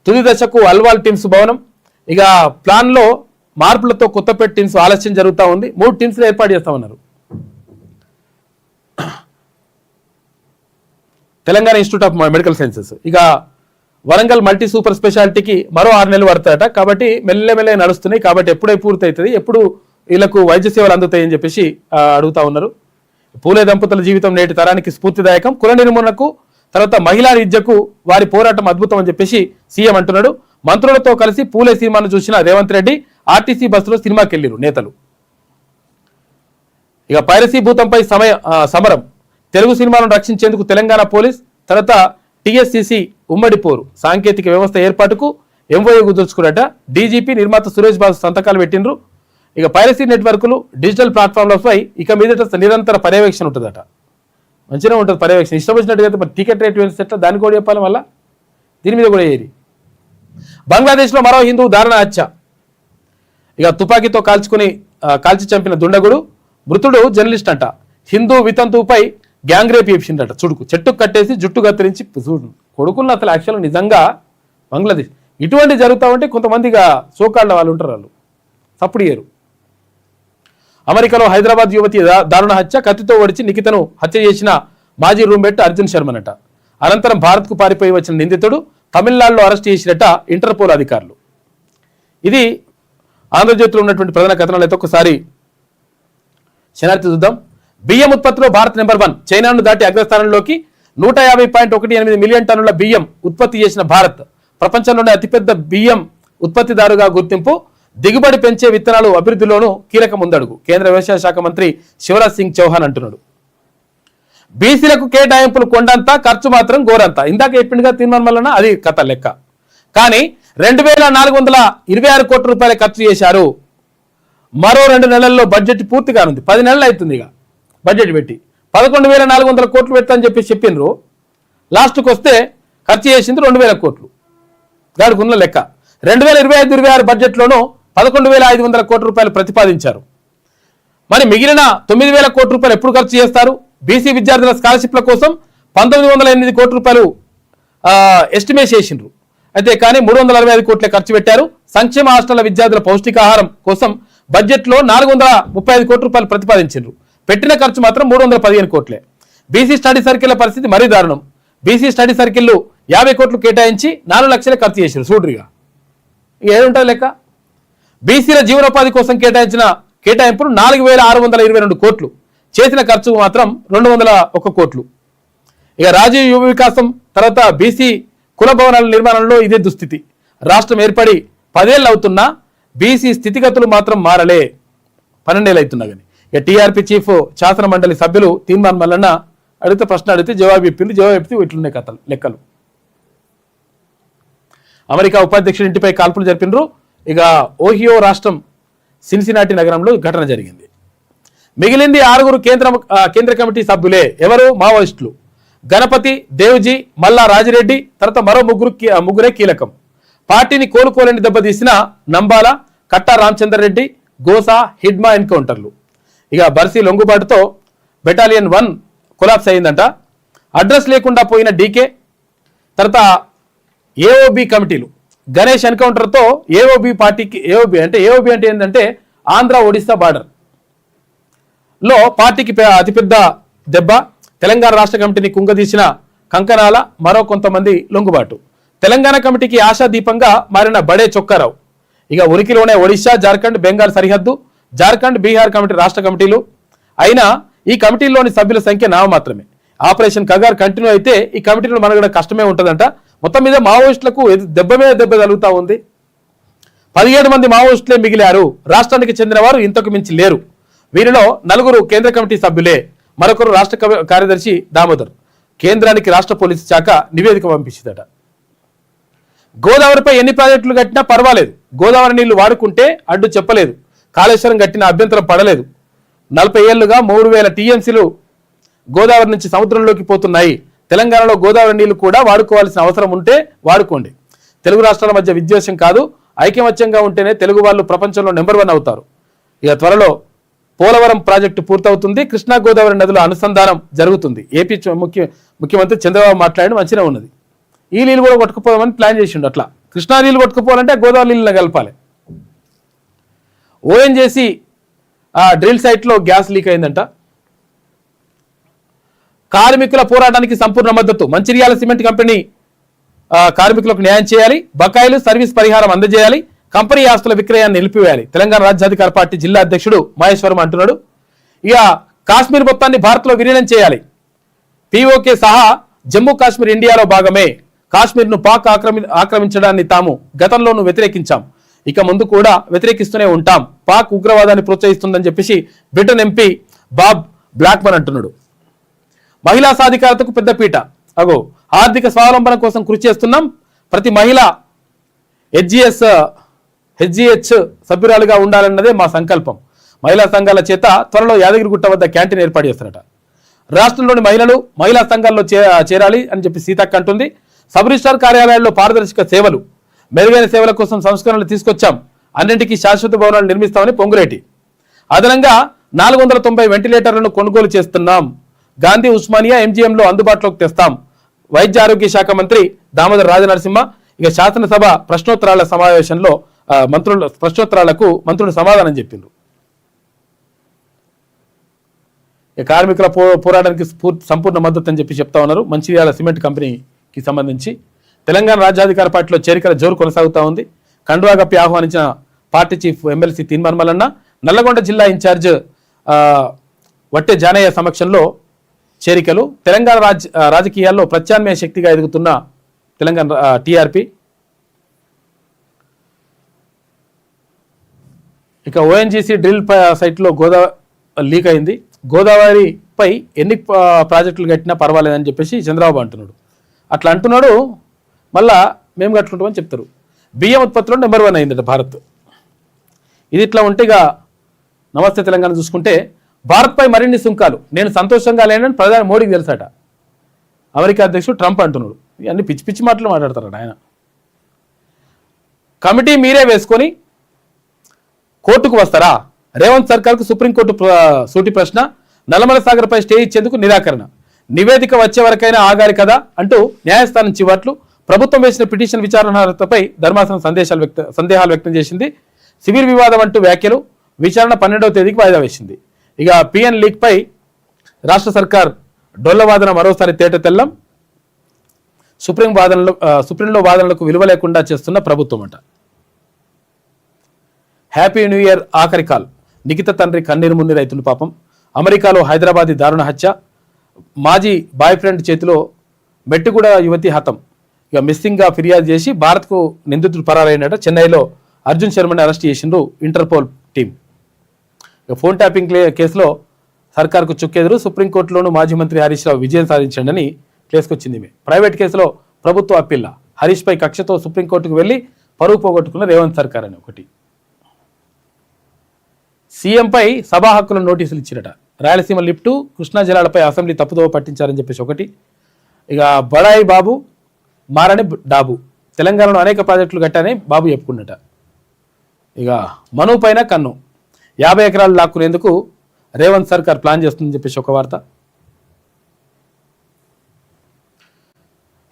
తుది దశకు అల్వాల్ టిమ్స్ భవనం ఇక ప్లాన్లో మార్పులతో కొత్తపేట టిమ్స్ ఆలస్యం జరుగుతూ ఉంది. 3 టిమ్స్లు ఏర్పాటు చేస్తామన్నారు. Telangana institute of medical sciences ఇక వరంగల్ మల్టీ సూపర్ స్పెషాలిటీకి మరో 6 నెలలు పడతాయట. కాబట్టి మెల్లమెల్ల నడుస్తున్నాయి. కాబట్టి ఎప్పుడై పూర్తి అవుతుంది, ఎప్పుడు వీళ్ళకు వైద్య సేవలు అందుతాయని చెప్పేసి అడుగుతా ఉన్నారు. పూలే దంపతుల జీవితం నేటి తరానికి స్ఫూర్తిదాయకం. కుల నిర్మూలనకు తర్వాత మహిళా విద్యకు వారి పోరాటం అద్భుతం అని చెప్పేసి సీఎం అంటున్నాడు. మంత్రులతో కలిసి పూలే సినిమాను చూసిన రేవంత్ రెడ్డి ఆర్టీసీ బస్సులో సినిమాకి వెళ్ళిరు నేతలు. ఇక పైరసీ భూతంపై సమరం, తెలుగు సినిమాలను రక్షించేందుకు తెలంగాణ పోలీస్ తర్వాత టీఎస్సీసీ ఉమ్మడి పోరు, సాంకేతిక వ్యవస్థ ఏర్పాటుకు ఎంఓయూ కుదుర్చుకున్నట. డీజీపీ నిర్మాత సురేష్ బాబు సంతకాలు పెట్టిండ్రు. ఇక పైరసీ నెట్వర్క్లు డిజిటల్ ప్లాట్ఫామ్లపై ఇక మీదట నిరంతర పర్యవేక్షణ ఉంటుందట. మంచిగా ఉంటుంది పర్యవేక్షణ. ఇష్టం వచ్చినట్టుగా టికెట్ రేట్ వేసేట దాన్ని కూడా చెప్పాలి. మళ్ళీ దీని మీద కూడా ఏది. బంగ్లాదేశ్లో మరో హిందూ దారుణ హత్య. ఇక తుపాకీతో కాల్చి చంపిన దుండగుడు, మృతుడు జర్నలిస్ట్ అంట. హిందూ వితంతువుపై గ్యాంగ్ రేప్ చేసిండట. చుడుకు చెట్టుకు కట్టేసి జుట్టు కత్తిరించి చూడు కొడుకులను. అసలు యాక్చువల్గా నిజంగా బంగ్లాదేశ్ ఇటువంటి జరుగుతూ ఉంటే కొంతమందిగా సోకాళ్ళ వాళ్ళు ఉంటారు, వాళ్ళు సప్పుడు చేయరు. అమెరికాలో హైదరాబాద్ యువతి దారుణ హత్య, కత్తితో ఒడిచి నిఖితను హత్య చేసిన మాజీ రూమ్మేట్ అర్జున్ శర్మనట. అనంతరం భారత్కు పారిపోయి వచ్చిన నిందితుడు తమిళనాడులో అరెస్ట్ చేసినట్ట ఇంటర్పోల్ అధికారులు. ఇది ఆంధ్రజ్యోతిలో ఉన్నటువంటి ప్రధాన కథనాలు అయితే ఒకసారి శనార్థి చూద్దాం. బియ్యం ఉత్పత్తిలో భారత్ నెంబర్ 1, చైనాను దాటి అగ్రస్థానంలోకి 150.18 మిలియన్ టన్నుల బియ్యం ఉత్పత్తి చేసిన భారత్ ప్రపంచంలోనే అతిపెద్ద బియ్యం ఉత్పత్తిదారుగా గుర్తింపు. దిగుబడి పెంచే విత్తనాలు అభివృద్ధిలోనూ కీలక ముందడుగు, కేంద్ర వ్యవసాయ శాఖ మంత్రి శివరాజ్ సింగ్ చౌహాన్ అంటున్నాడు. బీసీలకు కేటాయింపులు కొండంతా, ఖర్చు మాత్రం గోరంతా. ఇందాక చెప్పిండుగా తీర్మానం వలన అది కథ లెక్క. కానీ 2426 కోట్ల రూపాయలు ఖర్చు చేశారు. మరో 2 నెలల్లో బడ్జెట్ పూర్తి కానుంది. 10 నెలలు అవుతుంది ఇక బడ్జెట్ పెట్టి. 11,400 కోట్లు పెడతామని చెప్పిండ్రు. లాస్ట్కి వస్తే ఖర్చు చేసింది 2,000 కోట్లు. దానికి ఉన్న లెక్క. 2025-26 బడ్జెట్లోనూ 11,500 కోట్ల రూపాయలు ప్రతిపాదించారు. మరి మిగిలిన 9,000 కోట్ల రూపాయలు ఎప్పుడు ఖర్చు చేస్తారు? బీసీ విద్యార్థుల స్కాలర్షిప్ల కోసం 1908 కోట్ల రూపాయలు ఎస్టిమేట్ చేసిండ్రు. అయితే కానీ 365 కోట్లే ఖర్చు పెట్టారు. సంక్షేమ హాస్టళ్ల విద్యార్థుల పౌష్టికాహారం కోసం బడ్జెట్లో 435 కోట్ల రూపాయలు ప్రతిపాదించారు. పెట్టిన ఖర్చు మాత్రం 315 కోట్లే. బీసీ స్టడీ సర్కిళ్ల పరిస్థితి మరీ దారుణం. బీసీ స్టడీ సర్కిళ్లు 50 కోట్లు కేటాయించి 4 లక్షలే ఖర్చు చేశారు. చూడ్రిగా ఏడుంటుంది లెక్క. బీసీల జీవనోపాధి కోసం కేటాయించిన కేటాయింపులు 4,622 కోట్లు, చేసిన ఖర్చు మాత్రం 201 కోట్లు. ఇక రాజీవ్ యువ వికాసం తర్వాత బీసీ కుల భవనాల నిర్మాణంలో ఇదే దుస్థితి. రాష్ట్రం ఏర్పడి 10 ఏళ్ళు అవుతున్నా బీసీ స్థితిగతులు మాత్రం మారలే. 12 ఏళ్ళు అవుతున్నా కానీ. ఇక టీఆర్పీ చీఫ్ శాసన మండలి సభ్యులు తీర్మానం వలన అడిగితే ప్రశ్న అడిగితే జవాబు చెప్తే ఇట్లున్నాయి కథలు లెక్కలు. అమెరికా ఉపాధ్యక్షుడి ఇంటిపై కాల్పులు జరిపినరు. ఇక ఓహియో రాష్ట్రం సిన్సినాటి నగరంలో ఘటన జరిగింది. మిగిలింది 6 కేంద్ర కమిటీ సభ్యులే. ఎవరు? మావోయిస్టులు. గణపతి, దేవ్జీ, మల్లా రాజిరెడ్డి తర్వాత మరో ముగ్గురే కీలకం. పార్టీని కోలుకోలేని దెబ్బతీసిన నంబాల, కట్టా రామచందర్ రెడ్డి, గోసా, హిడ్మా ఎన్కౌంటర్లు. ఇక బర్సీ లొంగుబాటుతో బెటాలియన్ 1 కొలాప్స్ అయిందంట. అడ్రస్ లేకుండా పోయిన డీకే, తర్వాత ఏఓబి కమిటీలు, గణేష్ ఎన్కౌంటర్తో ఏఓబి పార్టీకి, ఏఓబి అంటే ఏంటంటే ఆంధ్ర ఒడిస్సా బార్డర్ లో పార్టీకి అతిపెద్ద దెబ్బ. తెలంగాణ రాష్ట్ర కమిటీని కుంగదీసిన కంకణాల మరో కొంతమంది లొంగుబాటు. తెలంగాణ కమిటీకి ఆశాదీపంగా మారిన బడే చొక్కారావు. ఇక ఉనికిలోనే ఒడిశా, జార్ఖండ్, బెంగాల్ సరిహద్దు, జార్ఖండ్, బీహార్ కమిటీ రాష్ట్ర కమిటీలు. అయినా ఈ కమిటీల్లోని సభ్యుల సంఖ్య మాత్రమే. ఆపరేషన్ కగార్ కంటిన్యూ అయితే ఈ కమిటీలో మనగడ కష్టమే ఉంటుందంట. మొత్తం మీద మావోయిస్టులకు దెబ్బ మీద దెబ్బ తగులుతా ఉంది. 17 మంది మావోయిస్టులే మిగిలారు. రాష్ట్రానికి చెందిన వారు ఇంతకు మించి లేరు. వీరిలో 4 కేంద్ర కమిటీ సభ్యులే, మరొకరు రాష్ట్ర కార్యదర్శి దామోదర్. కేంద్రానికి రాష్ట్ర పోలీసు శాఖ నివేదిక పంపించిందట. గోదావరిపై ఎన్ని ప్రాజెక్టులు కట్టినా పర్వాలేదు, గోదావరి నీళ్లు వాడుకుంటే అడ్డు చెప్పలేదు. కాళేశ్వరం కట్టిన అభ్యంతరం పడలేదు. 40 ఏళ్లుగా 3000 టీఎంసీలు గోదావరి నుంచి సముద్రంలోకి పోతున్నాయి. తెలంగాణలో గోదావరి నీళ్లు కూడా వాడుకోవాల్సిన అవసరం ఉంటే వాడుకోండి. తెలుగు రాష్ట్రాల మధ్య విద్వేషం కాదు, ఐకమత్యంగా ఉంటేనే తెలుగు వాళ్ళు ప్రపంచంలో నెంబర్ 1 అవుతారు. ఇక త్వరలో పోలవరం ప్రాజెక్టు పూర్తవుతుంది. కృష్ణా గోదావరి నదుల అనుసంధానం జరుగుతుంది. ఏపీ ముఖ్యమంత్రి చంద్రబాబు మాట్లాడి మంచిగా ఉన్నది. ఈ నీళ్ళు కూడా కొట్టుకుపోదామని ప్లాన్ చేసిండు. అట్లా కృష్ణా నీళ్ళు కొట్టుకుపోవాలంటే గోదావరి నీళ్ళని కలపాలి. ఓఎన్జీసీ డ్రిల్ సైట్లో గ్యాస్ లీక్ అయిందంట. కార్మికుల పోరాటానికి సంపూర్ణ మద్దతు. మంచిర్యాల సిమెంట్ కంపెనీ కార్మికులకు న్యాయం చేయాలి. బకాయిలు, సర్వీస్ పరిహారం అందజేయాలి. కంపెనీ ఆస్తుల విక్రయాన్ని నిలిపివేయాలి. తెలంగాణ రాజ్యాధికార పార్టీ జిల్లా అధ్యక్షుడు మహేశ్వరం అంటున్నాడు. ఇక కాశ్మీర్ మొత్తాన్ని భారత్లో విలీనం చేయాలి. పీఓకే సహా జమ్మూ కాశ్మీర్ ఇండియాలో భాగమే. కాశ్మీర్ను పాక్ ఆక్రమించడాన్ని తాము గతంలోనూ వ్యతిరేకించాం, ఇక ముందు కూడా వ్యతిరేకిస్తూనే ఉంటాం. పాక్ ఉగ్రవాదాన్ని ప్రోత్సహిస్తుందని చెప్పేసి బ్రిటన్ ఎంపీ బాబ్ బ్లాక్మన్ అంటున్నాడు. మహిళా సాధికారతకు పెద్దపీట. ఆర్థిక స్వావలంబన కోసం కృషి చేస్తున్నాం. ప్రతి మహిళ హెచ్జిహెచ్ సభ్యురాలుగా ఉండాలన్నదే మా సంకల్పం. మహిళా సంఘాల చేత త్వరలో యాదగిరిగుట్ట వద్ద క్యాంటీన్ ఏర్పాటు చేస్తారట. రాష్ట్రంలోని మహిళలు మహిళా సంఘాల్లో చేరాలి అని చెప్పి సీతక్క అంటుంది. సబ్ రిజిస్ట్రార్ కార్యాలయాల్లో పారదర్శక సేవలు, మెరుగైన సేవల కోసం సంస్కరణలు తీసుకొచ్చాం. అన్నింటికీ శాశ్వత భవనాలు నిర్మిస్తామని పొంగులేటి. అదనంగా 490 వెంటిలేటర్లను కొనుగోలు చేస్తున్నాం. గాంధీ, ఉస్మానియా, ఎంజీఎంలో అందుబాటులోకి తెస్తాం. వైద్య ఆరోగ్య శాఖ మంత్రి దామోదర్ రాజనరసింహ ఇక శాసనసభ ప్రశ్నోత్తరాల సమావేశంలో ప్రశ్నోత్తరాలకు మంత్రులు సమాధానం చెప్పిండ్రు. కార్మికుల పోరాటానికి సంపూర్ణ మద్దతు అని చెప్పి చెప్తా ఉన్నారు. మంచిర్యాల సిమెంట్ కంపెనీకి సంబంధించి తెలంగాణ రాజ్యాధికార పార్టీలో చేరికల జోరు కొనసాగుతూ ఉంది. కండువా కప్పి ఆహ్వానించిన party chief MLC Teenmar Mallanna, Nalgonda జిల్లా ఇన్ఛార్జ్ వట్టె జానయ్య సమక్షంలో చేరికలు. తెలంగాణ రాజకీయాల్లో ప్రత్యామ్నాయ శక్తిగా ఎదుగుతున్న తెలంగాణ టీఆర్పీ. ఇక ఓఎన్జీసీ డ్రిల్ సైట్లో గోదావరి లీక్ అయింది. గోదావరిపై ఎన్ని ప్రాజెక్టులు కట్టినా పర్వాలేదని చెప్పేసి చంద్రబాబు అంటున్నాడు. అట్లా అంటున్నాడు, మళ్ళా మేము కట్టుకుంటామని చెప్తారు. బియ్యం ఉత్పత్తిలో నెంబర్ 1 అయిందట భారత్. ఇది ఇట్లా ఉంటే ఇక నమస్తే తెలంగాణ చూసుకుంటే భారత్పై మరిన్ని సుంకాలు. నేను సంతోషంగా లేనని ప్రధాని మోడీకి తెలుసట. అమెరికా అధ్యక్షుడు ట్రంప్ అంటున్నాడు. ఇవన్నీ పిచ్చి పిచ్చి మాటలు మాట్లాడతారట ఆయన. కమిటీ మీరే వేసుకొని కోర్టుకు వస్తారా? రేవంత్ సర్కార్కు సుప్రీంకోర్టు సూటి ప్రశ్న. నల్లమల సాగర్పై స్టే ఇచ్చేందుకు నిరాకరణ. నివేదిక వచ్చే వరకైనా ఆగాలి కదా అంటూ న్యాయస్థానం చివాట్లు. ప్రభుత్వం వేసిన పిటిషన్ విచారణపై ధర్మాసనం సందేహాలు వ్యక్తం చేసింది. సివిల్ వివాదం అంటూ వ్యాఖ్యలు. విచారణ 12వ తేదీకి వాయిదా వేసింది. ఇక పిఎన్ లీక్ పై రాష్ట్ర సర్కార్ డొల్లవాదన మరోసారి తేట తెల్లం. సుప్రీంలో వాదనలకు విలువ లేకుండా చేస్తున్న ప్రభుత్వం అట. హ్యాపీ న్యూ ఇయర్ ఆఖరి కాల్. నిఖిత తండ్రి కన్నీరు మున్నీరు రైతులు పాపం. అమెరికాలో హైదరాబాదీ దారుణ హత్య. మాజీ బాయ్ ఫ్రెండ్ చేతిలో మెట్టుగూడ యువతి హతం. ఇక మిస్సింగ్గా ఫిర్యాదు చేసి భారత్కు నిందితుడు పరారైనట. చెన్నైలో అర్జున్ శర్మని అరెస్ట్ చేసిండ్రు ఇంటర్పోల్ టీం. ఇక ఫోన్ ట్యాపింగ్ కేసులో సర్కార్కు చుక్కెదురు. సుప్రీంకోర్టులోనూ మాజీ మంత్రి హరీష్ రావు విజయం సాధించండి కేసుకొచ్చింది. ప్రైవేట్ కేసులో ప్రభుత్వ అప్పీల్. హరీష్ పై కక్షతో సుప్రీంకోర్టుకు వెళ్లి పరువు పోగొట్టుకున్న రేవంత్ సర్కార్ అని ఒకటి. సీఎంపై సభా హక్కుల నోటీసులు ఇచ్చినట. రాయలసీమ లిఫ్టు, కృష్ణా జలాలపై అసెంబ్లీ తప్పుదోవ పట్టించారని చెప్పేసి ఒకటి. ఇక బడాయి బాబు మారని డాబు. తెలంగాణలో అనేక ప్రాజెక్టులు కట్టారని బాబు చెప్పుకున్నట. ఇక మను పైన కన్ను. 50 ఎకరాలు లాక్కునేందుకు రేవంత్ సర్కార్ ప్లాన్ చేస్తుందని చెప్పేసి ఒక వార్త.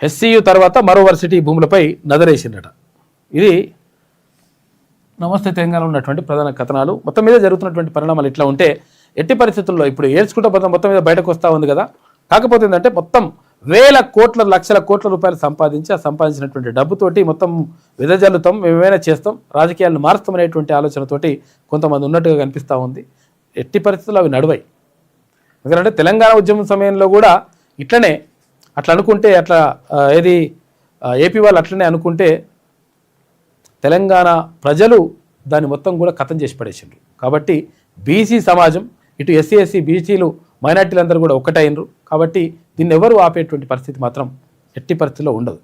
హెచ్సియు తర్వాత మరో వర్సిటీ భూములపై నదరేసిందట. ఇది నమస్తే తెలంగాణలో ఉన్నటువంటి ప్రధాన కథనాలు. మొత్తం మీద జరుగుతున్నటువంటి పరిణామాలు ఇట్లా ఉంటే ఎట్టి పరిస్థితుల్లో ఇప్పుడు ఏడ్చుకుంటూ మొత్తం మీద బయటకు వస్తూ ఉంది కదా. కాకపోతే ఏంటంటే మొత్తం వేల కోట్ల లక్షల కోట్ల రూపాయలు సంపాదించి ఆ సంపాదించినటువంటి డబ్బుతోటి మొత్తం విదజల్లుతాం, ఏమైనా చేస్తాం, రాజకీయాలను మారుస్తాం అనేటువంటి ఆలోచనతోటి కొంతమంది ఉన్నట్టుగా కనిపిస్తూ ఉంది. ఎట్టి పరిస్థితుల్లో అవి నడువై. ఎందుకంటే తెలంగాణ ఉద్యమం సమయంలో కూడా ఇట్లనే అట్లా అనుకుంటే అట్లా ఏపీ వాళ్ళు అట్లనే అనుకుంటే తెలంగాణ ప్రజలు దాన్ని మొత్తం కూడా ఖతం చేసి పడేసిండ్రు. కాబట్టి బీసీ సమాజం ఇటు ఎస్సీ ఎస్సీ బీసీలు మైనార్టీలందరూ కూడా ఒక్కటైనరు. కాబట్టి దీన్ని ఎవరు ఆపేటువంటి పరిస్థితి మాత్రం ఎట్టి పరిస్థితిలో ఉండదు.